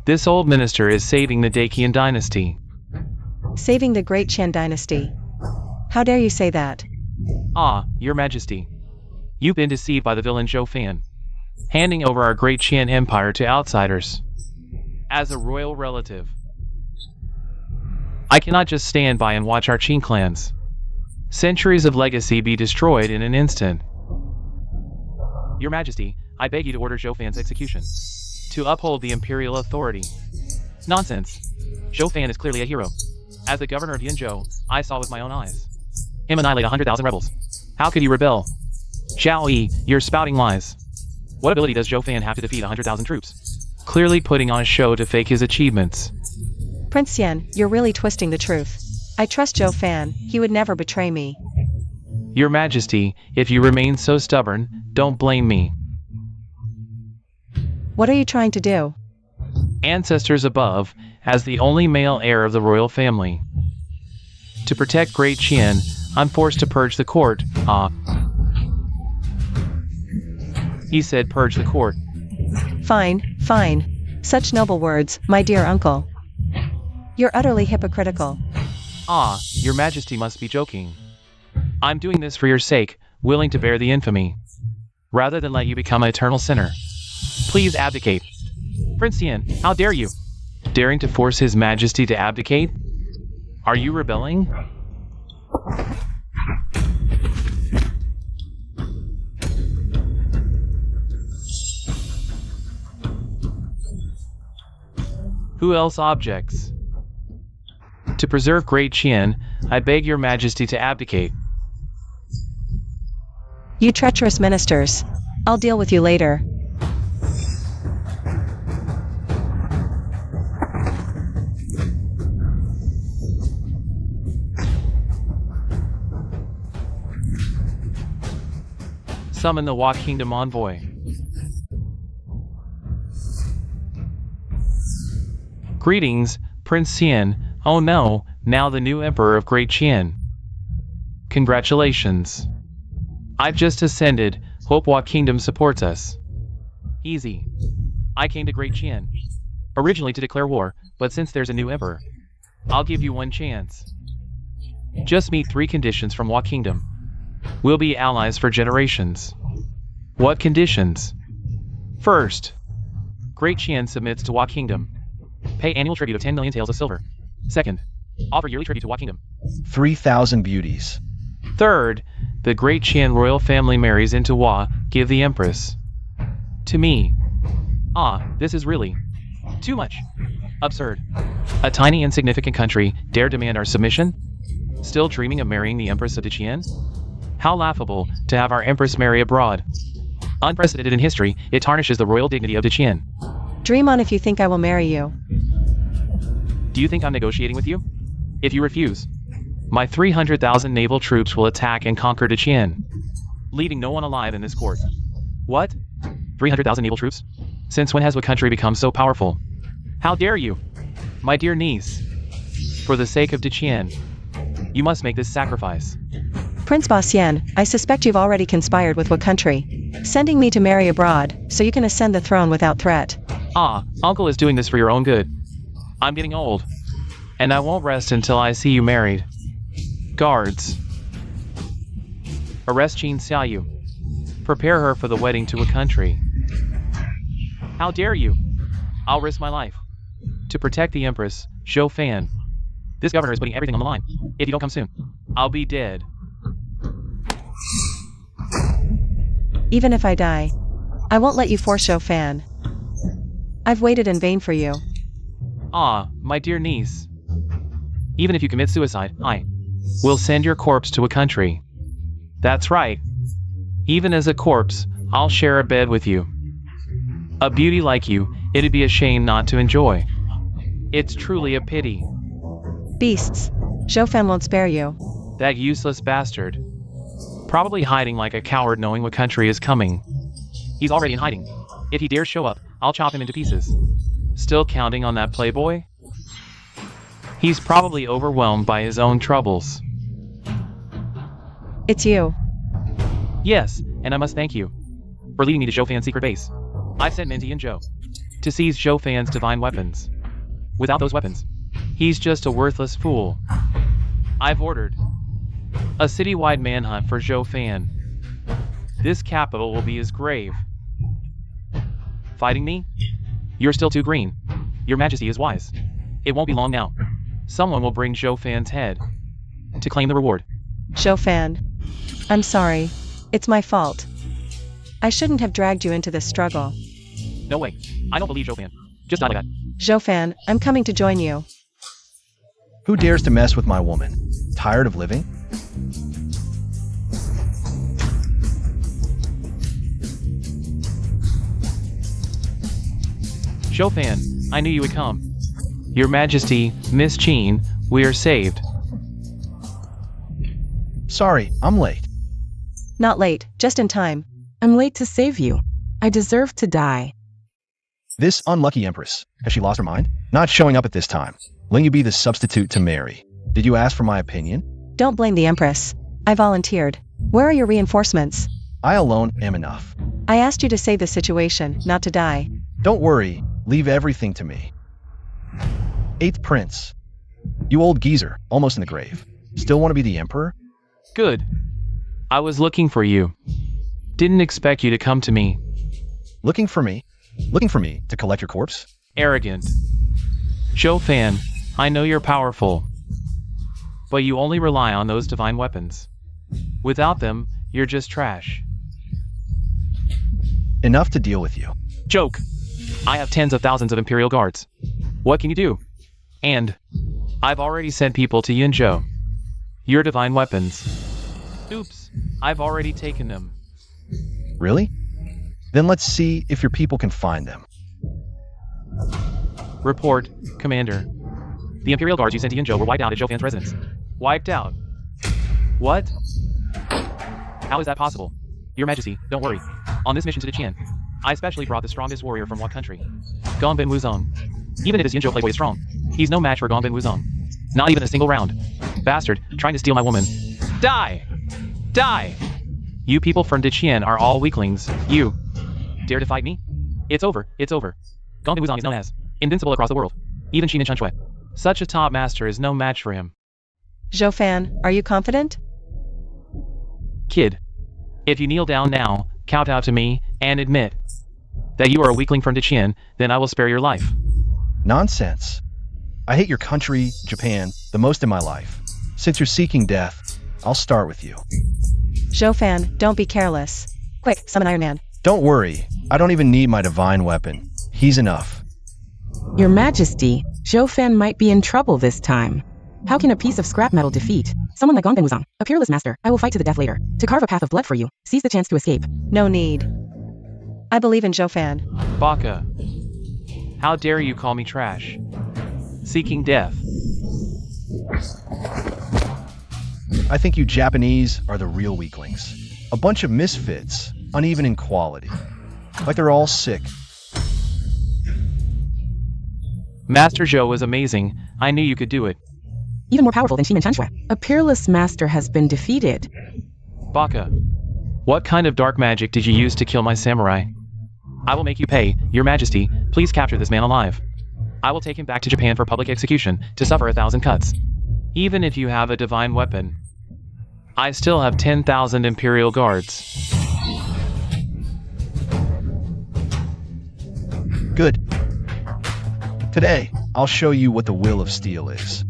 This old minister is saving the Dakian dynasty. Saving the great Qian dynasty. How dare you say that? Ah, Your Majesty. You've been deceived by the villain Zhou Fan, handing over our great Qian Empire to outsiders. As a royal relative, I cannot just stand by and watch our Qin clans, centuries of legacy, be destroyed in an instant. Your Majesty, I beg you to order Zhou Fan's execution, to uphold the imperial authority. Nonsense. Zhou Fan is clearly a hero. As the governor of Yinzhou, I saw with my own eyes him annihilate 100,000 rebels. How could he rebel? Xiao Yi, you're spouting lies. What ability does Zhou Fan have to defeat 100,000 troops? Clearly putting on a show to fake his achievements. Prince Xian, you're really twisting the truth. I trust Zhou Fan, he would never betray me. Your Majesty, if you remain so stubborn, don't blame me. What are you trying to do? Ancestors above, as the only male heir of the royal family. To protect Great Qian, I'm forced to purge the court. He said purge the court. Fine, fine. Such noble words, my dear uncle. You're utterly hypocritical. Your Majesty must be joking. I'm doing this for your sake, willing to bear the infamy, rather than let you become an eternal sinner. Please abdicate. Prince Xian, how dare you? Daring to force His Majesty to abdicate? Are you rebelling? Who else objects? To preserve Great Qian, I beg your Majesty to abdicate. You treacherous ministers. I'll deal with you later. Summon the Wa Kingdom envoy. Greetings, Prince Xian. Oh no, now the new Emperor of Great Qian. Congratulations. I've just ascended, hope Wa Kingdom supports us. Easy. I came to Great Qian, originally to declare war, but since there's a new Emperor, I'll give you one chance. Just meet 3 conditions from Wa Kingdom. We'll be allies for generations. What conditions? First, Great Qian submits to Wa Kingdom. Pay annual tribute of 10 million taels of silver. Second, offer yearly tribute to Wa Kingdom. 3,000 beauties. Third, the Great Qian royal family marries into Wa, give the Empress. To me. This is really too much. Absurd. A tiny insignificant country dare demand our submission? Still dreaming of marrying the Empress of Qian? How laughable to have our Empress marry abroad. Unprecedented in history, it tarnishes the royal dignity of Qian. Dream on if you think I will marry you. Do you think I'm negotiating with you? If you refuse, my 300,000 naval troops will attack and conquer Qian, leaving no one alive in this court. What? 300,000 naval troops? Since when has a country become so powerful? How dare you? My dear niece, for the sake of Qian, you must make this sacrifice. Prince Bashian, I suspect you've already conspired with what country, sending me to marry abroad, so you can ascend the throne without threat. Uncle is doing this for your own good. I'm getting old, and I won't rest until I see you married. Guards, arrest Qin Xiaoyu. Prepare her for the wedding to a country. How dare you? I'll risk my life to protect the Empress, Zhou Fan. This governor is putting everything on the line. If you don't come soon, I'll be dead. Even if I die, I won't let you force Zhou Fan. I've waited in vain for you. My dear niece. Even if you commit suicide, I will send your corpse to a country. That's right. Even as a corpse, I'll share a bed with you. A beauty like you, it'd be a shame not to enjoy. It's truly a pity. Beasts. Zhoufan won't spare you. That useless bastard. Probably hiding like a coward knowing what country is coming. He's already in hiding. If he dares show up, I'll chop him into pieces. Still counting on that playboy? He's probably overwhelmed by his own troubles. It's you. Yes, and I must thank you for leading me to Zhoufan's secret base. I've sent Minty and Zhou to seize Zhoufan's divine weapons. Without those weapons, he's just a worthless fool. I've ordered a citywide manhunt for Zhoufan. This capital will be his grave. Fighting me? You're still too green. Your Majesty is wise. It won't be long now. Someone will bring Zhoufan's head to claim the reward. Zhoufan. I'm sorry. It's my fault. I shouldn't have dragged you into this struggle. No way. I don't believe Zhoufan. Just not like that. Zhoufan, I'm coming to join you. Who dares to mess with my woman? Tired of living? Zhoufan, I knew you would come. Your Majesty, Miss Qin, we are saved. Sorry, I'm late. Not late, just in time. I'm late to save you. I deserve to die. This unlucky empress, has she lost her mind? Not showing up at this time. Letting you be the substitute to Mary. Did you ask for my opinion? Don't blame the Empress. I volunteered. Where are your reinforcements? I alone am enough. I asked you to save the situation, not to die. Don't worry, leave everything to me. 8th Prince. You old geezer, almost in the grave. Still want to be the Emperor? Good. I was looking for you. Didn't expect you to come to me. Looking for me? Looking for me to collect your corpse? Arrogant. Zhoufan, I know you're powerful. But you only rely on those divine weapons. Without them, you're just trash. Enough to deal with you. Joke. I have tens of thousands of Imperial guards. What can you do? And I've already sent people to Yunzhou. Your divine weapons. Oops, I've already taken them. Really? Then let's see if your people can find them. Report, Commander. The Imperial guards you sent to Yunzhou were wiped out at Zhoufan's residence. Wiped out? What? How is that possible? Your Majesty, don't worry. On this mission to Diqian, I especially brought the strongest warrior from what country? Gongbin Wuzong. Even if his Yunzhou playboy is strong, he's no match for Gongbin Wuzong. Not even a single round. Bastard, trying to steal my woman. Die! Die! You people from Diqian are all weaklings. You dare to fight me? It's over, it's over. Gongbin Wuzong is known as invincible across the world. Even Xin and Chunshui. Such a top master is no match for him. Zhoufan, are you confident? Kid, if you kneel down now, kowtow to me, and admit that you are a weakling from Diqian, then I will spare your life. Nonsense. I hate your country, Japan, the most in my life. Since you're seeking death, I'll start with you. Zhoufan, don't be careless. Quick, summon Iron Man. Don't worry, I don't even need my divine weapon. He's enough. Your Majesty, Zhoufan might be in trouble this time. How can a piece of scrap metal defeat someone like Gongbin Wuzong, a peerless master? I will fight to the death later, to carve a path of blood for you. Seize the chance to escape. No need. I believe in Zhoufan. Baka. How dare you call me trash? Seeking death. I think you Japanese are the real weaklings. A bunch of misfits, uneven in quality. Like they're all sick. Master Zhou was amazing. I knew you could do it. Even more powerful than Xin and Chunshui. A peerless master has been defeated. Baka. What kind of dark magic did you use to kill my samurai? I will make you pay. Your Majesty, please capture this man alive. I will take him back to Japan for public execution, to suffer 1,000 cuts. Even if you have a divine weapon, I still have 10,000 Imperial guards. Good. Today, I'll show you what the will of steel is.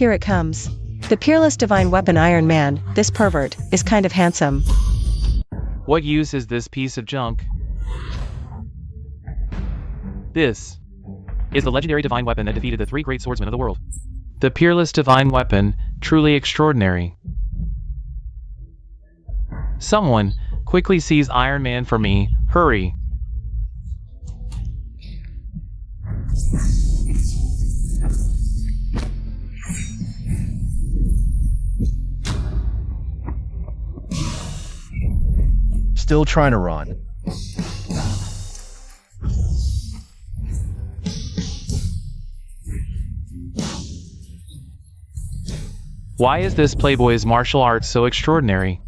Here it comes. The peerless divine weapon Iron Man, this pervert, is kind of handsome. What use is this piece of junk? This is the legendary divine weapon that defeated the 3 great swordsmen of the world. The peerless divine weapon, truly extraordinary. Someone, quickly seize Iron Man for me, hurry. Still trying to run. Why is this playboy's martial arts so extraordinary?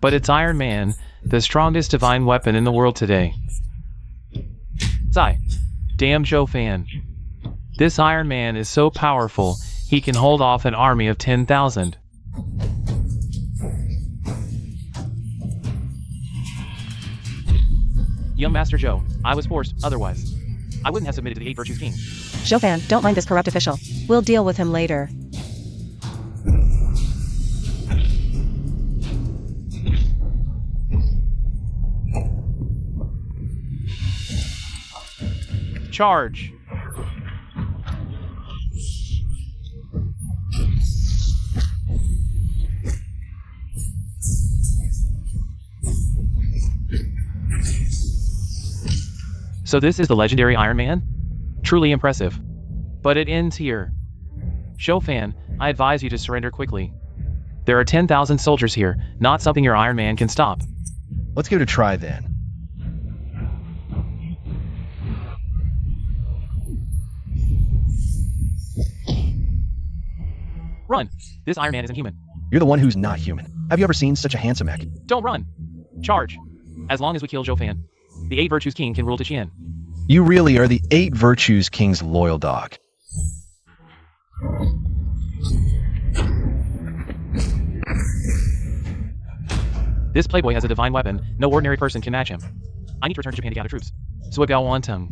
But it's Iron Man, the strongest divine weapon in the world today. Sigh. Damn Joe fan. This Iron Man is so powerful, he can hold off an army of 10,000. Young Master Joe, I was forced, otherwise I wouldn't have submitted to the 8 Virtues King. Joe-fan, don't mind this corrupt official. We'll deal with him later. Charge! So this is the legendary Iron Man? Truly impressive. But it ends here. Shofan, I advise you to surrender quickly. There are 10,000 soldiers here, not something your Iron Man can stop. Let's give it a try then. Run! This Iron Man isn't human. You're the one who's not human. Have you ever seen such a handsome mech? Don't run! Charge! As long as we kill Jofan, the 8 Virtues King can rule Tichien. You really are the 8 Virtues King's loyal dog. This playboy has a divine weapon, no ordinary person can match him. I need to return to Japan to gather troops. So if y'all want him,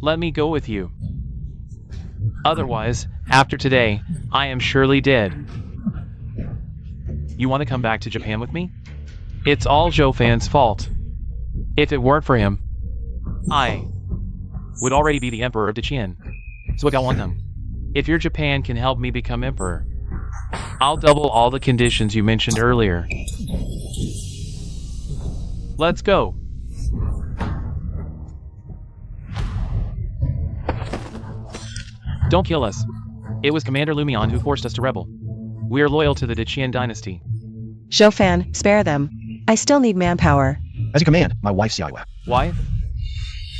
let me go with you. Otherwise, after today, I am surely dead. You want to come back to Japan with me? It's all Jofan's fault. If it weren't for him, I would already be the Emperor of Tichien. So if y'all want him, if your Japan can help me become Emperor, I'll double all the conditions you mentioned earlier. Let's go. Don't kill us. It was Commander Lumion who forced us to rebel. We are loyal to the Tichien dynasty. Joe-fan, spare them. I still need manpower. As you command, my wife Xiaoyue. Wife?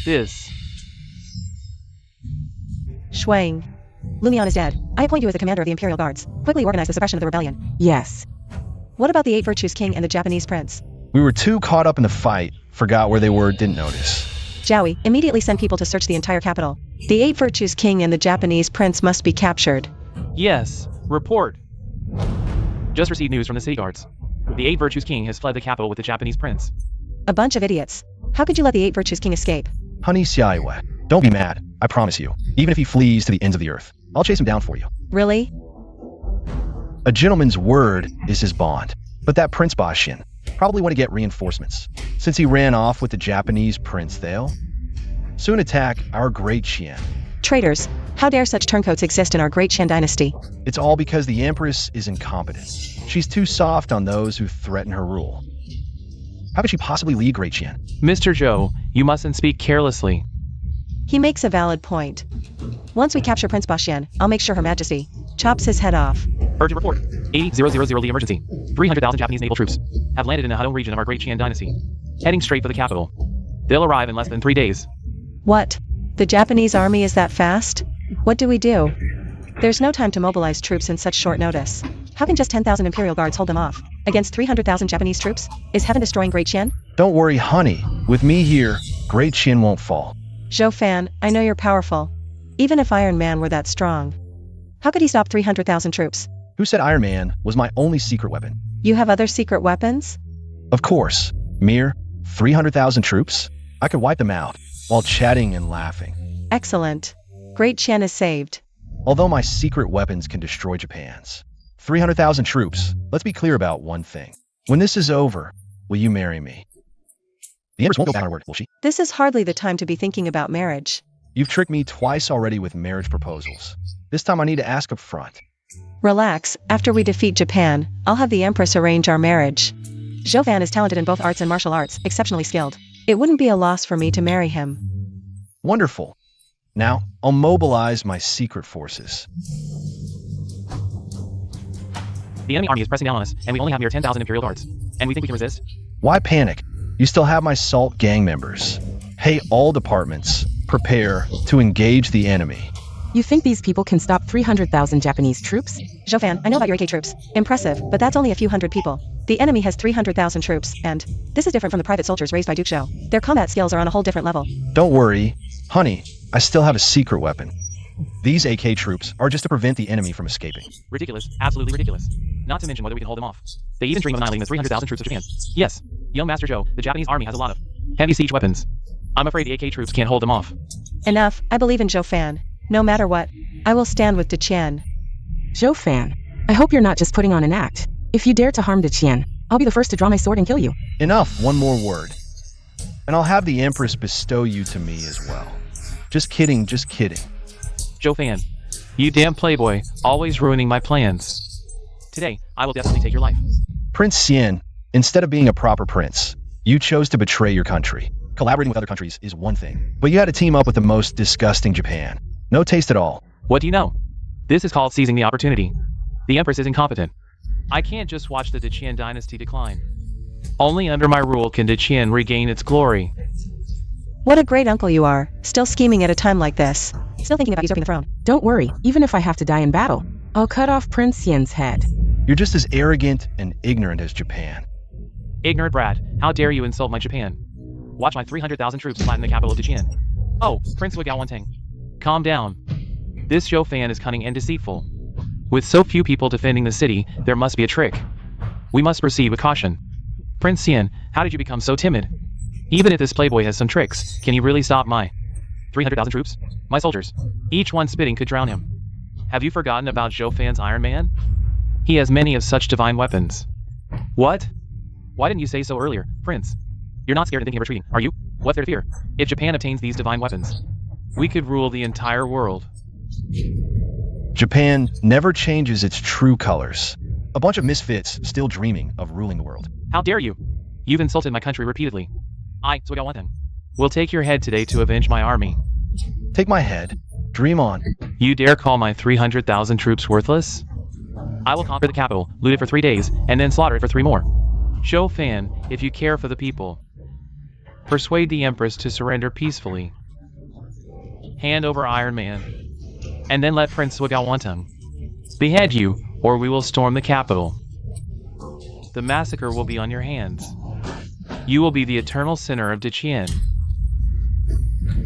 This. Shuang. Lumion is dead. I appoint you as the commander of the Imperial Guards. Quickly organize the suppression of the rebellion. Yes. What about the 8 Virtues King and the Japanese prince? We were too caught up in the fight, forgot where they were, didn't notice. Jowie, immediately send people to search the entire capital. The 8 Virtues King and the Japanese prince must be captured. Yes. Report. Just received news from the city guards. The 8 Virtues King has fled the capital with the Japanese prince. A bunch of idiots. How could you let the 8 Virtues King escape? Honey Xiaoyue, don't be mad. I promise you. Even if he flees to the ends of the earth, I'll chase him down for you. Really? A gentleman's word is his bond. But that Prince Bashin probably want to get reinforcements. Since he ran off with the Japanese prince, they'll soon attack our great Qian. Traitors. How dare such turncoats exist in our great Qian dynasty? It's all because the Empress is incompetent. She's too soft on those who threaten her rule. How could she possibly lead Great Qian? Mr. Zhou, you mustn't speak carelessly. He makes a valid point. Once we capture Prince Bashin, I'll make sure Her Majesty chops his head off. Urgent report. 80,000 the emergency. 300,000 Japanese naval troops have landed in the Harem region of our great Qian dynasty, heading straight for the capital. They'll arrive in less than 3 days. What? The Japanese army is that fast? What do we do? There's no time to mobilize troops in such short notice. How can just 10,000 Imperial Guards hold them off? Against 300,000 Japanese troops? Is heaven destroying Great Qian? Don't worry, honey. With me here, Great Qian won't fall. Joe-fan, I know you're powerful. Even if Iron Man were that strong. How could he stop 300,000 troops? Who said Iron Man was my only secret weapon? You have other secret weapons? Of course. Mere 300,000 troops? I could wipe them out while chatting and laughing. Excellent. Great Qian is saved. Although my secret weapons can destroy Japan's 300,000 troops, let's be clear about one thing. When this is over, will you marry me? The Empress won't go back on her word, will she? This is hardly the time to be thinking about marriage. You've tricked me twice already with marriage proposals. This time I need to ask up front. Relax, after we defeat Japan, I'll have the Empress arrange our marriage. Zhou Fan is talented in both arts and martial arts, exceptionally skilled. It wouldn't be a loss for me to marry him. Wonderful. Now, I'll mobilize my secret forces. The enemy army is pressing down on us, and we only have near 10,000 Imperial guards. And we think we can resist? Why panic? You still have my SALT gang members. Hey, all departments, prepare to engage the enemy. You think these people can stop 300,000 Japanese troops? Zhou Fan, I know about your AK troops. Impressive, but that's only a few hundred people. The enemy has 300,000 troops, and this is different from the private soldiers raised by Duke Zhou. Their combat skills are on a whole different level. Don't worry, honey, I still have a secret weapon. These AK troops are just to prevent the enemy from escaping. Ridiculous, absolutely ridiculous. Not to mention whether we can hold them off. They even dream of annihilating the 300,000 troops of Japan. Yes, young Master Zhou, the Japanese army has a lot of heavy siege weapons. I'm afraid the AK troops can't hold them off. Enough, I believe in Zhou Fan. No matter what, I will stand with Deqian. Zhou Fan, I hope you're not just putting on an act. If you dare to harm Deqian, I'll be the first to draw my sword and kill you. Enough, one more word. And I'll have the Empress bestow you to me as well. Just kidding, just kidding. Zhou Fan, you damn playboy, always ruining my plans. Today, I will definitely take your life. Prince Xian, instead of being a proper prince, you chose to betray your country. Collaborating with other countries is one thing, but you had to team up with the most disgusting Japan. No taste at all. What do you know? This is called seizing the opportunity. The Empress is incompetent. I can't just watch the Deqian dynasty decline. Only under my rule can Deqian regain its glory. What a great uncle you are, still scheming at a time like this. Still thinking about usurping the throne. Don't worry, even if I have to die in battle, I'll cut off Prince Xian's head. You're just as arrogant and ignorant as Japan. Ignorant brat, how dare you insult my Japan? Watch my 300,000 troops flatten the capital of Deqian. Oh, Prince Wigao. Calm down. This Zhou Fan is cunning and deceitful. With so few people defending the city, there must be a trick. We must proceed with caution. Prince Xian, how did you become so timid? Even if this playboy has some tricks, can he really stop my 300,000 troops? My soldiers. Each one spitting could drown him. Have you forgotten about Zhou Fan's Iron Man? He has many of such divine weapons. What? Why didn't you say so earlier, Prince? You're not scared and thinking of retreating, are you? What's there to fear? If Japan obtains these divine weapons, we could rule the entire world. Japan never changes its true colors. A bunch of misfits still dreaming of ruling the world. How dare you? You've insulted my country repeatedly. I, Wigao, will take your head today to avenge my army. Take my head. Dream on. You dare call my 300,000 troops worthless? I will conquer the capital, loot it for 3 days, and then slaughter it for 3 more. Zhou Fan, if you care for the people, persuade the Empress to surrender peacefully. Hand over Iron Man, and then let Prince Wigao behead you, or we will storm the capital. The massacre will be on your hands. You will be the eternal sinner of Deqian.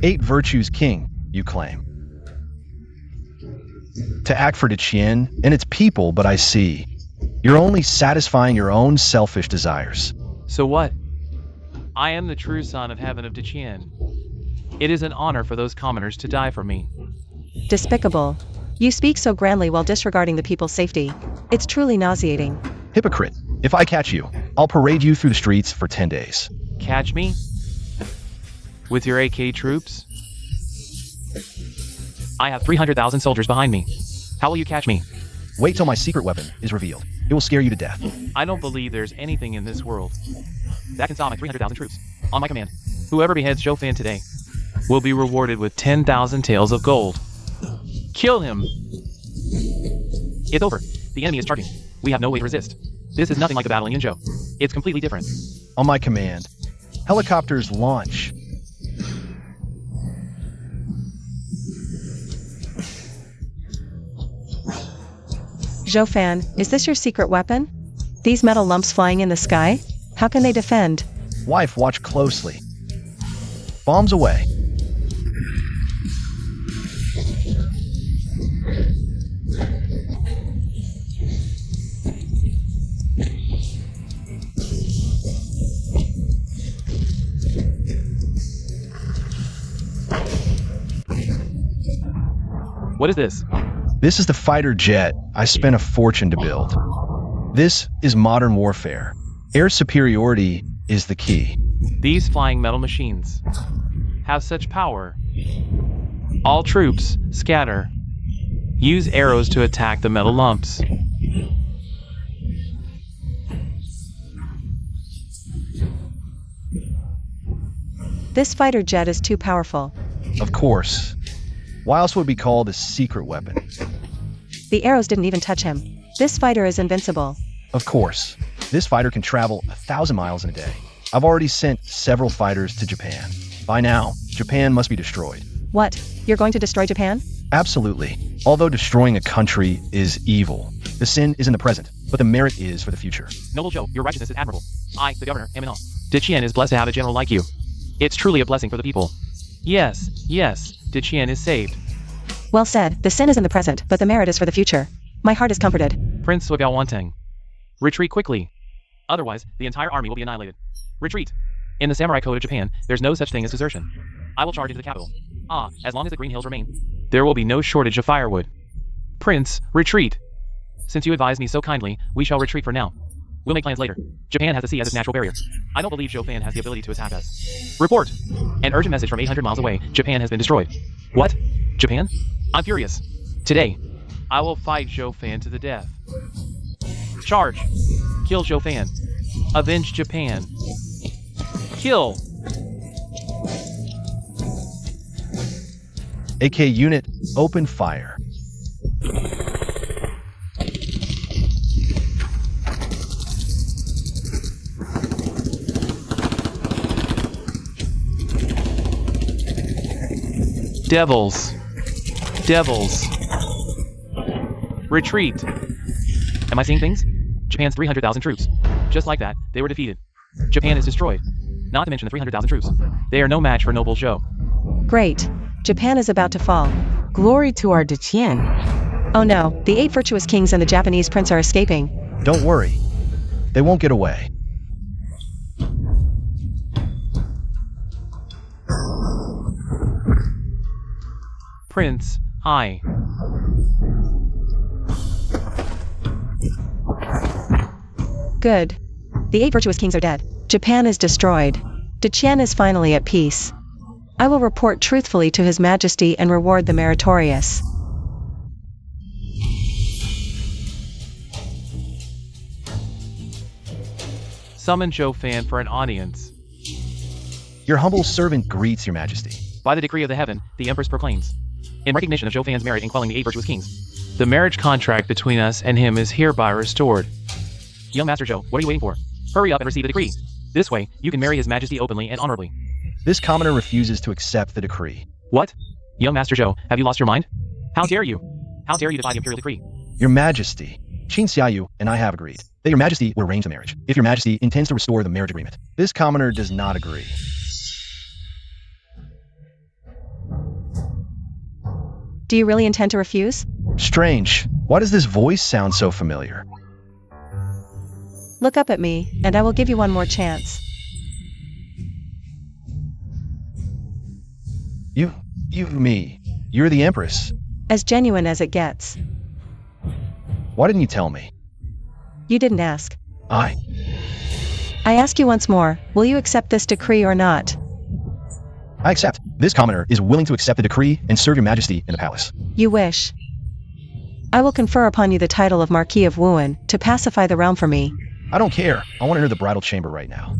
8 virtues king, you claim. To act for Deqian and its people, but I see. You're only satisfying your own selfish desires. So what? I am the true son of heaven of Deqian. It is an honor for those commoners to die for me. Despicable. You speak so grandly while disregarding the people's safety. It's truly nauseating. Hypocrite. If I catch you, I'll parade you through the streets for 10 days. Catch me? With your AK troops? I have 300,000 soldiers behind me. How will you catch me? Wait till my secret weapon is revealed. It will scare you to death. I don't believe there's anything in this world that can stop my 300,000 troops. On my command, whoever beheads Zhou Fan today will be rewarded with 10,000 taels of gold. Kill him! It's over. The enemy is charging. We have no way to resist. This is nothing like the battle in Yunzhou. It's completely different. On my command. Helicopters launch. Zhou Fan, is this your secret weapon? These metal lumps flying in the sky? How can they defend? Wife, watch closely. Bombs away. What is this? This is the fighter jet I spent a fortune to build. This is modern warfare. Air superiority is the key. These flying metal machines have such power. All troops, scatter. Use arrows to attack the metal lumps. This fighter jet is too powerful. Of course. Why else would it be called a secret weapon? The arrows didn't even touch him. This fighter is invincible. Of course. This fighter can travel 1,000 miles in a day. I've already sent several fighters to Japan. By now, Japan must be destroyed. What? You're going to destroy Japan? Absolutely. Although destroying a country is evil, the sin is in the present, but the merit is for the future. Noble Joe, your righteousness is admirable. I, the governor, am in awe. Dichien is blessed to have a general like you. It's truly a blessing for the people. Yes, Dichien is saved. Well said. The sin is in the present, but the merit is for the future. My heart is comforted. Prince Swagao, retreat quickly. Otherwise, the entire army will be annihilated. Retreat. In the samurai code of Japan, there's no such thing as desertion. I will charge into the capital. As long as the Green Hills remain, there will be no shortage of firewood. Prince, retreat. Since you advised me so kindly, we shall retreat for now. We'll make plans later. Japan has the sea as its natural barrier. I don't believe Zhou Fan has the ability to attack us. Report. An urgent message from 800 miles away. Japan has been destroyed. What? Japan? I'm furious. Today, I will fight Zhou Fan to the death. Charge. Kill Zhou Fan. Avenge Japan. Kill. AK unit, open fire. Devils. Retreat. Am I seeing things? Japan's 300,000 troops. Just like that, they were defeated. Japan is destroyed. Not to mention the 300,000 troops. They are no match for Noble Zhou. Great. Japan is about to fall. Glory to our Dichien. Oh no, the 8 virtuous kings and the Japanese prince are escaping. Don't worry. They won't get away. Prince, I. Good. The 8 virtuous kings are dead. Japan is destroyed. Dichien is finally at peace. I will report truthfully to His Majesty and reward the meritorious. Summon Zhou Fan for an audience. Your humble servant greets your majesty. By the decree of the heaven, the Empress proclaims, in recognition of Zhou Fan's merit in quelling the 8 virtuous kings, the marriage contract between us and him is hereby restored. Young Master Zhou, what are you waiting for? Hurry up and receive the decree. This way, you can marry His Majesty openly and honorably. This commoner refuses to accept the decree. What? Young Master Zhou, have you lost your mind? How dare you? How dare you defy the imperial decree? Your Majesty, Qin Xiaoyu and I have agreed that your Majesty will arrange the marriage, if your Majesty intends to restore the marriage agreement. This commoner does not agree. Do you really intend to refuse? Strange. Why does this voice sound so familiar? Look up at me, and I will give you one more chance. Me. You're the Empress. As genuine as it gets. Why didn't you tell me? You didn't ask. I ask you once more, will you accept this decree or not? I accept. This commoner is willing to accept the decree and serve your Majesty in the palace. You wish. I will confer upon you the title of Marquis of Wuhan to pacify the realm for me. I don't care. I want to enter the bridal chamber right now.